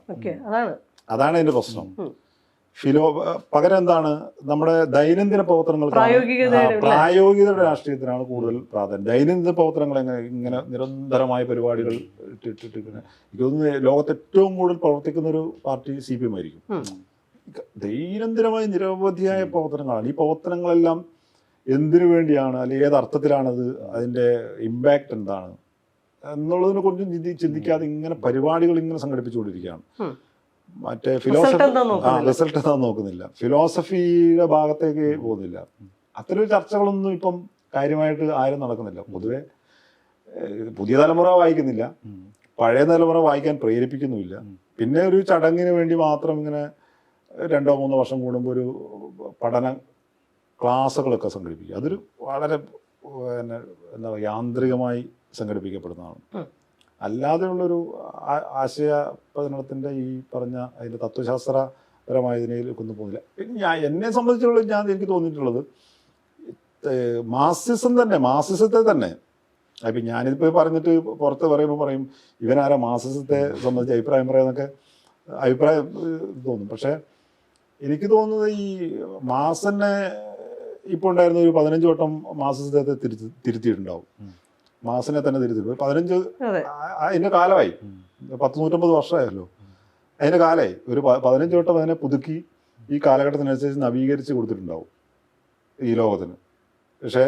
അതാണ് അതിന്റെ പ്രശ്നം. പകരം എന്താണ്, നമ്മുടെ ദൈനംദിന പ്രവർത്തനങ്ങൾ, പ്രായോഗികതയുടെ രാഷ്ട്രീയത്തിനാണ് കൂടുതൽ പ്രാധാന്യം. ദൈനംദിന പ്രവർത്തനങ്ങൾ ഇങ്ങനെ നിരന്തരമായ പരിപാടികൾ ഇട്ടിട്ട് എനിക്ക് തോന്നുന്നു ലോകത്ത് ഏറ്റവും കൂടുതൽ പ്രവർത്തിക്കുന്ന ഒരു പാർട്ടി CPM ആയിരിക്കും. ദൈനംദിനമായി നിരവധിയായ പ്രവർത്തനങ്ങളാണ്. ഈ പ്രവർത്തനങ്ങളെല്ലാം എന്തിനു വേണ്ടിയാണ്, അല്ലെങ്കിൽ ഏതർത്ഥത്തിലാണത്, അതിൻ്റെ ഇമ്പാക്റ്റ് എന്താണ് എന്നുള്ളതിനെ കുറിച്ച് ചിന്തിക്കാതെ ഇങ്ങനെ പരിപാടികൾ ഇങ്ങനെ സംഘടിപ്പിച്ചുകൊണ്ടിരിക്കുകയാണ്. മറ്റേ റിസൾട്ട് എന്താണെന്ന് നോക്കുന്നില്ല, ഫിലോസഫിയുടെ ഭാഗത്തേക്ക് പോകുന്നില്ല. അത്തരം ചർച്ചകളൊന്നും ഇപ്പം കാര്യമായിട്ട് ആരും നടക്കുന്നില്ല. പൊതുവെ പുതിയ തലമുറ വായിക്കുന്നില്ല, പഴയ തലമുറ വായിക്കാൻ പ്രേരിപ്പിക്കുന്നുമില്ല. പിന്നെ ഒരു ചടങ്ങിന് വേണ്ടി മാത്രം ഇങ്ങനെ 2-3 വർഷം കൂടുമ്പോൾ ഒരു പഠന ക്ലാസ്സുകളൊക്കെ സംഘടിപ്പിക്കുക. അതൊരു വളരെ എന്താ യാന്ത്രികമായി സംഘടിപ്പിക്കപ്പെടുന്നതാണ്. അല്ലാതെയുള്ളൊരു ആശയ പ്രചരണത്തിൻ്റെ ഈ പറഞ്ഞ അതിൻ്റെ തത്വശാസ്ത്രപരമായ ഇതിനേക്കൊന്നും പോകുന്നില്ല. പിന്നെ എന്നെ സംബന്ധിച്ചുള്ള എനിക്ക് തോന്നിയിട്ടുള്ളത് മാർക്സിസത്തെ തന്നെ അപ്പം ഞാനിപ്പോൾ പറഞ്ഞിട്ട് പുറത്ത് പറയുമ്പോൾ പറയും ഇവനാരാ മാർക്സിസത്തെ സംബന്ധിച്ച് അഭിപ്രായം പറയാന്നൊക്കെ അഭിപ്രായം തോന്നും. പക്ഷേ എനിക്ക് തോന്നുന്നത് ഈ മാർക്സിനെ ഇപ്പോൾ ഉണ്ടായിരുന്ന ഒരു 15 വട്ടം മാർക്സിസത്തെ തിരുത്തിയിട്ടുണ്ടാവും. മാർക്സിനെ തന്നെ തിരുത്തിയിട്ടു 15 അതിൻ്റെ കാലമായി, 150 വർഷമായല്ലോ. അതിൻ്റെ കാലമായി ഒരു 15 വട്ടം അതിനെ പുതുക്കി ഈ കാലഘട്ടത്തിനനുസരിച്ച് നവീകരിച്ച് കൊടുത്തിട്ടുണ്ടാവും ഈ ലോകത്തിന്. പക്ഷേ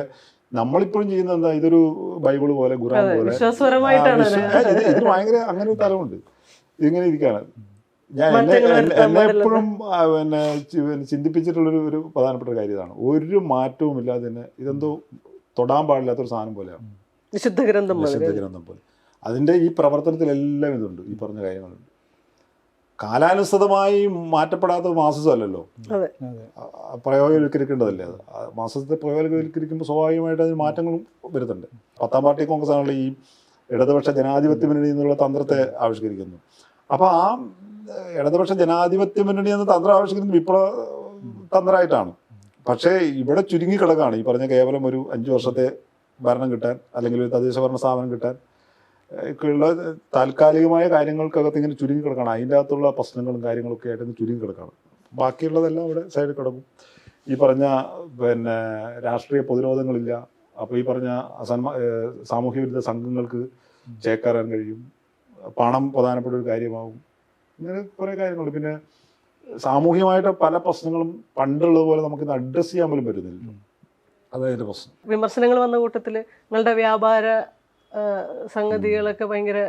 നമ്മളിപ്പോഴും ചെയ്യുന്നത് എന്താ, ഇതൊരു ബൈബിള് പോലെ ഖുർആൻ പോലെ ഇതിന് ഭയങ്കര അങ്ങനെ ഒരു തലമുണ്ട്. ഇതിങ്ങനെ ഇരിക്കുകയാണ്. ഞാൻ എന്നെ എപ്പോഴും പിന്നെ ചിന്തിപ്പിച്ചിട്ടുള്ളൊരു പ്രധാനപ്പെട്ട കാര്യം ഇതാണ്. ഒരു മാറ്റവും ഇല്ലാതെ തന്നെ ഇതെന്തോ തൊടാൻ പാടില്ലാത്തൊരു സാധനം പോലെയാണ്, വിശുദ്ധ ഗ്രന്ഥം പോലെ. അതിൻ്റെ ഈ പ്രവർത്തനത്തിലെല്ലാം ഇതുണ്ട്, ഈ പറഞ്ഞ കാര്യങ്ങളുണ്ട്. കാലാനുസൃതമായി മാറ്റപ്പെടാത്ത മാർക്സിസം അല്ലല്ലോ, പ്രയോഗവൽക്കരിക്കേണ്ടതല്ലേ അത്. മാർക്സിസത്തെ പ്രയോഗവൽക്കരിക്കുമ്പോൾ സ്വാഭാവികമായിട്ട് അതിന് മാറ്റങ്ങളും വരുന്നുണ്ട്. 10ാം പാർട്ടി കോൺഗ്രസ് ആണല്ലോ ഈ ഇടതുപക്ഷ ജനാധിപത്യ മുന്നണി എന്നുള്ള തന്ത്രത്തെ ആവിഷ്കരിക്കുന്നു. അപ്പോൾ ആ ഇടതുപക്ഷ ജനാധിപത്യ മുന്നണി എന്ന തന്ത്രം ആവിഷ്കരിക്കുന്നത് വിപ്ലവ തന്ത്രമായിട്ടാണ്. പക്ഷേ ഇവിടെ ചുരുങ്ങിക്കിടക്കാണ് ഈ പറഞ്ഞ കേവലം ഒരു 5 വർഷത്തെ ഭരണം കിട്ടാൻ, അല്ലെങ്കിൽ ഒരു തദ്ദേശ ഭരണ സ്ഥാപനം കിട്ടാൻ ഒക്കെയുള്ള താൽക്കാലികമായ കാര്യങ്ങൾക്കകത്ത് ഇങ്ങനെ ചുരുങ്ങിക്കിടക്കണം. അതിൻ്റെ അകത്തുള്ള പ്രശ്നങ്ങളും കാര്യങ്ങളൊക്കെ ആയിട്ട് ചുരുങ്ങിക്കിടക്കണം. ബാക്കിയുള്ളതെല്ലാം ഇവിടെ സൈഡിൽ കിടക്കും. ഈ പറഞ്ഞ പിന്നെ രാഷ്ട്രീയ പ്രതിരോധങ്ങളില്ല. അപ്പോൾ ഈ പറഞ്ഞ സാമൂഹ്യ വിരുദ്ധ സംഘങ്ങൾക്ക് ചേക്കേറാൻ കഴിയും. പണം പ്രധാനപ്പെട്ട ഒരു കാര്യമാവും. ഇങ്ങനെ കുറേ കാര്യങ്ങളുണ്ട്. പിന്നെ സാമൂഹികമായിട്ട് പല പ്രശ്നങ്ങളും പണ്ടുള്ളതുപോലെ നമുക്കിന്ന് അഡ്രസ്സ് ചെയ്യാൻ പോലും പറ്റുന്നില്ല. അതായത് പ്രശ്നം. വിമർശനങ്ങൾ വന്ന കൂട്ടത്തിൽ നിങ്ങളുടെ വ്യാപാര സംഗതികളൊക്കെ ഭയങ്കര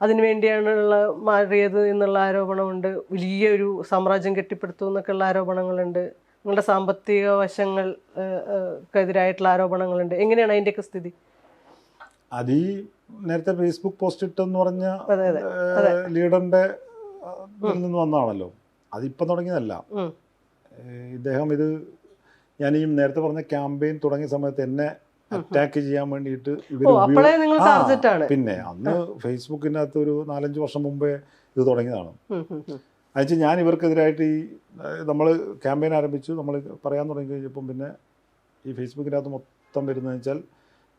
അതിനു വേണ്ടിയാണുള്ള മാറിയത് എന്നുള്ള ആരോപണമുണ്ട്. വലിയൊരു സാമ്രാജ്യം കെട്ടിപ്പടുത്തു എന്നൊക്കെയുള്ള ആരോപണങ്ങളുണ്ട്. നിങ്ങളുടെ സാമ്പത്തിക വശങ്ങൾക്കെതിരായിട്ടുള്ള ആരോപണങ്ങളുണ്ട്. എങ്ങനെയാണ് അതിൻ്റെയൊക്കെ സ്ഥിതി? അത് ഈ നേരത്തെ ഫേസ്ബുക്ക് പോസ്റ്റ് ഇട്ടെന്ന് പറഞ്ഞ ലീഡറിന്റെ നിന്ന് വന്നതാണല്ലോ. അതിപ്പം തുടങ്ങിയതല്ല. ഇദ്ദേഹം ഇത് ഞാൻ ഈ നേരത്തെ പറഞ്ഞ ക്യാമ്പയിൻ തുടങ്ങിയ സമയത്ത് എന്നെ അറ്റാക്ക് ചെയ്യാൻ വേണ്ടിയിട്ട് പിന്നെ അന്ന് ഫേസ്ബുക്കിനകത്ത് ഒരു 4-5 വർഷം മുമ്പേ ഇത് തുടങ്ങിയതാണ്. അതെന്നുവെച്ചാൽ ഞാൻ ഇവർക്കെതിരായിട്ട് ഈ നമ്മൾ ക്യാമ്പയിൻ ആരംഭിച്ചു, നമ്മൾ പറയാൻ തുടങ്ങി കഴിഞ്ഞപ്പം പിന്നെ ഈ ഫേസ്ബുക്കിനകത്ത് മൊത്തം വരുന്നതെന്ന് വെച്ചാൽ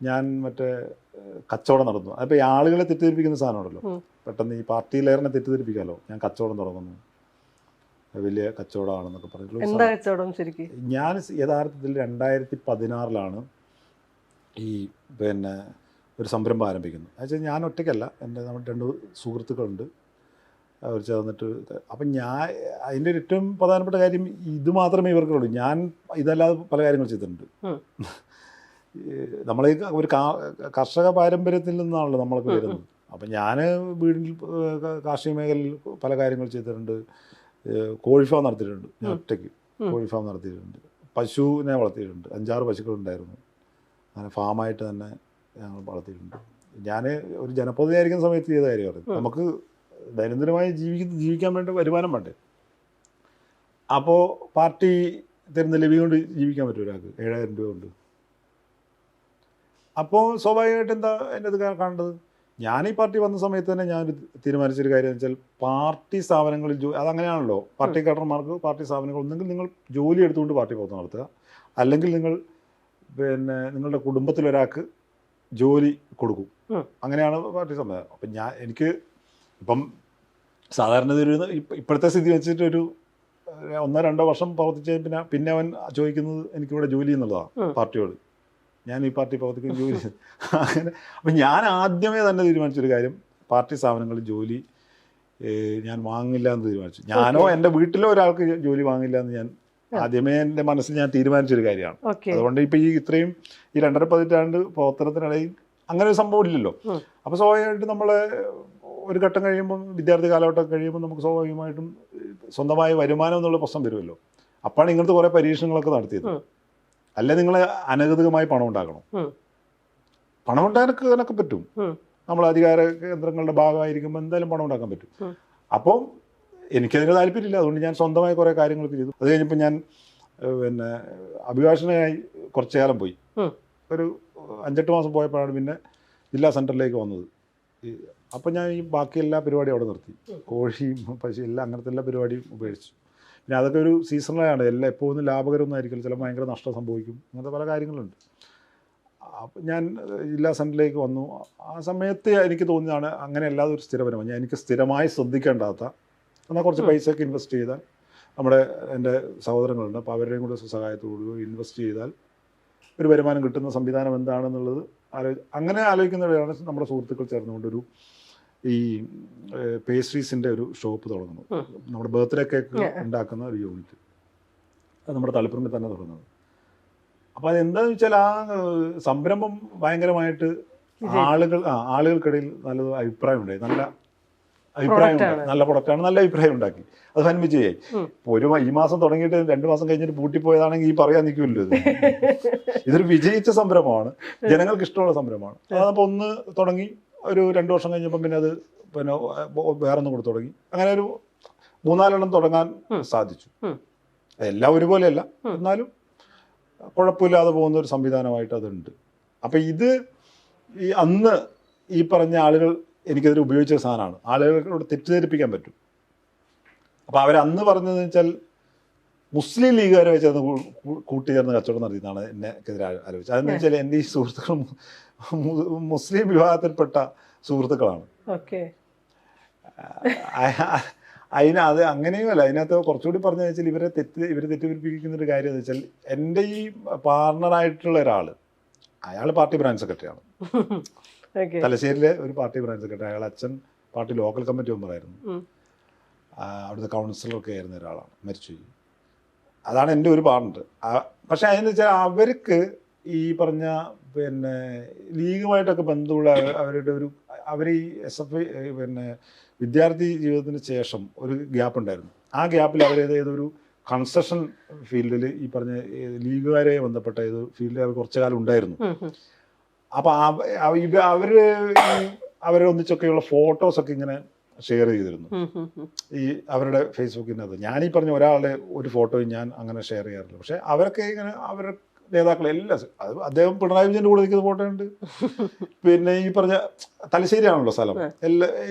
ഞാൻ മറ്റേ കച്ചവടം നടന്നു. അപ്പോൾ ഈ ആളുകളെ തെറ്റിദ്ധരിപ്പിക്കുന്ന സാധനമുണ്ടല്ലോ, പെട്ടെന്ന് ഈ പാർട്ടി ലെയറിനെ തെറ്റിദ്ധരിപ്പിക്കാമല്ലോ. ഞാൻ കച്ചവടം തുടങ്ങുന്നു, വലിയ കച്ചവടമാണെന്നൊക്കെ പറഞ്ഞു. ഞാൻ യഥാർത്ഥത്തിൽ 2016 ഈ പിന്നെ ഒരു സംരംഭം ആരംഭിക്കുന്നു. എന്നുവെച്ചാൽ ഞാൻ ഒറ്റയ്ക്കല്ല, എൻ്റെ നമ്മുടെ 2 സുഹൃത്തുക്കളുണ്ട്, അവർ ചേർന്നിട്ട്. അപ്പം ഞാൻ അതിൻ്റെ ഏറ്റവും പ്രധാനപ്പെട്ട കാര്യം ഇത് മാത്രമേ ഇവർക്കുള്ളൂ. ഞാൻ ഇതല്ലാതെ പല കാര്യങ്ങൾ ചെയ്തിട്ടുണ്ട്. നമ്മൾ ഒരു കർഷക പാരമ്പര്യത്തിൽ നിന്നാണല്ലോ നമ്മളൊക്കെ വരുന്നത്. അപ്പം ഞാൻ വീടിൽ കാർഷിക മേഖലയിൽ പല കാര്യങ്ങൾ ചെയ്തിട്ടുണ്ട്. കോഴി ഫാം നടത്തിയിട്ടുണ്ട്, ഞാൻ ഒറ്റയ്ക്ക് കോഴി ഫാം നടത്തിയിട്ടുണ്ട്. പശുവിനെ വളർത്തിയിട്ടുണ്ട്, 5-6 പശുക്കളുണ്ടായിരുന്നു. അങ്ങനെ ഫാമായിട്ട് തന്നെ ഞങ്ങൾ വളർത്തിയിട്ടുണ്ട്. ഞാൻ ഒരു ജനപ്രതിനിധിയായിരിക്കുന്ന സമയത്ത് ചെയ്ത കാര്യമാണ്. നമുക്ക് ദൈനംദിനമായി ജീവിക്കാൻ വേണ്ട വരുമാനം വേണ്ടേ. അപ്പോൾ പാർട്ടി തരുന്ന ലഭ്യം കൊണ്ട് ജീവിക്കാൻ പറ്റും ഒരാൾക്ക് 7,000 രൂപ കൊണ്ട്. അപ്പോൾ സ്വാഭാവികമായിട്ട് എന്താ എൻ്റെ ഇത് കാണേണ്ടത്? ഞാൻ ഈ പാർട്ടി വന്ന സമയത്ത് തന്നെ ഞാൻ തീരുമാനിച്ചൊരു കാര്യം എന്ന് വെച്ചാൽ പാർട്ടി സ്ഥാപനങ്ങളിൽ അതങ്ങനെയാണല്ലോ, പാർട്ടി കേഡർമാർക്ക് പാർട്ടി സ്ഥാപനങ്ങൾ ഒന്നെങ്കിൽ നിങ്ങൾ ജോലി എടുത്തുകൊണ്ട് പാർട്ടി പ്രവർത്തനം നടത്തുക, അല്ലെങ്കിൽ നിങ്ങൾ പിന്നെ നിങ്ങളുടെ കുടുംബത്തിലൊരാൾക്ക് ജോലി കൊടുക്കും. അങ്ങനെയാണ് പാർട്ടി സംവിധാനം. അപ്പം എനിക്ക് ഇപ്പം സാധാരണ ഒരു ഇപ്പോഴത്തെ സ്ഥിതി വെച്ചിട്ടൊരു 1-2 വർഷം പ്രവർത്തിച്ച പിന്നെ അവൻ ചോദിക്കുന്നത് എനിക്കിവിടെ ജോലി എന്നുള്ളതാണ് പാർട്ടിയോട്. ഞാൻ ഈ പാർട്ടി പ്രവർത്തിക്കുന്ന ജോലി അങ്ങനെ. അപ്പം ഞാൻ ആദ്യമേ തന്നെ തീരുമാനിച്ചൊരു കാര്യം, പാർട്ടി സ്ഥാപനങ്ങളിൽ ജോലി ഞാൻ വാങ്ങില്ല എന്ന് തീരുമാനിച്ചു. ഞാനോ എൻ്റെ വീട്ടിലോ ഒരാൾക്ക് ജോലി വാങ്ങില്ല എന്ന് ഞാൻ ആദ്യമേ എൻ്റെ മനസ്സിൽ ഞാൻ തീരുമാനിച്ചൊരു കാര്യമാണ്. അതുകൊണ്ട് ഇപ്പം ഈ ഇത്രയും ഈ 2.5 പതിറ്റാണ്ട് പ്രവർത്തനത്തിനിടയിൽ അങ്ങനെ ഒരു സംഭവം ഇല്ലല്ലോ. അപ്പോൾ സ്വാഭാവികമായിട്ടും നമ്മൾ ഒരു ഘട്ടം കഴിയുമ്പം, വിദ്യാർത്ഥി കാലഘട്ടം കഴിയുമ്പോൾ നമുക്ക് സ്വാഭാവികമായിട്ടും സ്വന്തമായ വരുമാനം എന്നുള്ള പ്രശ്നം വരുമല്ലോ. അപ്പോഴാണ് ഇങ്ങനത്തെ കുറേ പരീക്ഷണങ്ങളൊക്കെ നടത്തിയത്. അല്ലെ നിങ്ങൾ അനധികൃതമായി പണം ഉണ്ടാക്കണം. പണം ഉണ്ടാക്കാനൊക്കെ പറ്റും. നമ്മൾ അധികാര കേന്ദ്രങ്ങളുടെ ഭാഗമായിരിക്കുമ്പോൾ എന്തായാലും പണം ഉണ്ടാക്കാൻ പറ്റും. അപ്പം എനിക്കതിന് താല്പര്യമില്ല. അതുകൊണ്ട് ഞാൻ സ്വന്തമായി കുറേ കാര്യങ്ങളൊക്കെ ചെയ്തു. അത് കഴിഞ്ഞപ്പോൾ ഞാൻ പിന്നെ അഭിഭാഷകനായി കുറച്ചു കാലം പോയി. ഒരു 5-8 മാസം പോയപ്പോഴാണ് പിന്നെ ജില്ലാ സെൻറ്ററിലേക്ക് വന്നത്. അപ്പം ഞാൻ ഈ ബാക്കി എല്ലാ പരിപാടിയും അവിടെ നിർത്തി. കോഴിയും പശു എല്ലാം അങ്ങനത്തെ എല്ലാ പരിപാടിയും ഉപേക്ഷിച്ചു. പിന്നെ അതൊക്കെ ഒരു സീസണലാണ്. എല്ലാം എപ്പോഴും ലാഭകരമൊന്നും ആയിരിക്കില്ല, ചിലപ്പോൾ ഭയങ്കര നഷ്ടം സംഭവിക്കും. അങ്ങനത്തെ പല കാര്യങ്ങളുണ്ട്. അപ്പം ഞാൻ ജില്ലാ സെൻറ്ററിലേക്ക് വന്നു. ആ സമയത്ത് എനിക്ക് തോന്നിയതാണ് അങ്ങനെ അല്ലാതെ ഒരു സ്ഥിരപരമാണ്. എനിക്ക് സ്ഥിരമായി ശ്രദ്ധിക്കേണ്ടാത്ത, എന്നാൽ കുറച്ച് പൈസയൊക്കെ ഇൻവെസ്റ്റ് ചെയ്താൽ, എൻ്റെ സഹോദരങ്ങളുണ്ട്, അപ്പോൾ അവരുടെയും കൂടെ സഹായത്തോടുകൂടി ഇൻവെസ്റ്റ് ചെയ്താൽ ഒരു വരുമാനം കിട്ടുന്ന സംവിധാനം എന്താണെന്നുള്ളത് അങ്ങനെ ആലോചിക്കുന്നവരാണ് നമ്മുടെ സുഹൃത്തുക്കൾ ചേർന്നുകൊണ്ടൊരു ഈ പേസ്ട്രീസിൻ്റെ ഒരു ഷോപ്പ് തുടങ്ങുന്നു. നമ്മുടെ ബർത്ത്ഡേ കേക്ക് ഉണ്ടാക്കുന്ന ഒരു യൂണിറ്റ്. അത് നമ്മുടെ തളിപ്പറമ്പിൽ തന്നെ തുടങ്ങുന്നത്. അപ്പോൾ അതെന്താണെന്ന് വെച്ചാൽ ആ സംരംഭം ഭയങ്കരമായിട്ട് ആളുകൾക്കിടയിൽ നല്ലൊരു അഭിപ്രായം ഉണ്ടായി. നല്ല പ്രൊഡക്റ്റാണ്, നല്ല അഭിപ്രായം ഉണ്ടാക്കി. അത് വൻ വിജയമായി. ഇപ്പോൾ ഈ മാസം തുടങ്ങിയിട്ട് 2 മാസം കഴിഞ്ഞിട്ട് പൂട്ടിപ്പോയതാണെങ്കിൽ ഈ പറയാൻ നിൽക്കുമല്ലോ. ഇതൊരു വിജയിച്ച സംരംഭമാണ്, ജനങ്ങൾക്ക് ഇഷ്ടമുള്ള സംരംഭമാണ്. അതപ്പോൾ ഒന്ന് തുടങ്ങി ഒരു 2 വർഷം കഴിഞ്ഞപ്പം പിന്നെ അത് വേറൊന്നും കൂടെ തുടങ്ങി. അങ്ങനെ ഒരു 3-4 തുടങ്ങാൻ സാധിച്ചു. എല്ലാം ഒരുപോലെയല്ല, എന്നാലും കുഴപ്പമില്ലാതെ പോകുന്ന ഒരു സംവിധാനമായിട്ട് അതുണ്ട്. അപ്പം ഇത് ഈ അന്ന് ഈ പറഞ്ഞ ആളുകൾ എനിക്കതിൽ ഉപയോഗിച്ച സാധനമാണ്. ആളുകളോട് തെറ്റിദ്ധരിപ്പിക്കാൻ പറ്റും. അപ്പോൾ അവരന്ന് പറഞ്ഞതെന്ന് വെച്ചാൽ മുസ്ലിം ലീഗുകാരെ വെച്ചത് കൂട്ടിച്ചേർന്ന് കച്ചവടം നടത്തിയെന്നാണ് എന്നെക്കെതിരെ ആലോചിച്ചത്. അതെന്ന് വെച്ചാൽ എൻ്റെ ഈ സുഹൃത്തുക്കൾ മുസ്ലിം വിഭാഗത്തിൽപ്പെട്ട സുഹൃത്തുക്കളാണ്. അത് അങ്ങനെയുമല്ല. അതിനകത്ത് കുറച്ചുകൂടി പറഞ്ഞു വെച്ചാൽ ഇവരെ തെറ്റിദ്ധരിപ്പിക്കുന്നൊരു കാര്യം എന്ന് വെച്ചാൽ, എൻ്റെ ഈ പാർട്ണറായിട്ടുള്ള ഒരാൾ, അയാൾ പാർട്ടി ബ്രാഞ്ച് സെക്രട്ടറിയാണ്. തലശ്ശേരിയിലെ ഒരു പാർട്ടി ബ്രാഞ്ച് സെക്രട്ടറി. അയാൾ അച്ഛൻ പാർട്ടി ലോക്കൽ കമ്മിറ്റി മെമ്പറായിരുന്നു. അവിടുത്തെ കൗൺസിലറൊക്കെ ആയിരുന്ന ഒരാളാണ്, മരിച്ചുപോയി. അതാണ് എൻ്റെ ഒരു പാടുണ്ട്. പക്ഷെ അതെന്ന് വെച്ചാൽ അവർക്ക് ഈ പറഞ്ഞ പിന്നെ ലീഗുമായിട്ടൊക്കെ ബന്ധമുള്ള അവരുടെ ഒരു അവർ ഈ SFI പിന്നെ വിദ്യാർത്ഥി ജീവിതത്തിന് ശേഷം ഒരു ഗ്യാപ്പ് ഉണ്ടായിരുന്നു. ആ ഗ്യാപ്പിൽ അവർ ഏതൊരു കൺസ്ട്രക്ഷൻ ഫീൽഡിൽ ഈ പറഞ്ഞ ലീഗുകാരെ ബന്ധപ്പെട്ട ഏത് ഫീൽഡിൽ അവർ കുറച്ചു കാലം ഉണ്ടായിരുന്നു. അപ്പോൾ അവരെ ഒന്നിച്ചൊക്കെയുള്ള ഫോട്ടോസൊക്കെ ഇങ്ങനെ ഷെയർ ചെയ്തിരുന്നു ഈ അവരുടെ ഫേസ്ബുക്കിനകത്ത്. ഞാനീ പറഞ്ഞ ഒരാളുടെ ഒരു ഫോട്ടോയും ഞാൻ അങ്ങനെ ഷെയർ ചെയ്യാറില്ല. പക്ഷെ അവരൊക്കെ ഇങ്ങനെ അവരുടെ നേതാക്കളെല്ലാം അത് അദ്ദേഹം പിണറായി വിജയൻ്റെ കൂടെ നിൽക്കുന്ന ഫോട്ടോ ഉണ്ട്. പിന്നെ ഈ പറഞ്ഞ തലശ്ശേരിയാണല്ലോ സ്ഥലം,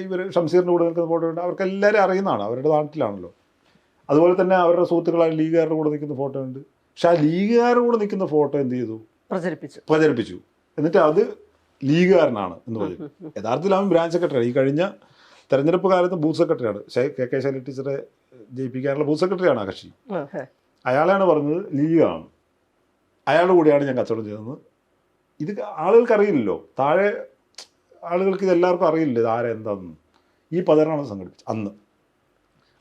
ഇവർ ഷംസീറിൻ്റെ കൂടെ നിൽക്കുന്ന ഫോട്ടോ ഉണ്ട്. അവർക്ക് എല്ലാവരും അറിയുന്നതാണ്, അവരുടെ നാട്ടിലാണല്ലോ. അതുപോലെ തന്നെ അവരുടെ സുഹൃത്തുക്കളായ ലീഗുകാരുടെ കൂടെ നിൽക്കുന്ന ഫോട്ടോ ഉണ്ട്. പക്ഷെ ആ ലീഗുകാരുടെ കൂടെ നിൽക്കുന്ന ഫോട്ടോ എന്ത് ചെയ്തു? പ്രചരിപ്പിച്ചു. എന്നിട്ട് അത് ലീഗുകാരനാണ് എന്ന് പറഞ്ഞു. യഥാർത്ഥത്തിൽ അവൻ ബ്രാഞ്ച് സെക്രട്ടറിയാണ്. ഈ കഴിഞ്ഞ തെരഞ്ഞെടുപ്പ് കാലത്ത് ബൂത്ത് സെക്രട്ടറിയാണ്. KK ശൈലജ ടീച്ചറെ ജയിപ്പിക്കാനുള്ള ബൂത്ത് സെക്രട്ടറിയാണ് ആ കക്ഷി. അയാളാണ് പറഞ്ഞത് ലീഗാണ്, അയാളുടെ കൂടെയാണ് ഞാൻ കച്ചവടം ചെയ്തത്. ഇത് ആളുകൾക്ക് അറിയില്ലല്ലോ, താഴെ ആളുകൾക്ക് ഇതെല്ലാവർക്കും അറിയില്ല ഇത് ആരെന്താണെന്ന്. ഈ പതനാണ് സംഘടിപ്പിച്ചത് അന്ന്.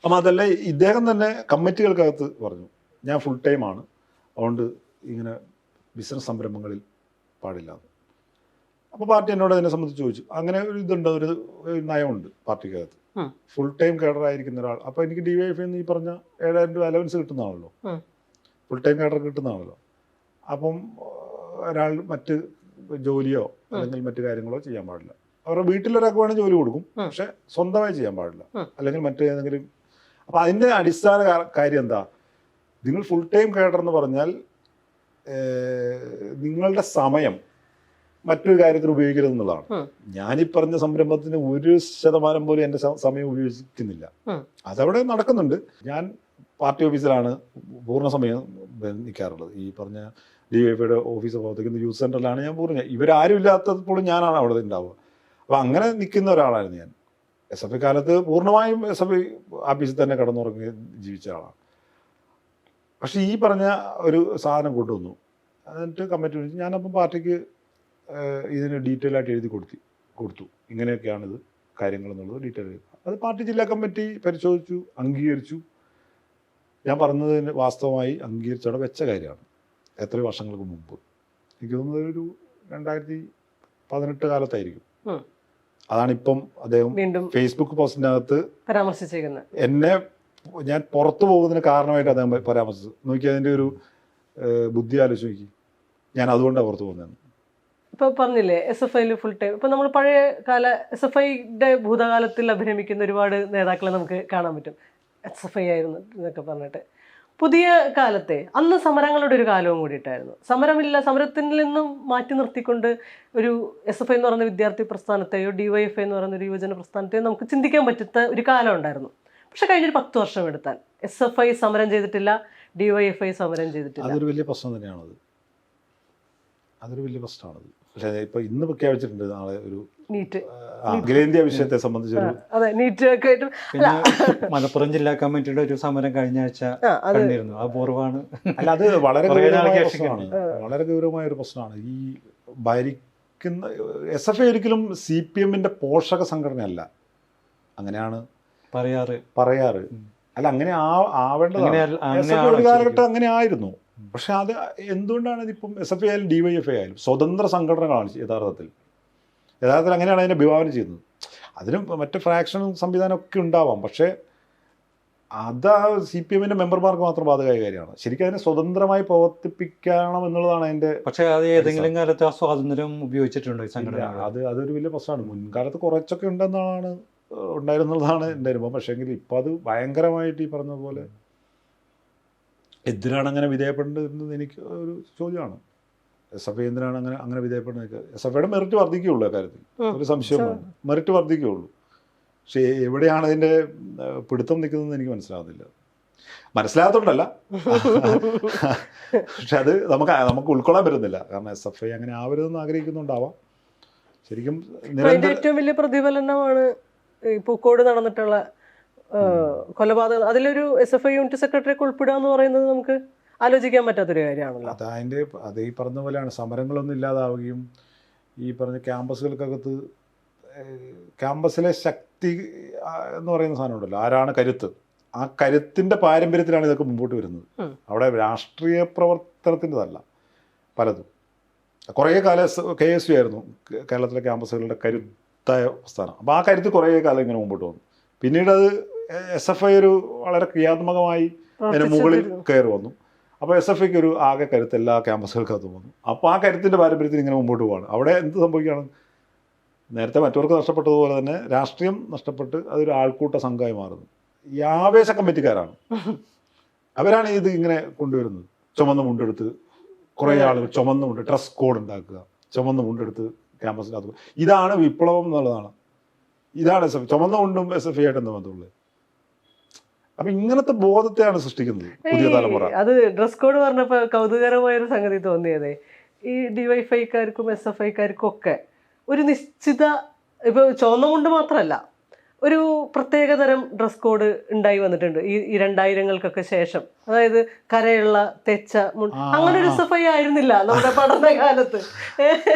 അപ്പം അതല്ല, ഇദ്ദേഹം തന്നെ കമ്മിറ്റികൾക്കകത്ത് പറഞ്ഞു ഞാൻ ഫുൾ ടൈമാണ്, അതുകൊണ്ട് ഇങ്ങനെ ബിസിനസ് സംരംഭങ്ങളിൽ പാടില്ല. അപ്പോൾ പാർട്ടി എന്നോട് അതിനെ സംബന്ധിച്ച് ചോദിച്ചു. അങ്ങനെ ഒരു ഇതുണ്ട്, ഒരു നയമുണ്ട് പാർട്ടിക്കകത്ത്. ഫുൾ ടൈം കേഡറായിരിക്കുന്ന ഒരാൾ. അപ്പോൾ എനിക്ക് DYFI ഈ പറഞ്ഞ 7,000 രൂപ അലവൻസ് കിട്ടുന്നതാണല്ലോ, ഫുൾ ടൈം കേഡർ കിട്ടുന്നതാണല്ലോ. അപ്പം ഒരാൾ മറ്റ് ജോലിയോ അല്ലെങ്കിൽ മറ്റു കാര്യങ്ങളോ ചെയ്യാൻ പാടില്ല. അവരുടെ വീട്ടിലൊരാൾക്ക് വേണമെങ്കിൽ ജോലി കൊടുക്കും, പക്ഷെ സ്വന്തമായി ചെയ്യാൻ പാടില്ല. അല്ലെങ്കിൽ മറ്റേതെങ്കിലും. അപ്പം അതിൻ്റെ അടിസ്ഥാന കാര്യം എന്താ? നിങ്ങൾ ഫുൾ ടൈം കേഡർ എന്ന് പറഞ്ഞാൽ നിങ്ങളുടെ സമയം മറ്റൊരു കാര്യത്തിൽ ഉപയോഗിക്കരുത് എന്നുള്ളതാണ്. ഞാനീ പറഞ്ഞ സംരംഭത്തിന് 1% പോലും എൻ്റെ സമയം ഉപയോഗിക്കുന്നില്ല. അതവിടെ നടക്കുന്നുണ്ട്. ഞാൻ പാർട്ടി ഓഫീസിലാണ് പൂർണ്ണ സമയം നിൽക്കാറുള്ളത്. ഈ പറഞ്ഞ DYFIയുടെ ഓഫീസ് പ്രവർത്തിക്കുന്ന യൂത്ത് സെൻ്ററിലാണ് ഞാൻ പൂർണ്ണ. ഇവരാരും ഇല്ലാത്തപ്പോഴും ഞാനാണ് അവിടെ ഉണ്ടാവുക. അപ്പോൾ അങ്ങനെ നിൽക്കുന്ന ഒരാളായിരുന്നു ഞാൻ. SFI കാലത്ത് പൂർണ്ണമായും SFI ഓഫീസിൽ തന്നെ കിടന്നുറങ്ങി ജീവിച്ച ആളാണ്. പക്ഷേ ഈ പറഞ്ഞ ഒരു സാധനം കൊണ്ടുവന്നു. എന്നിട്ട് കമ്മിറ്റി വിളിച്ച് ഞാനപ്പം പാർട്ടിക്ക് ഇതിന് ഡീറ്റെയിൽ ആയിട്ട് എഴുതി കൊടുത്തു ഇങ്ങനെയൊക്കെയാണിത് കാര്യങ്ങൾ എന്നുള്ളത് ഡീറ്റെയിൽ എഴുതി. അത് പാർട്ടി ജില്ലാ കമ്മിറ്റി പരിശോധിച്ചു, അംഗീകരിച്ചു. ഞാൻ പറഞ്ഞതിന് വാസ്തവമായി അംഗീകരിച്ചവിടെ വെച്ച കാര്യമാണ്. എത്രയോ വർഷങ്ങൾക്ക് മുമ്പ്, എനിക്ക് തോന്നുന്നത് ഒരു 2018 കാലത്തായിരിക്കും. അതാണിപ്പം അദ്ദേഹം ഫേസ്ബുക്ക് പോസ്റ്റിനകത്ത് പരാമർശിച്ചേക്കുന്നത്. എന്നെ ഞാൻ പുറത്തു പോകുന്നതിന് കാരണമായിട്ട് അദ്ദേഹം പരാമർശിച്ചു. നോക്കി അതിൻ്റെ ഒരു ബുദ്ധി ആലോചിച്ച്, ഞാൻ അതുകൊണ്ടാണ് പുറത്തു പോകുന്നതെന്ന്. ഇപ്പോൾ പറഞ്ഞില്ലേ SFIയിൽ ഫുൾ ടൈം. ഇപ്പോൾ നമ്മൾ പഴയ കാല SFIയുടെ ഭൂതകാലത്തിൽ അഭിനമിക്കുന്ന ഒരുപാട് നേതാക്കളെ നമുക്ക് കാണാൻ പറ്റും. SFI ആയിരുന്നു എന്നൊക്കെ പറഞ്ഞിട്ട്. പുതിയ കാലത്തെ അന്ന് സമരങ്ങളുടെ ഒരു കാലവും കൂടിയിട്ടായിരുന്നു. സമരത്തിൽ നിന്നും മാറ്റി നിർത്തിക്കൊണ്ട് ഒരു SFI എന്ന് പറയുന്ന വിദ്യാർത്ഥി പ്രസ്ഥാനത്തെയോ DYFI എന്ന് പറയുന്ന ഒരു യുവജന പ്രസ്ഥാനത്തെയോ നമുക്ക് ചിന്തിക്കാൻ പറ്റുന്ന ഒരു കാലം ഉണ്ടായിരുന്നു. പക്ഷെ കഴിഞ്ഞൊരു 10 വർഷം എടുത്താൽ SFI സമരം ചെയ്തിട്ടില്ല, DYFI സമരം ചെയ്തിട്ടില്ല. അതൊരു വലിയ പ്രശ്നം തന്നെയാണത്. അതൊരു വലിയ പ്രശ്നമാണത്. പക്ഷേ ഇപ്പോൾ ഇന്ന് പ്രഖ്യാപിച്ചിട്ടുണ്ട് നാളെ ഒരു നീറ്റ് അഖിലേന്ത്യാ വിഷയത്തെ സംബന്ധിച്ചൊരു പിന്നെ മലപ്പുറം ജില്ലാ കമ്മിറ്റിയുടെ ഒരു സമരം കഴിഞ്ഞ ആഴ്ച കണ്ടിരുന്നു. അപൂർവമാണ്. അല്ല, അത് വളരെ ഗൗരവമായ പ്രശ്നമാണ്. വളരെ ഗൗരവമായ ഒരു പ്രശ്നമാണ്. ഈ ഭരിക്കുന്ന SFI ഒരിക്കലും CPMന്റെ പോഷക സംഘടനയല്ല, അങ്ങനെയാണ് പറയാറ്. അല്ല, അങ്ങനെ ആവേണ്ടതാണ്. SFI ഒരു കാലഘട്ടം അങ്ങനെ ആയിരുന്നു. പക്ഷെ അത് എന്തുകൊണ്ടാണ് ഇതിപ്പം SFI ആയാലും DYFI ആയാലും സ്വതന്ത്ര സംഘടനകളാണ് യഥാർത്ഥത്തിൽ അങ്ങനെയാണ് അതിനെ വിഭാവനം ചെയ്യുന്നത്. അതിന് മറ്റ് ഫ്രാക്ഷനും സംവിധാനമൊക്കെ ഉണ്ടാവാം, പക്ഷേ അത് CPMന്റെ മെമ്പർമാർക്ക് മാത്രം ബാധകമായ കാര്യമാണ്. ശരിക്കും അതിനെ സ്വതന്ത്രമായി പ്രവർത്തിപ്പിക്കണം എന്നുള്ളതാണ് അതിൻ്റെ. പക്ഷേ അത് ഏതെങ്കിലും കാലത്ത് ആ സ്വാതന്ത്ര്യം ഉപയോഗിച്ചിട്ടുണ്ടോ സംഘടന? അതൊരു വലിയ പ്രശ്നമാണ്. മുൻകാലത്ത് കുറച്ചൊക്കെ ഉണ്ടായിരുന്നതാണ് എൻ്റെ അനുഭവം. പക്ഷേങ്കിൽ ഇപ്പം അത് ഭയങ്കരമായിട്ട് ഈ പറഞ്ഞ പോലെ എന്തിനാണ് അങ്ങനെ വിധേയപ്പെടേണ്ടതെന്ന് എനിക്ക് ഒരു ചോദ്യമാണ്. SFI എന്തിനാണ് അങ്ങനെ വിധേയപ്പെടുന്നത്? SFIയുടെ മെറിറ്റ് വർദ്ധിക്കുകയുള്ളൂ കാര്യത്തിൽ, ഒരു സംശയമാണ്. മെറിറ്റ് വർദ്ധിക്കുകയുള്ളൂ. പക്ഷേ എവിടെയാണ് അതിൻ്റെ പിടുത്തം നിൽക്കുന്നതെന്ന് എനിക്ക് മനസ്സിലാകത്തോണ്ടല്ല, പക്ഷെ അത് നമുക്ക് ഉൾക്കൊള്ളാൻ പറ്റുന്നില്ല. കാരണം SFI അങ്ങനെ ആവരുതെന്ന് ആഗ്രഹിക്കുന്നുണ്ടാവാം. ശരിക്കും ഏറ്റവും വലിയ പ്രതിഫലനമാണ് പൂക്കോട് നടന്നിട്ടുള്ള കൊലപാതകം. അതിലൊരു SFI യൂണിറ്റ് സെക്രട്ടറിയൊക്കെ ഉൾപ്പെടുക എന്ന് പറയുന്നത് നമുക്ക് ആലോചിക്കാൻ പറ്റാത്തൊരു കാര്യമാണല്ലോ. അത് ഈ പറഞ്ഞ പോലെയാണ്. സമരങ്ങളൊന്നും ഇല്ലാതാവുകയും ഈ പറഞ്ഞ ആ കരുത്തിൻ്റെ പാരമ്പര്യത്തിലാണ് ഇതൊക്കെ മുമ്പോട്ട് വരുന്നത്. ഉം. അവിടെ രാഷ്ട്രീയ പ്രവർത്തനത്തിൻ്റെതല്ല പലതും. കുറേ കാലം KSU ആയിരുന്നു കേരളത്തിലെ ക്യാമ്പസുകളുടെ കരുത്തായ സ്ഥാനം. അപ്പോൾ ആ കരുത്ത് കുറേ കാലം ഇങ്ങനെ മുമ്പോട്ട് വന്നു. പിന്നീട് അത് SFI ഒരു വളരെ ക്രിയാത്മകമായി അതിന് മുകളിൽ കയറി വന്നു. അപ്പോൾ SFIക്ക് ഒരു ആകെ കരുത്ത് എല്ലാ ക്യാമ്പസുകൾക്കകത്ത് വന്നു. അപ്പോൾ ആ കരുത്തിൻ്റെ പാരമ്പര്യത്തിൽ ഇങ്ങനെ മുമ്പോട്ട് പോവാണ്. അവിടെ എന്ത് സംഭവിക്കുകയാണ്, നേരത്തെ മറ്റവർക്ക് നഷ്ടപ്പെട്ടതുപോലെ തന്നെ രാഷ്ട്രീയം നഷ്ടപ്പെട്ട് അതൊരു ആൾക്കൂട്ട സംഘമായി മാറുന്നു. ഈ ആവേശ കമ്മിറ്റിക്കാരാണ്, അവരാണ് ഇത് ഇങ്ങനെ കൊണ്ടുവരുന്നത്. ചുമന്ന മുണ്ടെടുത്ത് കുറേ ആളുകൾ ചുമന്ന മുണ്ട്, ഡ്രസ് കോഡ് ഉണ്ടാക്കുക, ചുമന്ന മുണ്ടെടുത്ത് ക്യാമ്പസിനകത്ത്. ഇതാണ് വിപ്ലവം എന്നുള്ളതാണ്. ഇതാണ് SFI. ചുമന്ന മുണ്ടും SFI ആയിട്ട് എന്താ ബന്ധമുള്ളത്? അപ്പൊ ഇങ്ങനത്തെ ബോധത്തെയാണ് സൃഷ്ടിക്കുന്നത് പുതിയ തലമുറ. അത് ഡ്രസ് കോഡ് പറഞ്ഞപ്പോൾ കൗതുകരമായൊരു സംഗതി തോന്നിയതേ, ഈ DYFIക്കാർക്കും SFIക്കാർക്കും ഒക്കെ ഒരു നിശ്ചിത, ഇപ്പോൾ ചുവന്ന മുണ്ട് മാത്രമല്ല, ഒരു പ്രത്യേകതരം ഡ്രസ് കോഡ് ഉണ്ടായി വന്നിട്ടുണ്ട് ഈ 2000-കൾക്കൊക്കെ ശേഷം. അതായത് കരയുള്ള തെച്ച മുണ്ട്, അങ്ങനെ ഒരു SFI ആയിരുന്നില്ല നമ്മുടെ പഠനകാലത്ത്.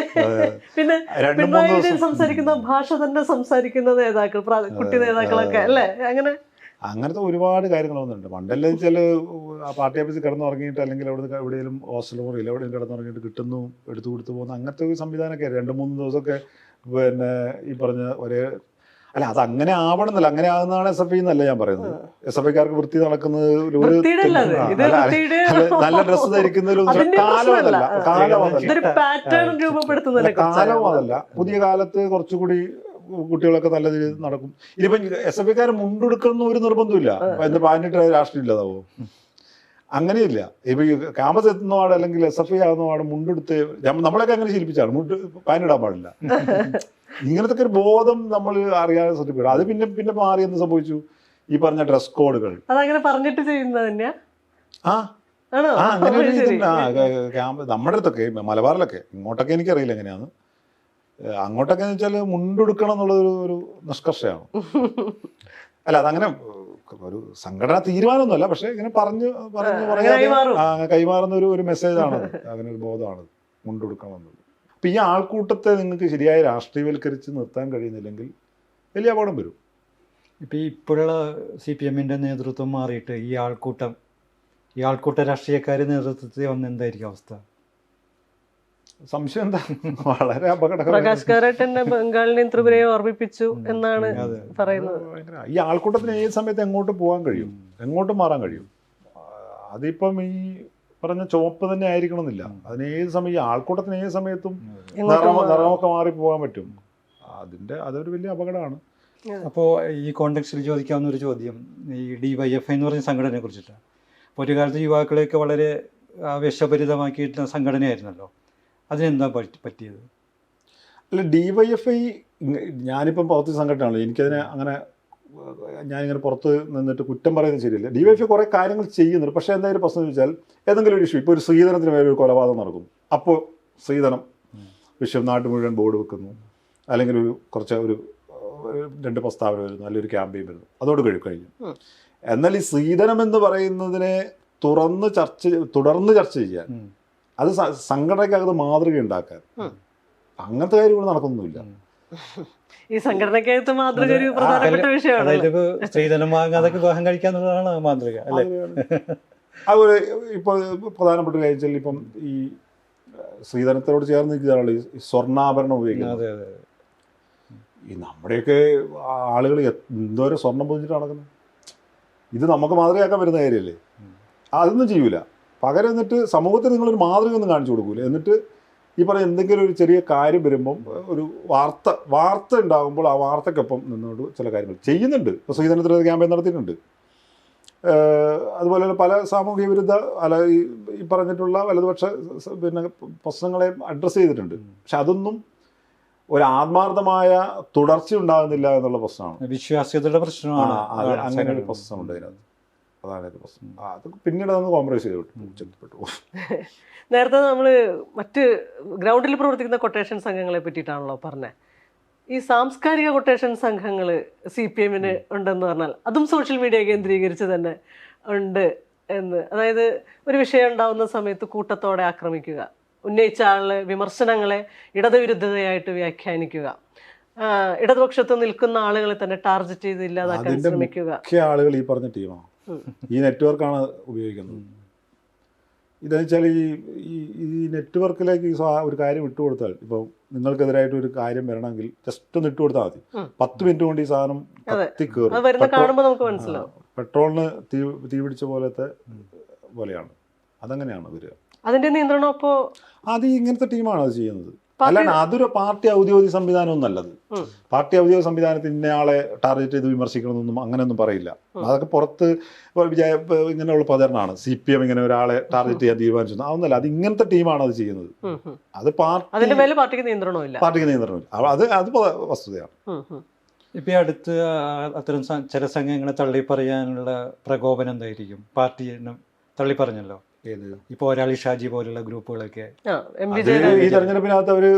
പിന്നെ പിണറായി വിജയൻ സംസാരിക്കുന്ന ഭാഷ തന്നെ സംസാരിക്കുന്ന നേതാക്കൾ, കുട്ടി നേതാക്കളൊക്കെ അല്ലേ, അങ്ങനത്തെ ഒരുപാട് കാര്യങ്ങൾ വന്നിട്ടുണ്ട്. പണ്ടെല്ലാം വെച്ചാൽ ആ പാർട്ടി ഓഫീസിൽ കിടന്നുറങ്ങിയിട്ട് അല്ലെങ്കിൽ അവിടെ എവിടെയെങ്കിലും ഹോസ്റ്റൽ മുറിയിൽ എവിടെയും കിടന്നുറങ്ങിയിട്ട് കിട്ടുന്നു എടുത്തു കൊടുത്തു പോകുന്ന അങ്ങനത്തെ ഒരു സംവിധാനമൊക്കെ 2-3 ദിവസമൊക്കെ പിന്നെ ഈ പറഞ്ഞ ഒരേ അല്ല, അത് അങ്ങനെ ആവണമെന്നല്ല, അങ്ങനെ ആകുന്നതാണ് SFI എന്നല്ല ഞാൻ പറയുന്നത്. SFIക്കാർക്ക് വൃത്തി നടക്കുന്നത് നല്ല ഡ്രസ്സ് ധരിക്കുന്നതിലൊന്നും കാലം അതല്ല. പുതിയ കാലത്ത് കുറച്ചുകൂടി കുട്ടികളൊക്കെ നല്ല രീതിയിൽ നടക്കും. ഇതിപ്പം SFIക്കാർ മുണ്ടെടുക്കുന്ന ഒരു നിർബന്ധമില്ല, എന്ത് പാനിട്ട് രാഷ്ട്രീയം ഇല്ലാതാവോ? അങ്ങനെയില്ല. ഇപ്പൊ ഈ ക്യാമ്പസ് എത്തുന്ന പാട് അല്ലെങ്കിൽ SFI ആകുന്ന പാട് മുണ്ടെടുത്ത് നമ്മളൊക്കെ അങ്ങനെ ശീലിപ്പിച്ചാണ്, പാനിടാൻ പാടില്ല. ഇങ്ങനത്തെ ഒരു ബോധം നമ്മൾ അറിയാതെ സൃഷ്ടിപ്പെടും. അത് പിന്നെ മാറി എന്ന് സംഭവിച്ചു, ഈ പറഞ്ഞ ഡ്രസ് കോഡുകൾ അതങ്ങനെ പറഞ്ഞിട്ട് ചെയ്യുന്നത് തന്നെയാ. അങ്ങനെ ഒരു ഇതുണ്ട് നമ്മുടെ അടുത്തൊക്കെ, മലബാറിലൊക്കെ. ഇങ്ങോട്ടൊക്കെ എനിക്കറിയില്ല എങ്ങനെയാണ്. അങ്ങോട്ടൊക്കെ എന്ന് വെച്ചാൽ മുണ്ടെടുക്കണം എന്നുള്ളതൊരു ഒരു നിഷ്കർഷയാണ്. അല്ല, അതങ്ങനെ ഒരു സംഘടനാ തീരുമാനമൊന്നുമല്ല, പക്ഷെ ഇങ്ങനെ കൈമാറുന്ന ഒരു മെസ്സേജാണ്, അങ്ങനെ ഒരു ബോധമാണ് മുണ്ടെടുക്കണം എന്നുള്ളത്. അപ്പം ഈ ആൾക്കൂട്ടത്തെ നിങ്ങൾക്ക് ശരിയായി രാഷ്ട്രീയവൽക്കരിച്ച് നിർത്താൻ കഴിയുന്നില്ലെങ്കിൽ വലിയ അപകടം വരും. ഇപ്പം ഇപ്പോഴുള്ള CPM-ൻ്റെ നേതൃത്വം മാറിയിട്ട് ഈ ആൾക്കൂട്ട രാഷ്ട്രീയക്കാർ നേതൃത്വത്തിൽ വന്ന എന്തായിരിക്കും അവസ്ഥ? സംശയം എന്താ, വളരെ അപകടകരം. പ്രകാശ് കാരാട്ട് തന്നെ ബംഗാളിനെയും ത്രിപുരയെ ഓർമ്മിപ്പിച്ചു എന്നാണ് പറയുന്നത്. ഈ ആൾക്കൂട്ടത്തിന് ഏത് സമയത്ത് എങ്ങോട്ട് പോകാൻ കഴിയും, എങ്ങോട്ടും മാറാൻ കഴിയും. അതിപ്പം ഈ പറഞ്ഞ ചുവപ്പ് തന്നെ ആയിരിക്കണമെന്നില്ല. അതിന് ഏത് സമയം, ഈ ആൾക്കൂട്ടത്തിന് ഏത് സമയത്തും നിറമൊക്കെ മാറി പോകാൻ പറ്റും. അതൊരു വലിയ അപകടമാണ്. അപ്പോൾ ഈ കോണ്ടെക്സ്റ്റിൽ ചോദിക്കാവുന്ന ഒരു ചോദ്യം ഈ DYFI എന്ന് പറഞ്ഞ സംഘടനയെ കുറിച്ചിട്ടാണ്. അപ്പോൾ ഒരു കാലത്ത് യുവാക്കളെയൊക്കെ വളരെ ആവേശഭരിതമാക്കിയിട്ടുള്ള സംഘടനയായിരുന്നല്ലോ, അതിനെന്താ പറ്റിയത്? അല്ല, DYFI ഞാനിപ്പം പുറത്ത് സംഘടനയാണല്ലോ, എനിക്കതിനെ അങ്ങനെ ഞാനിങ്ങനെ പുറത്ത് നിന്നിട്ട് കുറ്റം പറയുന്നത് ശരിയല്ല. DYFI കുറേ കാര്യങ്ങൾ ചെയ്യുന്നുണ്ട്. പക്ഷേ എന്തായാലും പ്രശ്നം എന്ന് വെച്ചാൽ ഏതെങ്കിലും ഒരു ഇഷ്യൂ, ഇപ്പോൾ ഒരു ശ്രീധരത്തിന് മേലെ ഒരു കൊലപാതകം നടക്കുന്നു, അപ്പോൾ ശ്രീധരം വിഷയം നാട്ടിൽ മുഴുവൻ ബോർഡ് വെക്കുന്നു, അല്ലെങ്കിൽ ഒരു 2 പ്രസ്താവന വരുന്നു, നല്ലൊരു ക്യാമ്പയിൻ വരുന്നു, അതോട് കഴിഞ്ഞു. എന്നാൽ ഈ ശ്രീധരം എന്ന് പറയുന്നതിനെ തുടർന്ന് ചർച്ച ചെയ്യാൻ, അത് സംഘടനയ്ക്കകത്ത് മാതൃക ഉണ്ടാക്കാൻ, അങ്ങനത്തെ കാര്യങ്ങൾ നടക്കുന്നൊന്നുമില്ല. ഈ സംഘടനയ്ക്കകത്ത് മാതൃക ഒരു പ്രധാനപ്പെട്ട വിഷയമാണ്. സ്ത്രീധനം വാങ്ങാതൊക്കെ വിവാഹം കഴിക്കാന്നുള്ളതാണ് മാതൃക, അല്ലേ? അതുപോലെ ഇപ്പോൾ പ്രധാനപ്പെട്ട കാര്യം വെച്ചാൽ ഇപ്പം ഈ ശ്രീധനത്തോട് ചേർന്ന് നിൽക്കുന്നതാണ് ഈ സ്വർണ്ണാഭരണം ഉപയോഗിക്കുന്നത്. ഈ നമ്മുടെയൊക്കെ ആളുകൾ എന്തോരം സ്വർണം പൊതിഞ്ഞിട്ട് നടക്കുന്നത്. ഇത് നമുക്ക് മാതൃകയാക്കാൻ വരുന്ന കാര്യമല്ലേ? അതൊന്നും ചെയ്യൂല. പകരം എന്നിട്ട് സമൂഹത്തിൽ നിങ്ങളൊരു മാതൃക ഒന്നും കാണിച്ചു കൊടുക്കൂല. എന്നിട്ട് ഈ പറഞ്ഞ എന്തെങ്കിലും ഒരു ചെറിയ കാര്യം വരുമ്പം ഒരു വാർത്ത ഉണ്ടാകുമ്പോൾ ആ വാർത്തക്കൊപ്പം നിന്നുകൊണ്ട് ചില കാര്യങ്ങൾ ചെയ്യുന്നുണ്ട്. ഇപ്പോൾ ശ്രീധരത്തിൽ ക്യാമ്പയിൻ നടത്തിയിട്ടുണ്ട്. അതുപോലെ പല സാമൂഹിക വിരുദ്ധ ഈ പറഞ്ഞിട്ടുള്ള വലതുപക്ഷ പ്രശ്നങ്ങളെ അഡ്രസ്സ് ചെയ്തിട്ടുണ്ട്. പക്ഷെ അതൊന്നും ഒരു ആത്മാർത്ഥമായ തുടർച്ച ഉണ്ടാകുന്നില്ല എന്നുള്ള പ്രശ്നമാണ്, വിശ്വാസ്യതയുടെ പ്രശ്നമാണ്. അങ്ങനെ ഒരു പ്രശ്നമുണ്ട് അതിനകത്ത്. അതാണ് പ്രശ്നം. അത് പിന്നീട് നമുക്ക് കോംപ്രമൈസ് ചെയ്തിപ്പെട്ടു. നേരത്തെ നമ്മൾ മറ്റ് ഗ്രൗണ്ടിൽ പ്രവർത്തിക്കുന്ന കൊട്ടേഷൻ സംഘങ്ങളെ പറ്റിയിട്ടാണല്ലോ പറഞ്ഞത്. ഈ സാംസ്കാരിക കൊട്ടേഷൻ സംഘങ്ങൾ CPM-ന് ഉണ്ടെന്ന് പറഞ്ഞാൽ അതും സോഷ്യൽ മീഡിയ കേന്ദ്രീകരിച്ച് തന്നെ ഉണ്ട് എന്ന്. അതായത് ഒരു വിഷയം ഉണ്ടാകുന്ന സമയത്ത് കൂട്ടത്തോടെ ആക്രമിക്കുക, ഉന്നയിച്ച ആളുടെ വിമർശനങ്ങളെ ഇടതുവിരുദ്ധതയായിട്ട് വ്യാഖ്യാനിക്കുക, ഇടതുപക്ഷത്ത് നിൽക്കുന്ന ആളുകളെ തന്നെ ടാർഗറ്റ് ചെയ്ത് ഇല്ലാതാക്കാൻ ശ്രമിക്കുക. ആളുകൾ ഈ പറഞ്ഞ ടീമാണ്. ഈ നെറ്റ്വർക്കാണ് ഉപയോഗിക്കുന്നത്. ഇതെന്ന് വെച്ചാൽ ഈ നെറ്റ്വർക്കിലേക്ക് ഒരു കാര്യം ഇട്ടുകൊടുത്താൽ, ഇപ്പോൾ നിങ്ങൾക്കെതിരായിട്ട് ഒരു കാര്യം വരണമെങ്കിൽ ജസ്റ്റ് ഒന്ന് ഇട്ട് കൊടുത്താൽ മതി, 10 മിനിറ്റ് കൊണ്ട് ഈ സാധനം കത്തിക്കേറും. പെട്രോളിന് തീ പിടിച്ച പോലെയാണ്. അതങ്ങനെയാണ് വരിക. അതിന്റെ നിയന്ത്രണം അപ്പോൾ അത് ഇങ്ങനത്തെ ടീമാണ് അത് ചെയ്യുന്നത്. അല്ലാണ്ട് അതൊരു പാർട്ടി ഔദ്യോഗിക സംവിധാനം ഒന്നല്ലത്. പാർട്ടി ഔദ്യോഗിക സംവിധാനത്തിൽ ഇന്നയാളെ ടാർഗറ്റ് ചെയ്ത് വിമർശിക്കണമെന്നൊന്നും അങ്ങനെയൊന്നും പറയില്ല. അതൊക്കെ പുറത്ത് ഇങ്ങനെയുള്ള പ്രചരണമാണ്. CPM ഇങ്ങനെ ഒരാളെ ടാർഗറ്റ് ചെയ്യാൻ തീരുമാനിച്ചു, അതൊന്നല്ല. അത് ഇങ്ങനത്തെ ടീമാണ് അത് ചെയ്യുന്നത്. അത് പാർട്ടിക്ക് നിയന്ത്രണമില്ല. അത് വസ്തുതയാണ്. ഇപ്പം അടുത്ത് അത്തരം ചില സംഘങ്ങളെ തള്ളിപ്പറയാനുള്ള പ്രകോപനം എന്തായിരിക്കും? പാർട്ടിയെ തള്ളിപ്പറഞ്ഞല്ലോ. ഇപ്പൊ ഒരാളി ഷാജി പോലുള്ള ഗ്രൂപ്പുകളൊക്കെ ഈ തെരഞ്ഞെടുപ്പിനകത്ത് അവര്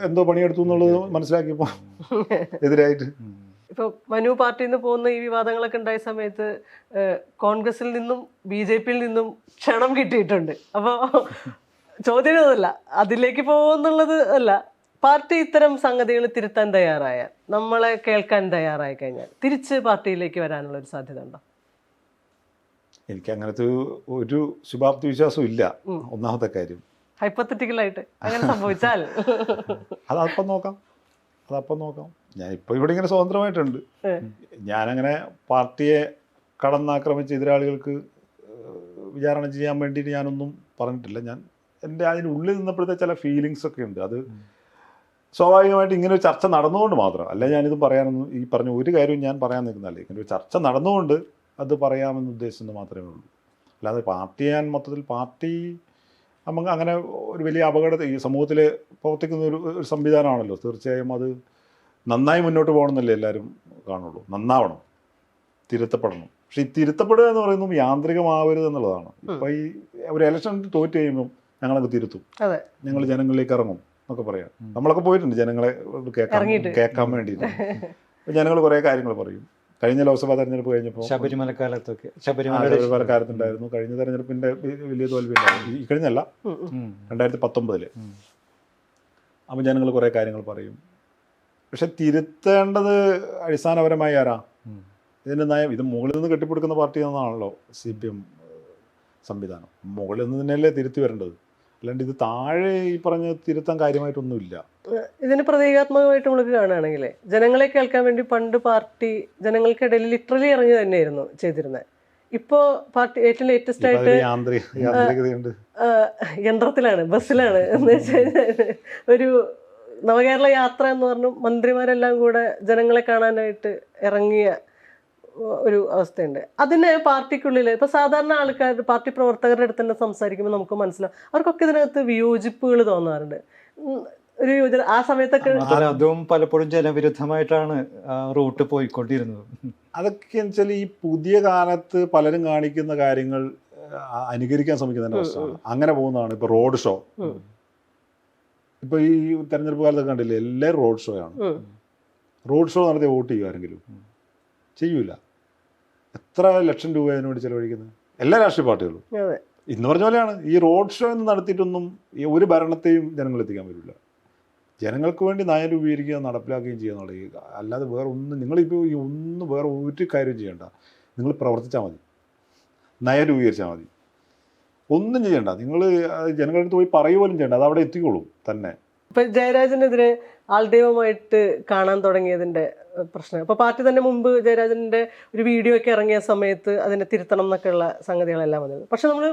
എന്തോ പണിയെടുത്തു എന്നുള്ളത് മനസ്സിലാക്കിയപ്പോ എതിരായിട്ട്. ഇപ്പൊ മനു പാർട്ടിയിൽ നിന്ന് പോകുന്ന ഈ വിവാദങ്ങളൊക്കെ ഉണ്ടായ സമയത്ത് കോൺഗ്രസിൽ നിന്നും BJPയിൽ നിന്നും ക്ഷണം കിട്ടിയിട്ടുണ്ട്. അപ്പോൾ ചോദ്യം അതല്ല, അതിലേക്ക് പോകുന്നുള്ളത് അല്ല. പാർട്ടി ഇത്തരം സംഗതികൾ തിരുത്താൻ തയ്യാറായാൽ, നമ്മളെ കേൾക്കാൻ തയ്യാറായി കഴിഞ്ഞാൽ തിരിച്ച് പാർട്ടിയിലേക്ക് വരാനുള്ള ഒരു സാധ്യത ഉണ്ടോ? എനിക്ക് അങ്ങനത്തെ ഒരു ശുഭാപ്തി വിശ്വാസവും ഇല്ല. ഒന്നാമത്തെ കാര്യം, ഹൈപ്പോത്തറ്റിക്കലായിട്ട് അങ്ങനെ സംഭവിച്ചാൽ അതപ്പം നോക്കാം. ഞാൻ ഇപ്പോൾ ഇവിടെ ഇങ്ങനെ സ്വതന്ത്രമായിട്ടുണ്ട്. ഞാനങ്ങനെ പാർട്ടിയെ കടന്നാക്രമിച്ച എതിരാളികൾക്ക് വിചാരണ ചെയ്യാൻ വേണ്ടിയിട്ട് ഞാനൊന്നും പറഞ്ഞിട്ടില്ല. ഞാൻ എൻ്റെ അതിനുള്ളിൽ നിന്നപ്പോഴത്തെ ചില ഫീലിങ്സ് ഒക്കെ ഉണ്ട്. അത് സ്വാഭാവികമായിട്ട് ഇങ്ങനെ ഒരു ചർച്ച നടന്നുകൊണ്ട് മാത്രം. അല്ല, ഞാനിത് പറയാനൊന്നും ഈ പറഞ്ഞ ഒരു കാര്യവും ഞാൻ പറയാൻ നിൽക്കുന്നതല്ല. ഇങ്ങനെ ഒരു ചർച്ച നടന്നുകൊണ്ട് അത് പറയാമെന്ന് ഉദ്ദേശിച്ചത് മാത്രമേ ഉള്ളൂ. അല്ലാതെ പാർട്ടി ഞാൻ മൊത്തത്തിൽ പാർട്ടി നമുക്ക് അങ്ങനെ ഒരു വലിയ അപകടം ഈ സമൂഹത്തിൽ പ്രവർത്തിക്കുന്ന ഒരു സംവിധാനമാണല്ലോ. തീർച്ചയായും അത് നന്നായി മുന്നോട്ട് പോകണമെന്നല്ലേ എല്ലാവരും കാണുള്ളൂ. നന്നാവണം, തിരുത്തപ്പെടണം. പക്ഷെ ഈ തിരുത്തപ്പെടുക എന്ന് പറയുന്നത് യാന്ത്രികമാവരുത് എന്നുള്ളതാണ്. ഇപ്പം ഈ ഒരു ഇലക്ഷൻ തോറ്റ് കഴിയുമ്പം ഞങ്ങളൊക്കെ തിരുത്തും, ഞങ്ങൾ ജനങ്ങളിലേക്ക് ഇറങ്ങും എന്നൊക്കെ പറയാം. നമ്മളൊക്കെ പോയിട്ടുണ്ട് ജനങ്ങളെ കേൾക്കാൻ വേണ്ടിയിട്ട്. ജനങ്ങൾ കുറേ കാര്യങ്ങൾ പറയും. കഴിഞ്ഞ ലോക്സഭാ തെരഞ്ഞെടുപ്പ് കഴിഞ്ഞപ്പോൾ ശബരിമലക്കാലത്തുണ്ടായിരുന്നു. കഴിഞ്ഞ തെരഞ്ഞെടുപ്പിന്റെ വലിയ തോൽവി ഉണ്ടായിരുന്നു. ഈ കഴിഞ്ഞല്ല, 2019. അപ്പം ജനങ്ങൾ കുറേ കാര്യങ്ങൾ പറയും. പക്ഷെ തിരുത്തേണ്ടത് അടിസ്ഥാനപരമായി ആരാ? ഇതിൻ്റെ നയം. ഇത് മുകളിൽ നിന്ന് കെട്ടിപ്പിടിക്കുന്ന പാർട്ടി എന്നാണല്ലോ CPM സംവിധാനം. മുകളിൽ നിന്ന് തന്നെയല്ലേ തിരുത്തി വരേണ്ടത്. അല്ലാണ്ട് ഇത് താഴെ ഈ പറഞ്ഞ തിരുത്താൻ കാര്യമായിട്ടൊന്നുമില്ല. ഇതിന് പ്രതീകാത്മകമായിട്ട് നമ്മൾ കാണുകയാണെങ്കിൽ ജനങ്ങളെ കേൾക്കാൻ വേണ്ടി പണ്ട് പാർട്ടി ജനങ്ങൾക്കിടയിൽ ലിറ്ററലി ഇറങ്ങി തന്നെയായിരുന്നു ചെയ്തിരുന്നത്. ഇപ്പോൾ പാർട്ടി ഏറ്റവും ലേറ്റസ്റ്റ് ആയിട്ട് യന്ത്രത്തിലാണ്, ബസ്സിലാണ്. എന്ന് വെച്ച് കഴിഞ്ഞാൽ ഒരു നവകേരള യാത്ര എന്ന് പറഞ്ഞു മന്ത്രിമാരെല്ലാം കൂടെ ജനങ്ങളെ കാണാനായിട്ട് ഇറങ്ങിയ ഒരു അവസ്ഥയുണ്ട്. അതിന് പാർട്ടിക്കുള്ളിൽ ഇപ്പോൾ സാധാരണ ആൾക്കാർ പാർട്ടി പ്രവർത്തകരുടെ അടുത്ത് തന്നെ സംസാരിക്കുമ്പോൾ നമുക്ക് മനസ്സിലാവും അവർക്കൊക്കെ ഇതിനകത്ത് വിയോജിപ്പുകൾ തോന്നാറുണ്ട്. ഒരു യോജന ആ സമയത്തൊക്കെ അതും പലപ്പോഴും ജനവിരുദ്ധമായിട്ടാണ് റൂട്ട് പോയിക്കൊണ്ടിരുന്നത്. അതൊക്കെ വെച്ചാൽ ഈ പുതിയ കാലത്ത് പലരും കാണിക്കുന്ന കാര്യങ്ങൾ അനുകരിക്കാൻ ശ്രമിക്കുന്നതിൻ്റെ അവസ്ഥയാണ്. അങ്ങനെ പോകുന്നതാണ്. ഇപ്പോൾ റോഡ് ഷോ, ഇപ്പോൾ ഈ തെരഞ്ഞെടുപ്പ് കാലത്തൊക്കെ കണ്ടില്ലേ, എല്ലാവരും റോഡ് ഷോ ആണ്. റോഡ് ഷോ നടത്തി വോട്ട് ചെയ്യുക ആരെങ്കിലും? ചെയ്യൂല. എത്ര ലക്ഷം രൂപ അതിനുവേണ്ടി ചിലവഴിക്കുന്നത് എല്ലാ രാഷ്ട്രീയ പാർട്ടികളും. ഇന്ന് പറഞ്ഞ പോലെയാണ്. ഈ റോഡ് ഷോ എന്ന് നടത്തിയിട്ടൊന്നും ഈ ഒരു ഭരണത്തെയും ജനങ്ങളെത്തിക്കാൻ പറ്റില്ല. ജനങ്ങൾക്ക് വേണ്ടി നയം രൂപീകരിക്കുക, നടപ്പിലാക്കുകയും ചെയ്യുക എന്നുള്ളത്. അല്ലാതെ വേറെ ഒന്നും നിങ്ങളിപ്പോൾ ഈ ഒന്നും വേറെ ഒരു കാര്യം ചെയ്യണ്ട. നിങ്ങൾ പ്രവർത്തിച്ചാൽ മതി, നയം രൂപീകരിച്ചാൽ മതി. ഒന്നും ചെയ്യണ്ട. നിങ്ങൾ ജനങ്ങളുടെ അടുത്ത് പോയി പറയുക ചെയ്യണ്ട. അത് അവിടെ എത്തിക്കോളും തന്നെ. ഇപ്പം ജയരാജനെതിരെ ആൾദൈവമായിട്ട് കാണാൻ തുടങ്ങിയതിൻ്റെ പ്രശ്നം. ഇപ്പോൾ പാർട്ടി തന്നെ മുമ്പ് ജയരാജൻ്റെ ഒരു വീഡിയോ ഒക്കെ ഇറങ്ങിയ സമയത്ത് അതിനെ തിരുത്തണം എന്നൊക്കെയുള്ള സംഗതികളെല്ലാം വന്നത്. പക്ഷെ നമ്മൾ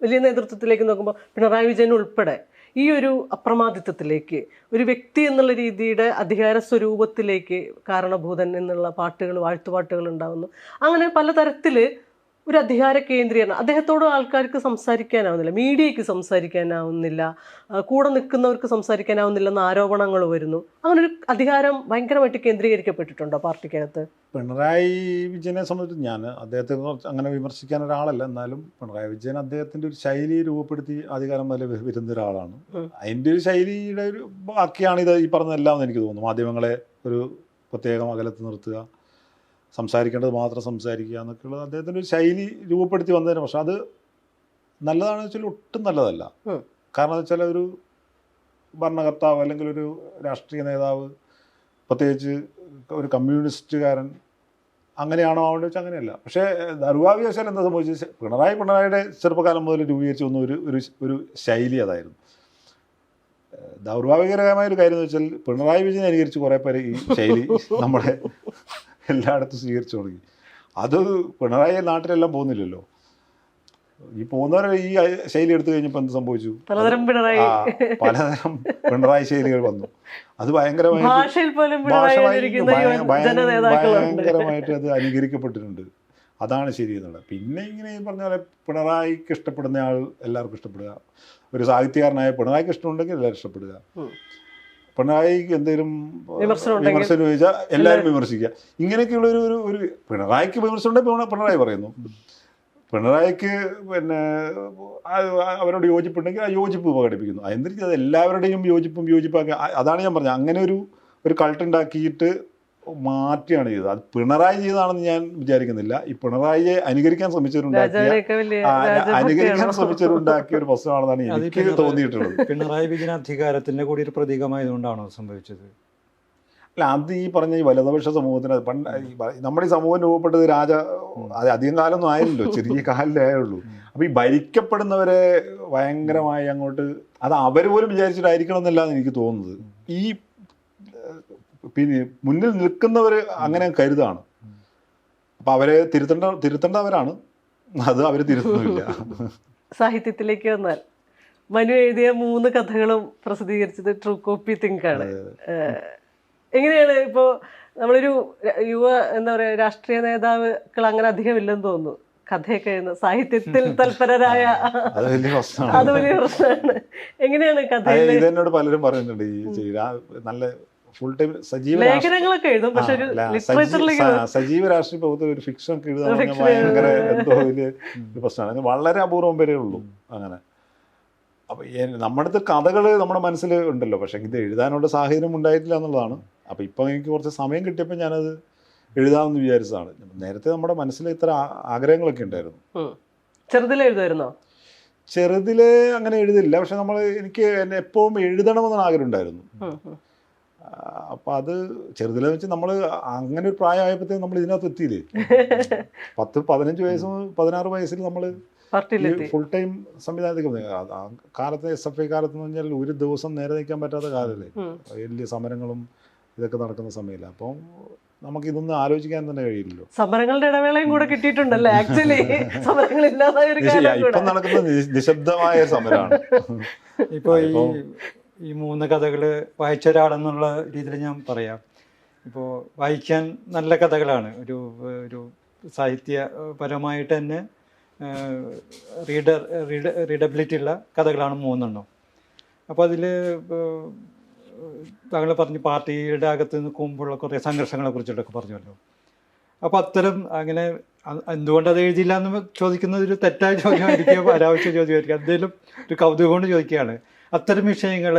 വലിയ നേതൃത്വത്തിലേക്ക് നോക്കുമ്പോൾ പിണറായി വിജയൻ ഉൾപ്പെടെ ഈ ഒരു അപ്രമാദിത്വത്തിലേക്ക്, ഒരു വ്യക്തി എന്നുള്ള രീതിയുടെ അധികാര സ്വരൂപത്തിലേക്ക് കാരണഭൂതൻ എന്നുള്ള പാട്ടുകൾ, വാഴ്ത്തുപാട്ടുകൾ ഉണ്ടാകുന്നു. അങ്ങനെ പലതരത്തിൽ ഒരു അധികാര കേന്ദ്രീകരണം. അദ്ദേഹത്തോട് ആൾക്കാർക്ക് സംസാരിക്കാനാവുന്നില്ല, മീഡിയയ്ക്ക് സംസാരിക്കാനാവുന്നില്ല, കൂടെ നിൽക്കുന്നവർക്ക് സംസാരിക്കാനാവുന്നില്ലെന്ന ആരോപണങ്ങൾ വരുന്നു. അങ്ങനെ ഒരു അധികാരം ഭയങ്കരമായിട്ട് കേന്ദ്രീകരിക്കപ്പെട്ടിട്ടുണ്ടോ പാർട്ടിക്കകത്ത്? പിണറായി വിജയനെ സംബന്ധിച്ച് ഞാൻ അദ്ദേഹത്തെ അങ്ങനെ വിമർശിക്കാൻ ഒരാളല്ല. എന്നാലും പിണറായി വിജയൻ അദ്ദേഹത്തിൻ്റെ ഒരു ശൈലി രൂപപ്പെടുത്തി അധികാരം വരെ വരുന്ന ഒരാളാണ്. അതിൻ്റെ ഒരു ശൈലിയുടെ ഒരു ബാക്കിയാണ് ഇത് ഈ പറഞ്ഞതെല്ലാം എന്ന് എനിക്ക് തോന്നുന്നു. മാധ്യമങ്ങളെ ഒരു പ്രത്യേകം അകലത്ത് നിർത്തുക, സംസാരിക്കേണ്ടത് മാത്രം സംസാരിക്കുക എന്നൊക്കെയുള്ളത് അദ്ദേഹത്തിൻ്റെ ഒരു ശൈലി രൂപപ്പെടുത്തി വന്നതിന്. പക്ഷെ അത് നല്ലതാണെന്ന് വെച്ചാൽ ഒട്ടും നല്ലതല്ല. കാരണം എന്ന് വെച്ചാൽ ഒരു ഭരണകർത്താവ് അല്ലെങ്കിൽ ഒരു രാഷ്ട്രീയ നേതാവ്, പ്രത്യേകിച്ച് ഒരു കമ്മ്യൂണിസ്റ്റുകാരൻ, അങ്ങനെയാണോ ആവേണ്ടത് വെച്ചാൽ അങ്ങനെയല്ല. പക്ഷേ ദൗർഭാഗ്യവശാൽ എന്താ സംഭവിച്ചത്, പിണറായിയുടെ ചെറുപ്പകാലം മുതൽ രൂപീകരിച്ചു വന്ന ഒരു ശൈലി അതായിരുന്നു. ദൗർഭാഗ്യകരമായ ഒരു കാര്യം എന്ന് വെച്ചാൽ പിണറായി വിജയൻ അനുകരിച്ച് കുറേ പേര് ഈ ശൈലി നമ്മുടെ എല്ലായിടത്തും സ്വീകരിച്ചു തുടങ്ങി. അത് പിണറായി നാട്ടിലെല്ലാം പോകുന്നില്ലല്ലോ. ഈ പോകുന്നവരെ ഈ ശൈലി എടുത്തു കഴിഞ്ഞപ്പോൾ എന്ത് സംഭവിച്ചു, പലതരം പിണറായി ശൈലികൾ വന്നു. അത് ഭയങ്കരമായിട്ട് അത് അനുകരിക്കപ്പെട്ടിട്ടുണ്ട്. അതാണ് ശരി എന്നുള്ളത്. പിന്നെ ഇങ്ങനെ പറഞ്ഞ പോലെ പിണറായിക്ക് ഇഷ്ടപ്പെടുന്ന ആൾ എല്ലാവർക്കും ഇഷ്ടപ്പെടുക, ഒരു സാഹിത്യകാരനായ പിണറായിക്ക് ഇഷ്ടമുണ്ടെങ്കിൽ എല്ലാവരും ഇഷ്ടപ്പെടുക, പിണറായിക്ക് എന്തെങ്കിലും വിമർശനം ചോദിച്ചാൽ എല്ലാവരും വിമർശിക്കുക. ഇങ്ങനെയൊക്കെയുള്ള ഒരു പിണറായിക്ക് വിമർശനം ഉണ്ടെങ്കിൽ പിണറായി പറയുന്നു, പിണറായിക്ക് പിന്നെ അവരോട് യോജിപ്പുണ്ടെങ്കിൽ ആ യോജിപ്പ് പ്രകടിപ്പിക്കുന്നു. എന്നിട്ട് അത് എല്ലാവരുടെയും യോജിപ്പാക്കി. അതാണ് ഞാൻ പറഞ്ഞത്, അങ്ങനെ ഒരു കൾട്ട് ഉണ്ടാക്കിയിട്ട് മാറ്റിയാണ് ചെയ്തത്. അത് പിണറായി ചെയ്തതാണെന്ന് ഞാൻ വിചാരിക്കുന്നില്ല. ഈ പിണറായിയെ അനുകരിക്കാൻ ശ്രമിച്ചവരുണ്ടാക്കിയ ഒരു പ്രശ്നമാണെന്നാണ് എനിക്ക് തോന്നിയിട്ടുള്ളത്. പിണറായി വിജയൻ അധികാരത്തിന്റെ കൂടി ഒരു പ്രതീകമായതുകൊണ്ടാണോ സംഭവിച്ചത്? അല്ല, അത് ഈ പറഞ്ഞ ഈ വലതുപക്ഷ സമൂഹത്തിന് നമ്മുടെ ഈ സമൂഹം രൂപപ്പെട്ടത് അത് അധികം കാലമൊന്നും ആയില്ലല്ലോ, ചെറിയ കാലിലേ ആയുള്ളൂ. അപ്പോൾ ഈ ഭരിക്കപ്പെടുന്നവരെ ഭയങ്കരമായി അങ്ങോട്ട് അത് അവർ പോലും വിചാരിച്ചിട്ടായിരിക്കണം എന്നല്ലാന്ന് എനിക്ക് തോന്നുന്നത്. ഈ പിന്നെ മുന്നിൽ നിൽക്കുന്നവർ അങ്ങനെ കരുതാണ്. അപ്പം അവരെ തിരുത്തേണ്ടവരാണ്, അത് അവർ തിരുത്തുന്നില്ല. സാഹിത്യത്തിലേക്ക് വന്നാൽ മനു എഴുതിയ 3 കഥകളും പ്രസിദ്ധീകരിച്ചത് ട്രൂ കോപ്പി തിങ്കാണ്. എങ്ങനെയാണ് ഇപ്പോൾ നമ്മളൊരു യുവ എന്താ പറയുക രാഷ്ട്രീയ നേതാക്കൾ അങ്ങനെ അധികം ഇല്ലെന്ന് തോന്നുന്നു കഥയൊക്കെ എഴുതുന്ന, സാഹിത്യത്തിൽ തൽപരരായ, അത് വലിയ പ്രശ്നമാണ്. എങ്ങനെയാണ് കഥ? ഇതെന്നോട് പലരും പറയുന്നുണ്ട്, ഈ നല്ല ഫുൾ ടൈം സജീവ ലേഖനങ്ങളൊക്കെ എഴുതും, പക്ഷെ സജീവ രാഷ്ട്രീയ പ്രവർത്തനം ഒരു ഫിക്ഷൻ ഒക്കെ എഴുതാൻ ഭയങ്കര എന്തോ വലിയ ഒരു പ്രശ്നമാണ്. വളരെ അപൂർവം വരെ ഉള്ളൂ അങ്ങനെ. അപ്പം നമ്മുടെ അടുത്ത് കഥകൾ നമ്മുടെ മനസ്സിൽ ഉണ്ടല്ലോ, പക്ഷെ ഇത് എഴുതാനുള്ള സാഹചര്യം ഉണ്ടായിട്ടില്ല എന്നുള്ളതാണ്. അപ്പം ഇപ്പം എനിക്ക് കുറച്ച് സമയം കിട്ടിയപ്പോൾ ഞാനത് എഴുതാമെന്ന് വിചാരിച്ചതാണ്. നേരത്തെ നമ്മുടെ മനസ്സിൽ ഇത്ര ആഗ്രഹങ്ങളൊക്കെ ഉണ്ടായിരുന്നു. ചെറുതിലെ എഴുതുമായിരുന്നോ? ചെറുതിലെ അങ്ങനെ എഴുതില്ല, പക്ഷെ എനിക്ക് എപ്പോഴും എഴുതണമെന്നാണ് ആഗ്രഹം ഉണ്ടായിരുന്നു. അപ്പം അത് ചെറുതിലെന്ന് വെച്ചാൽ നമ്മൾ അങ്ങനെ ഒരു പ്രായമായപ്പോഴത്തേക്കും നമ്മൾ ഇതിനകത്ത് എത്തിയില്ലേ. 10-15 വയസ്സും 16 വയസ്സിൽ നമ്മൾ ഫുൾ ടൈം സംവിധാനത്തിൽ കാലത്ത് SFI കാലത്ത് എന്ന് പറഞ്ഞാൽ ഒരു ദിവസം നേരെ നിൽക്കാൻ പറ്റാത്ത കാലമല്ലേ, വലിയ സമരങ്ങളും ഇതൊക്കെ നടക്കുന്ന സമയമില്ല. അപ്പം നമുക്കിതൊന്നും ആലോചിക്കാൻ തന്നെ കഴിയില്ലല്ലോ. സമരങ്ങളുടെ ഇടവേളയും കൂടെ കിട്ടിയിട്ടുണ്ടല്ലേ ആക്ച്വലി. ഇപ്പം നടക്കുന്ന നിശബ്ദമായ സമരമാണ്. ഇപ്പോൾ ഈ 3 കഥകൾ വായിച്ച ഒരാളെന്നുള്ള രീതിയിൽ ഞാൻ പറയാം. ഇപ്പോൾ വായിക്കാൻ നല്ല കഥകളാണ്, ഒരു സാഹിത്യപരമായിട്ട് തന്നെ റീഡബിലിറ്റി ഉള്ള കഥകളാണ് 3 അപ്പോൾ അതിൽ താങ്കൾ പറഞ്ഞു പാർട്ടിയുടെ അകത്ത് നിൽക്കുമ്പോഴുള്ള കുറേ സംഘർഷങ്ങളെ കുറിച്ചിട്ടൊക്കെ പറഞ്ഞല്ലോ. അപ്പോൾ അത്തരം അങ്ങനെ എന്തുകൊണ്ട് അത് എഴുതിയില്ല എന്ന് ചോദിക്കുന്നത് ഒരു തെറ്റായ ചോദ്യമായിരിക്കും, അനാവശ്യ ചോദ്യമായിരിക്കും. എന്തെങ്കിലും ഒരു കൗതുകം കൊണ്ട് ചോദിക്കുകയാണ്, അത്തരം വിഷയങ്ങൾ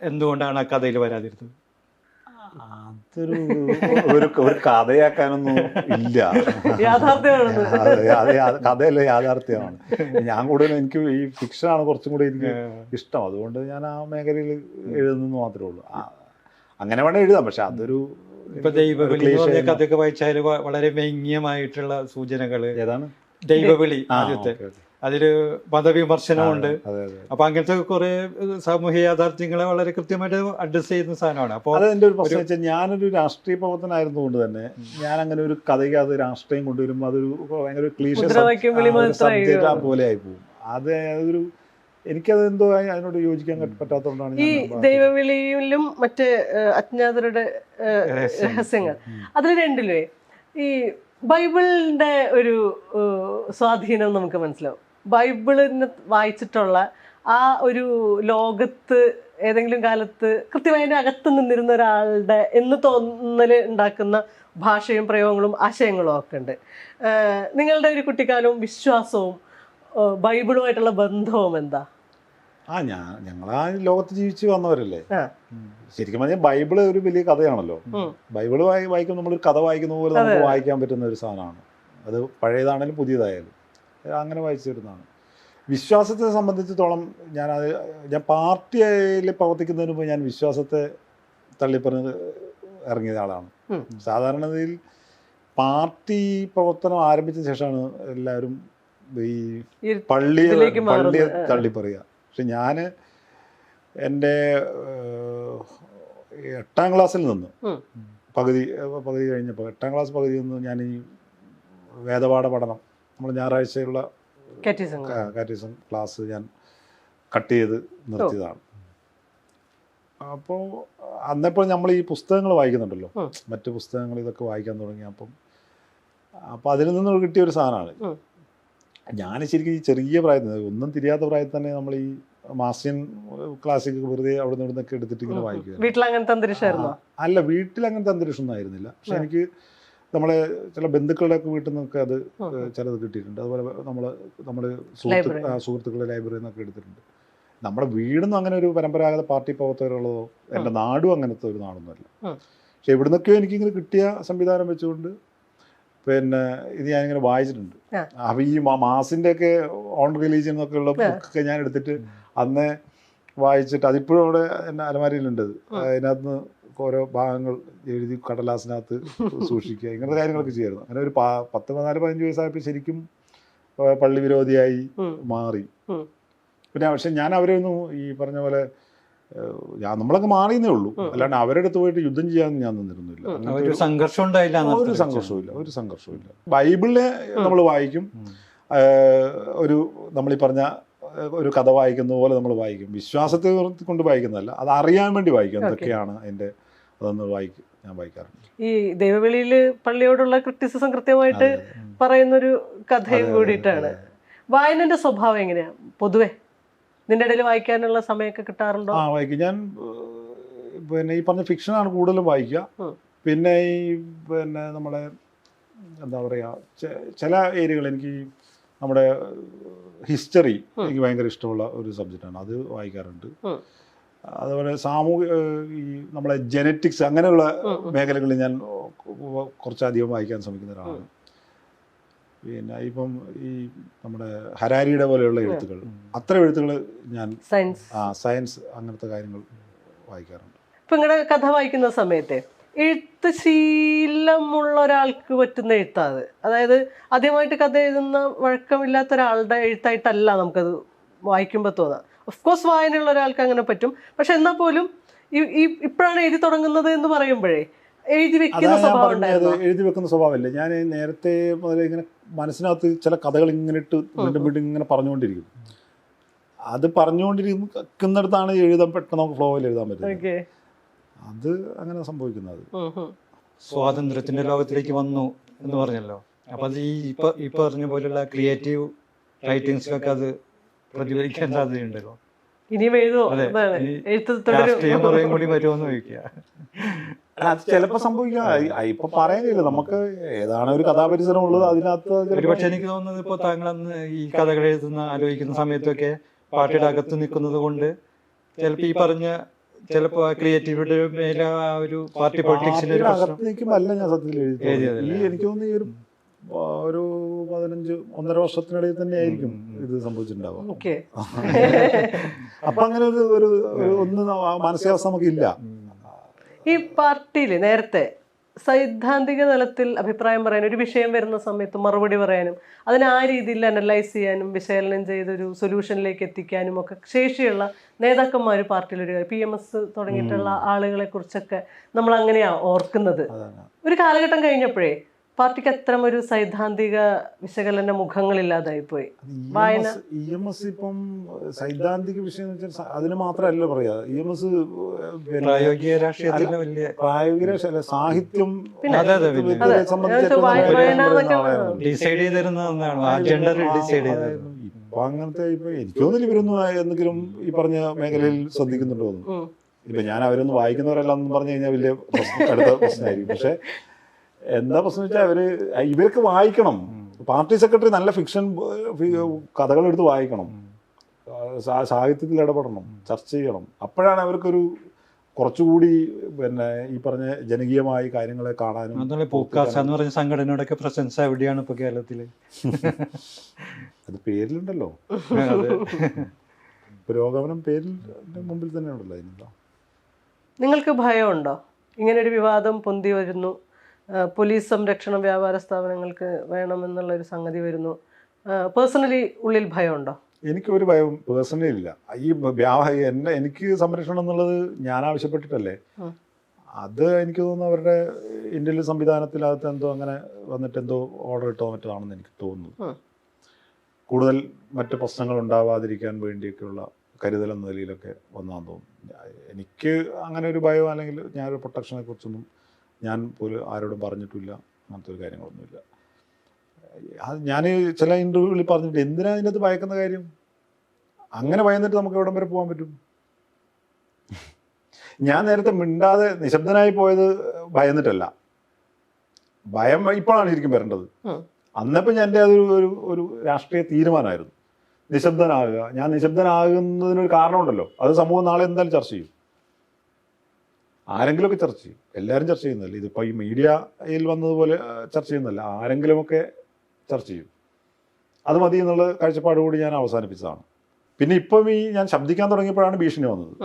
എന്തുകൊണ്ടാണ് ആ കഥയിൽ വരാതിരുന്നത്? അതൊരു കഥയാക്കാനൊന്നും ഇല്ല, കഥയല്ല, യാഥാർത്ഥ്യമാണ്. ഞാൻ കൂടുതലും എനിക്ക് ഈ ഫിക്ഷനാണ് കുറച്ചും കൂടി എനിക്ക് ഇഷ്ടം, അതുകൊണ്ട് ഞാൻ ആ മേഖലയിൽ എഴുതുന്നു മാത്രമേ ഉള്ളൂ. അങ്ങനെ വേണം എഴുതാം, പക്ഷെ അതൊരു ഇപ്പൊ ദൈവവിളി കഥയൊക്കെ വായിച്ചാൽ വളരെ വ്യംഗ്യമായിട്ടുള്ള സൂചനകൾ. ഏതാണ് ദൈവവിളി? ആദ്യത്തെ അതിൽ മതവിമർശനമുണ്ട്. അപ്പൊ അങ്ങനത്തെ കുറെ സാമൂഹ്യ യാഥാർത്ഥ്യങ്ങളെ വളരെ കൃത്യമായിട്ട് അഡ്രസ് ചെയ്യുന്ന സാധനമാണ്. അപ്പോൾ അതെന്റെ ഒരു പ്രശ്നം വെച്ചാൽ ഞാനൊരു രാഷ്ട്രീയ പ്രവർത്തനായിരുന്നുകൊണ്ട് തന്നെ ഞാൻ അങ്ങനെ ഒരു കഥയ്ക്ക് അത് രാഷ്ട്രീയം കൊണ്ടുവരുമ്പോൾ അതൊരു ഭയങ്കര ക്ലീശ സബ്ജക്റ്റ് പോലെ ആയി പോകും. അതൊരു എനിക്കതെന്തോ അതിനോട് യോജിക്കാൻ പറ്റാത്തതുകൊണ്ടാണ്. ഈ ദൈവവിളിയിലും മറ്റ് അജ്ഞാതരുടെ രഹസ്യങ്ങൾ അതിൽ രണ്ടിലേ ഈ ബൈബിളിൻ്റെ ഒരു സ്വാധീനം നമുക്ക് മനസ്സിലാവും. ബൈബിളിനെ വായിച്ചിട്ടുള്ള ആ ഒരു ലോകത്ത് ഏതെങ്കിലും കാലത്ത് കൃത്യമായി അതിൻ്റെ അകത്ത് നിന്നിരുന്ന ഒരാളുടെ എന്ന് തോന്നൽ ഉണ്ടാക്കുന്ന ഭാഷയും പ്രയോഗങ്ങളും ആശയങ്ങളും ഒക്കെ ഉണ്ട്. നിങ്ങളുടെ ഒരു കുട്ടിക്കാലവും വിശ്വാസവും ബൈബിളുമായിട്ടുള്ള ബന്ധവും എന്താ? ഞങ്ങൾ ആ ലോകത്ത് ജീവിച്ച് വന്നവരല്ലേ. ശരിക്കും പറഞ്ഞാൽ ബൈബിള് ഒരു വലിയ കഥയാണല്ലോ. ബൈബിള് വായിക്കുമ്പോൾ നമ്മളൊരു കഥ വായിക്കുന്ന പോലെ നമുക്ക് വായിക്കാൻ പറ്റുന്ന ഒരു സാധനമാണ്. അത് പഴയതാണെങ്കിലും പുതിയതായാലും അങ്ങനെ വായിച്ചു വരുന്നതാണ്. വിശ്വാസത്തെ സംബന്ധിച്ചിടത്തോളം ഞാൻ പാർട്ടിയിൽ പ്രവർത്തിക്കുന്നതിന് മുമ്പ് ഞാൻ വിശ്വാസത്തെ തള്ളിപ്പറഞ്ഞ് ഇറങ്ങിയ ആളാണ്. സാധാരണയിൽ പാർട്ടി പ്രവർത്തനം ആരംഭിച്ച ശേഷമാണ് എല്ലാവരും ഈ ഈ പള്ളിയെ ഇതിലേക്ക് പള്ളിയെ മാറുന്നത്. തള്ളിപ്പറയുക. പക്ഷെ ഞാൻ എൻ്റെ 8ാം ക്ലാസ്സിൽ നിന്ന് പകുതി കഴിഞ്ഞപ്പോൾ 8ാം ക്ലാസ് പകുതി നിന്ന് ഞാൻ ഈ വേദപാഠ പഠനം നമ്മൾ ഞായറാഴ്ചയുള്ള കാറ്റീസം ക്ലാസ് ഞാൻ കട്ട് ചെയ്ത് നിർത്തിയതാണ്. അപ്പോൾ അന്നപ്പോൾ നമ്മൾ ഈ പുസ്തകങ്ങൾ വായിക്കുന്നുണ്ടല്ലോ, മറ്റ് പുസ്തകങ്ങൾ ഇതൊക്കെ വായിക്കാൻ തുടങ്ങി. അപ്പോൾ അതിൽ നിന്ന് കിട്ടിയ ഒരു സാധനമാണ്. ഞാൻ ശരിക്കും ഈ ചെറിയ പ്രായത്തിൽ, ഒന്നും തിരിയാത്ത പ്രായത്തിൽ തന്നെ നമ്മൾ ഈ മാസ്റ്റർ ക്ലാസ്സിക് വെറുതെ അവിടെ നിന്ന് ഇവിടുന്നൊക്കെ എടുത്തിട്ട് ഇങ്ങനെ വായിക്കുക. വീട്ടിൽ അങ്ങനത്തെ അന്തരീക്ഷമായിരുന്നോ? അല്ല, വീട്ടിൽ അങ്ങനത്തെ അന്തരീക്ഷം ഒന്നും ആയിരുന്നില്ല. പക്ഷെ എനിക്ക് നമ്മളെ ചില ബന്ധുക്കളുടെ ഒക്കെ വീട്ടിൽ നിന്നൊക്കെ അത് ചിലത് കിട്ടിയിട്ടുണ്ട്. അതുപോലെ നമ്മുടെ സുഹൃത്തുക്കളുടെ ലൈബ്രറിയിൽ നിന്നൊക്കെ എടുത്തിട്ടുണ്ട്. നമ്മുടെ വീടൊന്നും അങ്ങനെ ഒരു പരമ്പരാഗത പാർട്ടി പ്രവർത്തകരുള്ളതോ എൻ്റെ നാടും അങ്ങനത്തെ ഒരു നാടൊന്നുമല്ല. പക്ഷെ എവിടുന്നൊക്കെയോ എനിക്കിങ്ങനെ കിട്ടിയ സംവിധാനം വെച്ചുകൊണ്ട് പിന്നെ ഇത് ഞാനിങ്ങനെ വായിച്ചിട്ടുണ്ട്. അപ്പം ഈ മാസിൻ്റെ ഒക്കെ ഓൺ റിലീജിയൻ എന്നൊക്കെ ഉള്ള ബുക്കൊക്കെ ഞാൻ എടുത്തിട്ട് അന്ന് വായിച്ചിട്ട് അതിപ്പോഴും അവിടെ എൻ്റെ അലമാരിയിലുണ്ട്. അതിനകത്ത് നിന്ന് ഓരോ ഭാഗങ്ങൾ എഴുതി കടലാസിനകത്ത് സൂക്ഷിക്കുക, ഇങ്ങനത്തെ കാര്യങ്ങളൊക്കെ ചെയ്യായിരുന്നു. അങ്ങനെ ഒരു 14-15 വയസ്സായപ്പോൾ ശരിക്കും പള്ളി വിരോധിയായി മാറി. പിന്നെ പക്ഷെ ഞാൻ അവരെ ഒന്നും ഈ പറഞ്ഞ പോലെ നമ്മളൊക്കെ മാറിയെന്നേ ഉള്ളൂ, അല്ലാണ്ട് അവരുടെ അടുത്ത് പോയിട്ട് യുദ്ധം ചെയ്യാമെന്ന് ഞാൻ നിന്നിരുന്നില്ല. ഒരു സംഘർഷം ഉണ്ടായില്ല, ഒരു സംഘർഷവും. ബൈബിളിനെ നമ്മൾ വായിക്കും, ഒരു നമ്മളീ പറഞ്ഞ ഒരു കഥ വായിക്കുന്ന പോലെ നമ്മൾ വായിക്കും. വിശ്വാസത്തെ കൊണ്ട് വായിക്കുന്നതല്ല, അത് അറിയാൻ വേണ്ടി വായിക്കും എന്തൊക്കെയാണ് അതിൻ്റെ, അതൊന്ന് ഞാൻ വായിക്കാറുണ്ട്. ഈ ദൈവവിളിയിൽ പള്ളിയോടുള്ള ക്രിറ്റിസിസം കൃത്യമായിട്ട് പറയുന്നൊരു കഥയും കൂടിയിട്ടാണ്. വായനന്റെ സ്വഭാവം എങ്ങനെയാ പൊതുവെ? നിന്റെ ഇടയിൽ വായിക്കാനുള്ള സമയമൊക്കെ കിട്ടാറുണ്ടോ? വായിക്കും. ഞാൻ പിന്നെ ഈ പറഞ്ഞ ഫിക്ഷനാണ് കൂടുതലും വായിക്കുക. പിന്നെ പിന്നെ നമ്മളെ എന്താ പറയുക, ചില ഏരിയകൾ എനിക്ക് നമ്മുടെ ഹിസ്റ്ററി എനിക്ക് ഭയങ്കര ഇഷ്ടമുള്ള ഒരു സബ്ജക്റ്റാണ്, അത് വായിക്കാറുണ്ട്. അതുപോലെ ഈ നമ്മളെ ജെനറ്റിക്സ് അങ്ങനെയുള്ള മേഖലകളിൽ ഞാൻ കുറച്ചധികം വായിക്കാൻ ശ്രമിക്കുന്ന ഒരാളാണ്. പിന്നെ ഇപ്പം ഈ നമ്മുടെ ഹരാരിയുടെ പോലെയുള്ള എഴുത്തുകൾ, അത്തരം എഴുത്തുകൾ ഞാൻ സയൻസ് അങ്ങനത്തെ കാര്യങ്ങൾ വായിക്കാറുണ്ട്. ഇപ്പം നിങ്ങളുടെ കഥ വായിക്കുന്ന സമയത്ത് എഴുത്ത് ശീലമുള്ള ഒരാൾക്ക് പറ്റുന്ന എഴുത്താത്, അതായത് ആദ്യമായിട്ട് കഥ എഴുതുന്ന വഴക്കമില്ലാത്ത ഒരാളുടെ എഴുത്തായിട്ടല്ല നമുക്കത് വായിക്കുമ്പോൾ തോന്നാം. ഓഫ്കോഴ്സ് വായനയുള്ള ഒരാൾക്ക് അങ്ങനെ പറ്റും. പക്ഷെ എന്നാൽ പോലും ഇപ്പോഴാണ് എഴുതി തുടങ്ങുന്നത് എന്ന് പറയുമ്പോഴേ എഴുതി വെക്കുന്ന സ്വഭാവമല്ല. ഞാൻ നേരത്തെ മുതലേ ഇങ്ങനെ മനസ്സിനകത്ത് ചില കഥകൾ ഇങ്ങനെ ഇട്ട് വീണ്ടും വീണ്ടും ഇങ്ങനെ പറഞ്ഞുകൊണ്ടിരിക്കും. അത് പറഞ്ഞുകൊണ്ടിരിക്കുന്നിടത്താണ് എഴുതാൻ പെട്ടെന്ന് നമുക്ക് ഫ്ലോയിൽ എഴുതാൻ പറ്റുന്നത്. അത് അങ്ങനെ സംഭവിക്കുന്നത്. സ്വാതന്ത്ര്യത്തിന്റെ ലോകത്തിലേക്ക് വന്നു എന്ന് പറഞ്ഞല്ലോ. അപ്പൊ അത് ഈ പറഞ്ഞ പോലുള്ള ക്രിയേറ്റീവ് റൈറ്റിംഗ്സിലൊക്കെ അത് പ്രതിഫലിക്കാൻ സാധ്യതയുണ്ടല്ലോ. ഇനിയും എഴുതുമോ? രാഷ്ട്രീയം കുറേയും കൂടി വരുമോന്ന് ചോദിക്കുക. അത് ചിലപ്പോൾ സംഭവിക്കാം, ഇപ്പൊ പറയാനില്ല. നമുക്ക് ഏതാണ് ഒരു കഥാപരിസരം ഉള്ളത് അതിനകത്ത് ഒരുപക്ഷെ എനിക്ക് തോന്നുന്നത് ഇപ്പോൾ താങ്കൾ അന്ന് ഈ കഥകൾ ആലോചിക്കുന്ന സമയത്തൊക്കെ പാർട്ടിയുടെ അകത്ത് നിൽക്കുന്നത് കൊണ്ട് ചിലപ്പോൾ ഈ പറഞ്ഞ ചിലപ്പോൾ ക്രിയേറ്റിവിറ്റിയുടെ മേലെ ആ ഒരു പാർട്ടി പൊളിറ്റിക്സിന്റെ അകത്ത് നിൽക്കുമ്പോൾ ഞാൻ സത്യത്തിൽ എഴുതിയത്. എനിക്ക് തോന്നുന്നു ഈ ഒരു 1.5 വർഷത്തിനിടയിൽ തന്നെ ആയിരിക്കും ഇത് സംഭവിച്ചിട്ടുണ്ടാവുക. അപ്പൊ അങ്ങനെ ഒരു ഒന്നും മാനസികാവസ്ഥ നമുക്കില്ല. ഈ പാർട്ടിയിൽ നേരത്തെ സൈദ്ധാന്തിക തലത്തിൽ അഭിപ്രായം പറയാനും ഒരു വിഷയം വരുന്ന സമയത്ത് മറുപടി പറയാനും അതിനെ ആ രീതിയിൽ അനലൈസ് ചെയ്യാനും വിശകലനം ചെയ്തൊരു സൊല്യൂഷനിലേക്ക് എത്തിക്കാനും ഒക്കെ ശേഷിയുള്ള നേതാക്കന്മാർ പാർട്ടിയിലൊരു PMS തുടങ്ങിയിട്ടുള്ള ആളുകളെ കുറിച്ചൊക്കെ നമ്മൾ അങ്ങനെയാണ് ഓർക്കുന്നത്. ഒരു കാലഘട്ടം കഴിഞ്ഞപ്പോഴേ പാർട്ടിക്ക് അത്തരം ഒരു സൈദ്ധാന്തിക വിശകലന മുഖങ്ങളില്ലാതായി പോയി. വായന EMS ഇപ്പം സൈദ്ധാന്തിക വിഷയം എന്ന് വെച്ചാൽ അതിന് മാത്രമല്ല പറയാ. EMS പ്രായോഗിക രാഷ്ട്രീയത്തിലെ പ്രായോഗിക രാഷ്ട്രീയ സാഹിത്യം ഇപ്പൊ അങ്ങനത്തെ ഇപ്പൊ എനിക്ക് തോന്നില്ല ഇവരൊന്നും എന്തെങ്കിലും ഈ പറഞ്ഞ മേഖലയിൽ ശ്രദ്ധിക്കുന്നുണ്ടോ. ഇപ്പൊ ഞാൻ അവരൊന്നും വായിക്കുന്നവരല്ല എന്ന് പറഞ്ഞു കഴിഞ്ഞാൽ വലിയ അടുത്ത പ്രശ്നമായിരിക്കും. പക്ഷെ എന്താ പ്രശ്നം വെച്ചാൽ ഇവർക്ക് വായിക്കണം. പാർട്ടി സെക്രട്ടറി നല്ല ഫിക്ഷൻ കഥകളെടുത്ത് വായിക്കണം, സാഹിത്യത്തിൽ ഇടപെടണം, ചർച്ച ചെയ്യണം. അപ്പോഴാണ് അവർക്കൊരു കുറച്ചുകൂടി പിന്നെ ഈ പറഞ്ഞ ജനകീയമായ കാര്യങ്ങളെ കാണാനും. എന്ന് പറഞ്ഞ സംഘടനയോടൊക്കെ പ്രശംസ എവിടെയാണ് ഇപ്പൊ കേരളത്തില്? അത് പേരിലുണ്ടല്ലോ, പുരോഗമനം പേരിൽ മുമ്പിൽ തന്നെ ഉണ്ടല്ലോ. അതിനെന്താ? നിങ്ങൾക്ക് ഭയമുണ്ടോ? ഇങ്ങനൊരു വിവാദം പൊന്തി വരുന്നു, പോലീസ് സംരക്ഷണം വ്യാപാര സ്ഥാപനങ്ങൾക്ക് വേണമെന്നുള്ളൊരു സംഗതി വരുന്നു. പേഴ്സണലി ഉള്ളിൽ ഭയമുണ്ടോ? എനിക്കൊരു ഭയം പേഴ്സണലി ഇല്ല. ഈ എനിക്ക് സംരക്ഷണം എന്നുള്ളത് ഞാൻ ആവശ്യപ്പെട്ടിട്ടല്ലേ. അത് എനിക്ക് തോന്നുന്നു അവരുടെ ഇന്ത്യൻ സംവിധാനത്തിനകത്ത് എന്തോ അങ്ങനെ വന്നിട്ട് എന്തോ ഓർഡർ ഇട്ടോ മറ്റോ ആണെന്ന് എനിക്ക് തോന്നുന്നു. കൂടുതൽ മറ്റ് പ്രശ്നങ്ങൾ ഉണ്ടാവാതിരിക്കാൻ വേണ്ടിയൊക്കെയുള്ള കരുതൽ എന്ന നിലയിലൊക്കെ വന്നാന്ന് തോന്നുന്നു. എനിക്ക് അങ്ങനെ ഒരു ഭയം അല്ലെങ്കിൽ ഞാനൊരു പ്രൊട്ടക്ഷനെ കുറിച്ചൊന്നും ഞാൻ പോലും ആരോടും പറഞ്ഞിട്ടില്ല. അങ്ങനത്തെ ഒരു കാര്യങ്ങളൊന്നുമില്ല. അത് ഞാൻ ചില ഇൻ്റർവ്യൂവിൽ പറഞ്ഞിട്ട് എന്തിനാ അതിനകത്ത് ഭയക്കുന്ന കാര്യം? അങ്ങനെ ഭയന്നിട്ട് നമുക്ക് എവിടം വരെ പോകാൻ പറ്റും? ഞാൻ നേരത്തെ മിണ്ടാതെ നിശബ്ദനായി പോയത് ഭയന്നിട്ടല്ല. ഭയം ഇപ്പോഴാണ് ശരിക്കും വരേണ്ടത്. അന്നപ്പം എൻ്റെ ഒരു രാഷ്ട്രീയ തീരുമാനമായിരുന്നു നിശബ്ദനാകുക. ഞാൻ നിശബ്ദനാകുന്നതിനൊരു കാരണമുണ്ടല്ലോ. അത് സമൂഹം നാളെ എന്തായാലും ചർച്ച ചെയ്യും. ആരെങ്കിലുമൊക്കെ ചർച്ച ചെയ്യും. എല്ലാവരും ചർച്ച ചെയ്യുന്നതല്ല. ഇതിപ്പോൾ ഈ മീഡിയയിൽ വന്നതുപോലെ ചർച്ച ചെയ്യുന്നതല്ല. ആരെങ്കിലുമൊക്കെ ചർച്ച ചെയ്യും. അത് മതി എന്നുള്ള കാഴ്ചപ്പാടുകൂടി ഞാൻ അവസാനിപ്പിച്ചതാണ്. പിന്നെ ഇപ്പം ഞാൻ ശബ്ദിക്കാൻ തുടങ്ങിയപ്പോഴാണ് ഭീഷണി വന്നത്.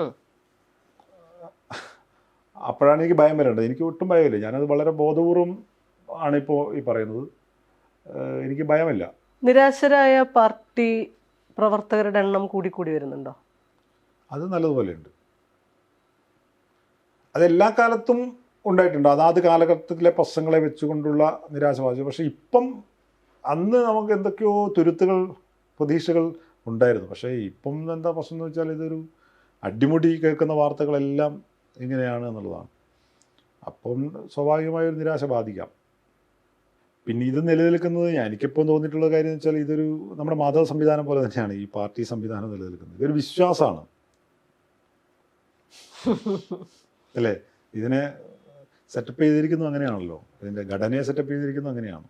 അപ്പോഴാണ് എനിക്ക് ഭയം വരേണ്ടത്. എനിക്ക് ഒട്ടും ഭയമില്ല. ഞാനത് വളരെ ബോധപൂർവം ആണിപ്പോൾ ഈ പറയുന്നത്. എനിക്ക് ഭയമില്ല. നിരാശരായ പാർട്ടി പ്രവർത്തകരുടെ എണ്ണം കൂടി വരുന്നുണ്ടോ? അത് നല്ലതുപോലെയുണ്ട്. അതെല്ലാ കാലത്തും ഉണ്ടായിട്ടുണ്ട്. അതാത് കാലഘട്ടത്തിലെ പ്രശ്നങ്ങളെ വെച്ചുകൊണ്ടുള്ള നിരാശവാദം. പക്ഷേ ഇപ്പം അന്ന് നമുക്ക് എന്തൊക്കെയോ തുരുത്തുകൾ പ്രതീക്ഷകൾ ഉണ്ടായിരുന്നു. പക്ഷേ ഇപ്പം എന്താ പ്രശ്നം എന്ന് വെച്ചാൽ ഇതൊരു അടിമുടി കേൾക്കുന്ന വാർത്തകളെല്ലാം ഇങ്ങനെയാണ് എന്നുള്ളതാണ്. അപ്പം സ്വാഭാവികമായൊരു നിരാശ ബാധിക്കാം. പിന്നെ ഇത് നിലനിൽക്കുന്നത് എനിക്കിപ്പം തോന്നിയിട്ടുള്ള കാര്യം എന്ന് വെച്ചാൽ ഇതൊരു നമ്മുടെ മത സംവിധാനം പോലെ തന്നെയാണ് ഈ പാർട്ടി സംവിധാനം നിലനിൽക്കുന്നത്. ഇതൊരു വിശ്വാസമാണ് അല്ലേ? ഇതിനെ സെറ്റപ്പ് ചെയ്തിരിക്കുന്നത് അങ്ങനെയാണല്ലോ. ഇതിൻ്റെ ഘടനയെ സെറ്റപ്പ് ചെയ്തിരിക്കുന്നത് അങ്ങനെയാണ്.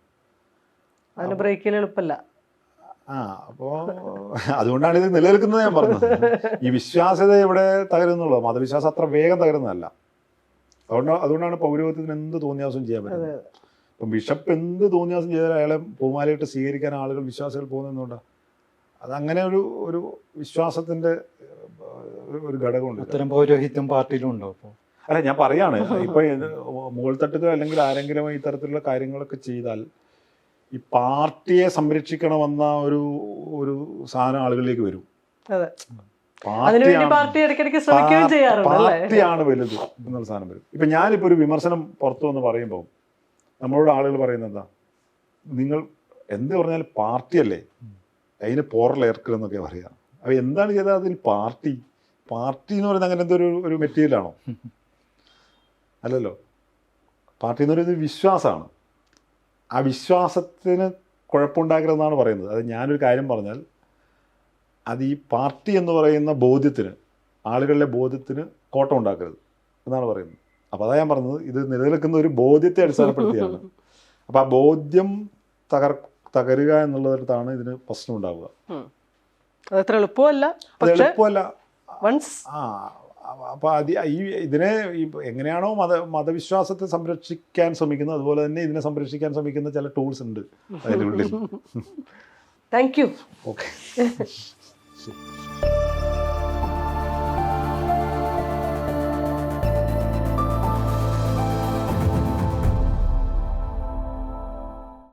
അതിന് ബ്രേക്ക് ചെയ്യാൻ എളുപ്പമല്ല. അപ്പോൾ അതുകൊണ്ടാണ് ഇത് നിലനിൽക്കുന്നത്. ഞാൻ പറഞ്ഞത് ഈ വിശ്വാസ്യത ഇവിടെ തകരുന്നുള്ളത്. മതവിശ്വാസം അത്ര വേഗം തകരുന്നതല്ല. അതുകൊണ്ടാണ് പൗരോഹിത്യത്തിന് എന്ത് തോന്നിയാസം ചെയ്യാൻ പറ്റുന്നത്. ഇപ്പം ബിഷപ്പ് എന്ത് തോന്നിയാസം ചെയ്താൽ അയാളെ പൂമാലയിട്ട് സ്വീകരിക്കാൻ ആളുകൾ വിശ്വാസികൾ പോകുന്നതുകൊണ്ടാണ്. അതങ്ങനെ ഒരു വിശ്വാസത്തിൻ്റെ ഒരു ഘടകമുണ്ട്. അത്തരം പൗരോഹിത്യം പാർട്ടിയിലും ഉണ്ടോ? അപ്പോൾ അല്ല, ഞാൻ പറയാണ്, ഇപ്പൊ മുകൾ തട്ടുക അല്ലെങ്കിൽ ആരെങ്കിലും ഈ തരത്തിലുള്ള കാര്യങ്ങളൊക്കെ ചെയ്താൽ ഈ പാർട്ടിയെ സംരക്ഷിക്കണമെന്ന ഒരു സാധനം ആളുകളിലേക്ക് വരും. പാർട്ടിയാണ് വലുത് എന്നുള്ള സാധനം വരും. ഇപ്പൊ ഞാനിപ്പോ ഒരു വിമർശനം പുറത്തു വന്ന് പറയുമ്പോൾ നമ്മളോട് ആളുകൾ പറയുന്നത് എന്താ, നിങ്ങൾ എന്ത് പറഞ്ഞാലും പാർട്ടിയല്ലേ, അതിന് പോറലേർക്കുക എന്നൊക്കെ പറയാം. അപ്പൊ എന്താണ് ചെയ്തത്? അതിൽ പാർട്ടി എന്ന് പറയുന്നത് അങ്ങനെ എന്തോ ഒരു മെറ്റീരിയലാണോ? അല്ലല്ലോ. പാർട്ടി എന്ന് പറയുന്നത് വിശ്വാസമാണ്. ആ വിശ്വാസത്തിന് കുഴപ്പമുണ്ടാക്കരുതെന്നാണ് പറയുന്നത്. അത് ഞാനൊരു കാര്യം പറഞ്ഞാൽ അത് ഈ പാർട്ടി എന്ന് പറയുന്ന ബോധ്യത്തിന്, ആളുകളുടെ ബോധ്യത്തിന് കോട്ടം ഉണ്ടാക്കരുത് എന്നാണ് പറയുന്നത്. അപ്പോൾ അതാ ഞാൻ പറഞ്ഞത്, ഇത് നിലനിൽക്കുന്ന ഒരു ബോധ്യത്തെ അടിസ്ഥാനപ്പെടുത്തിയാണ്. അപ്പോൾ ആ ബോധ്യം തകരുക എന്നുള്ളതിടത്താണ് ഇതിന് പ്രശ്നം ഉണ്ടാവുക. അത് എളുപ്പമല്ല. അപ്പോൾ ഇതിനെ എങ്ങനെയാണോ മതവിശ്വാസത്തെ സംരക്ഷിക്കാൻ ശ്രമിക്കുന്നത്, അതുപോലെ തന്നെ ഇതിനെ സംരക്ഷിക്കാൻ ശ്രമിക്കുന്ന ചില ടൂൾസ് ഉണ്ട് അതിനുള്ളിൽ. Thank you. ഓക്കെ.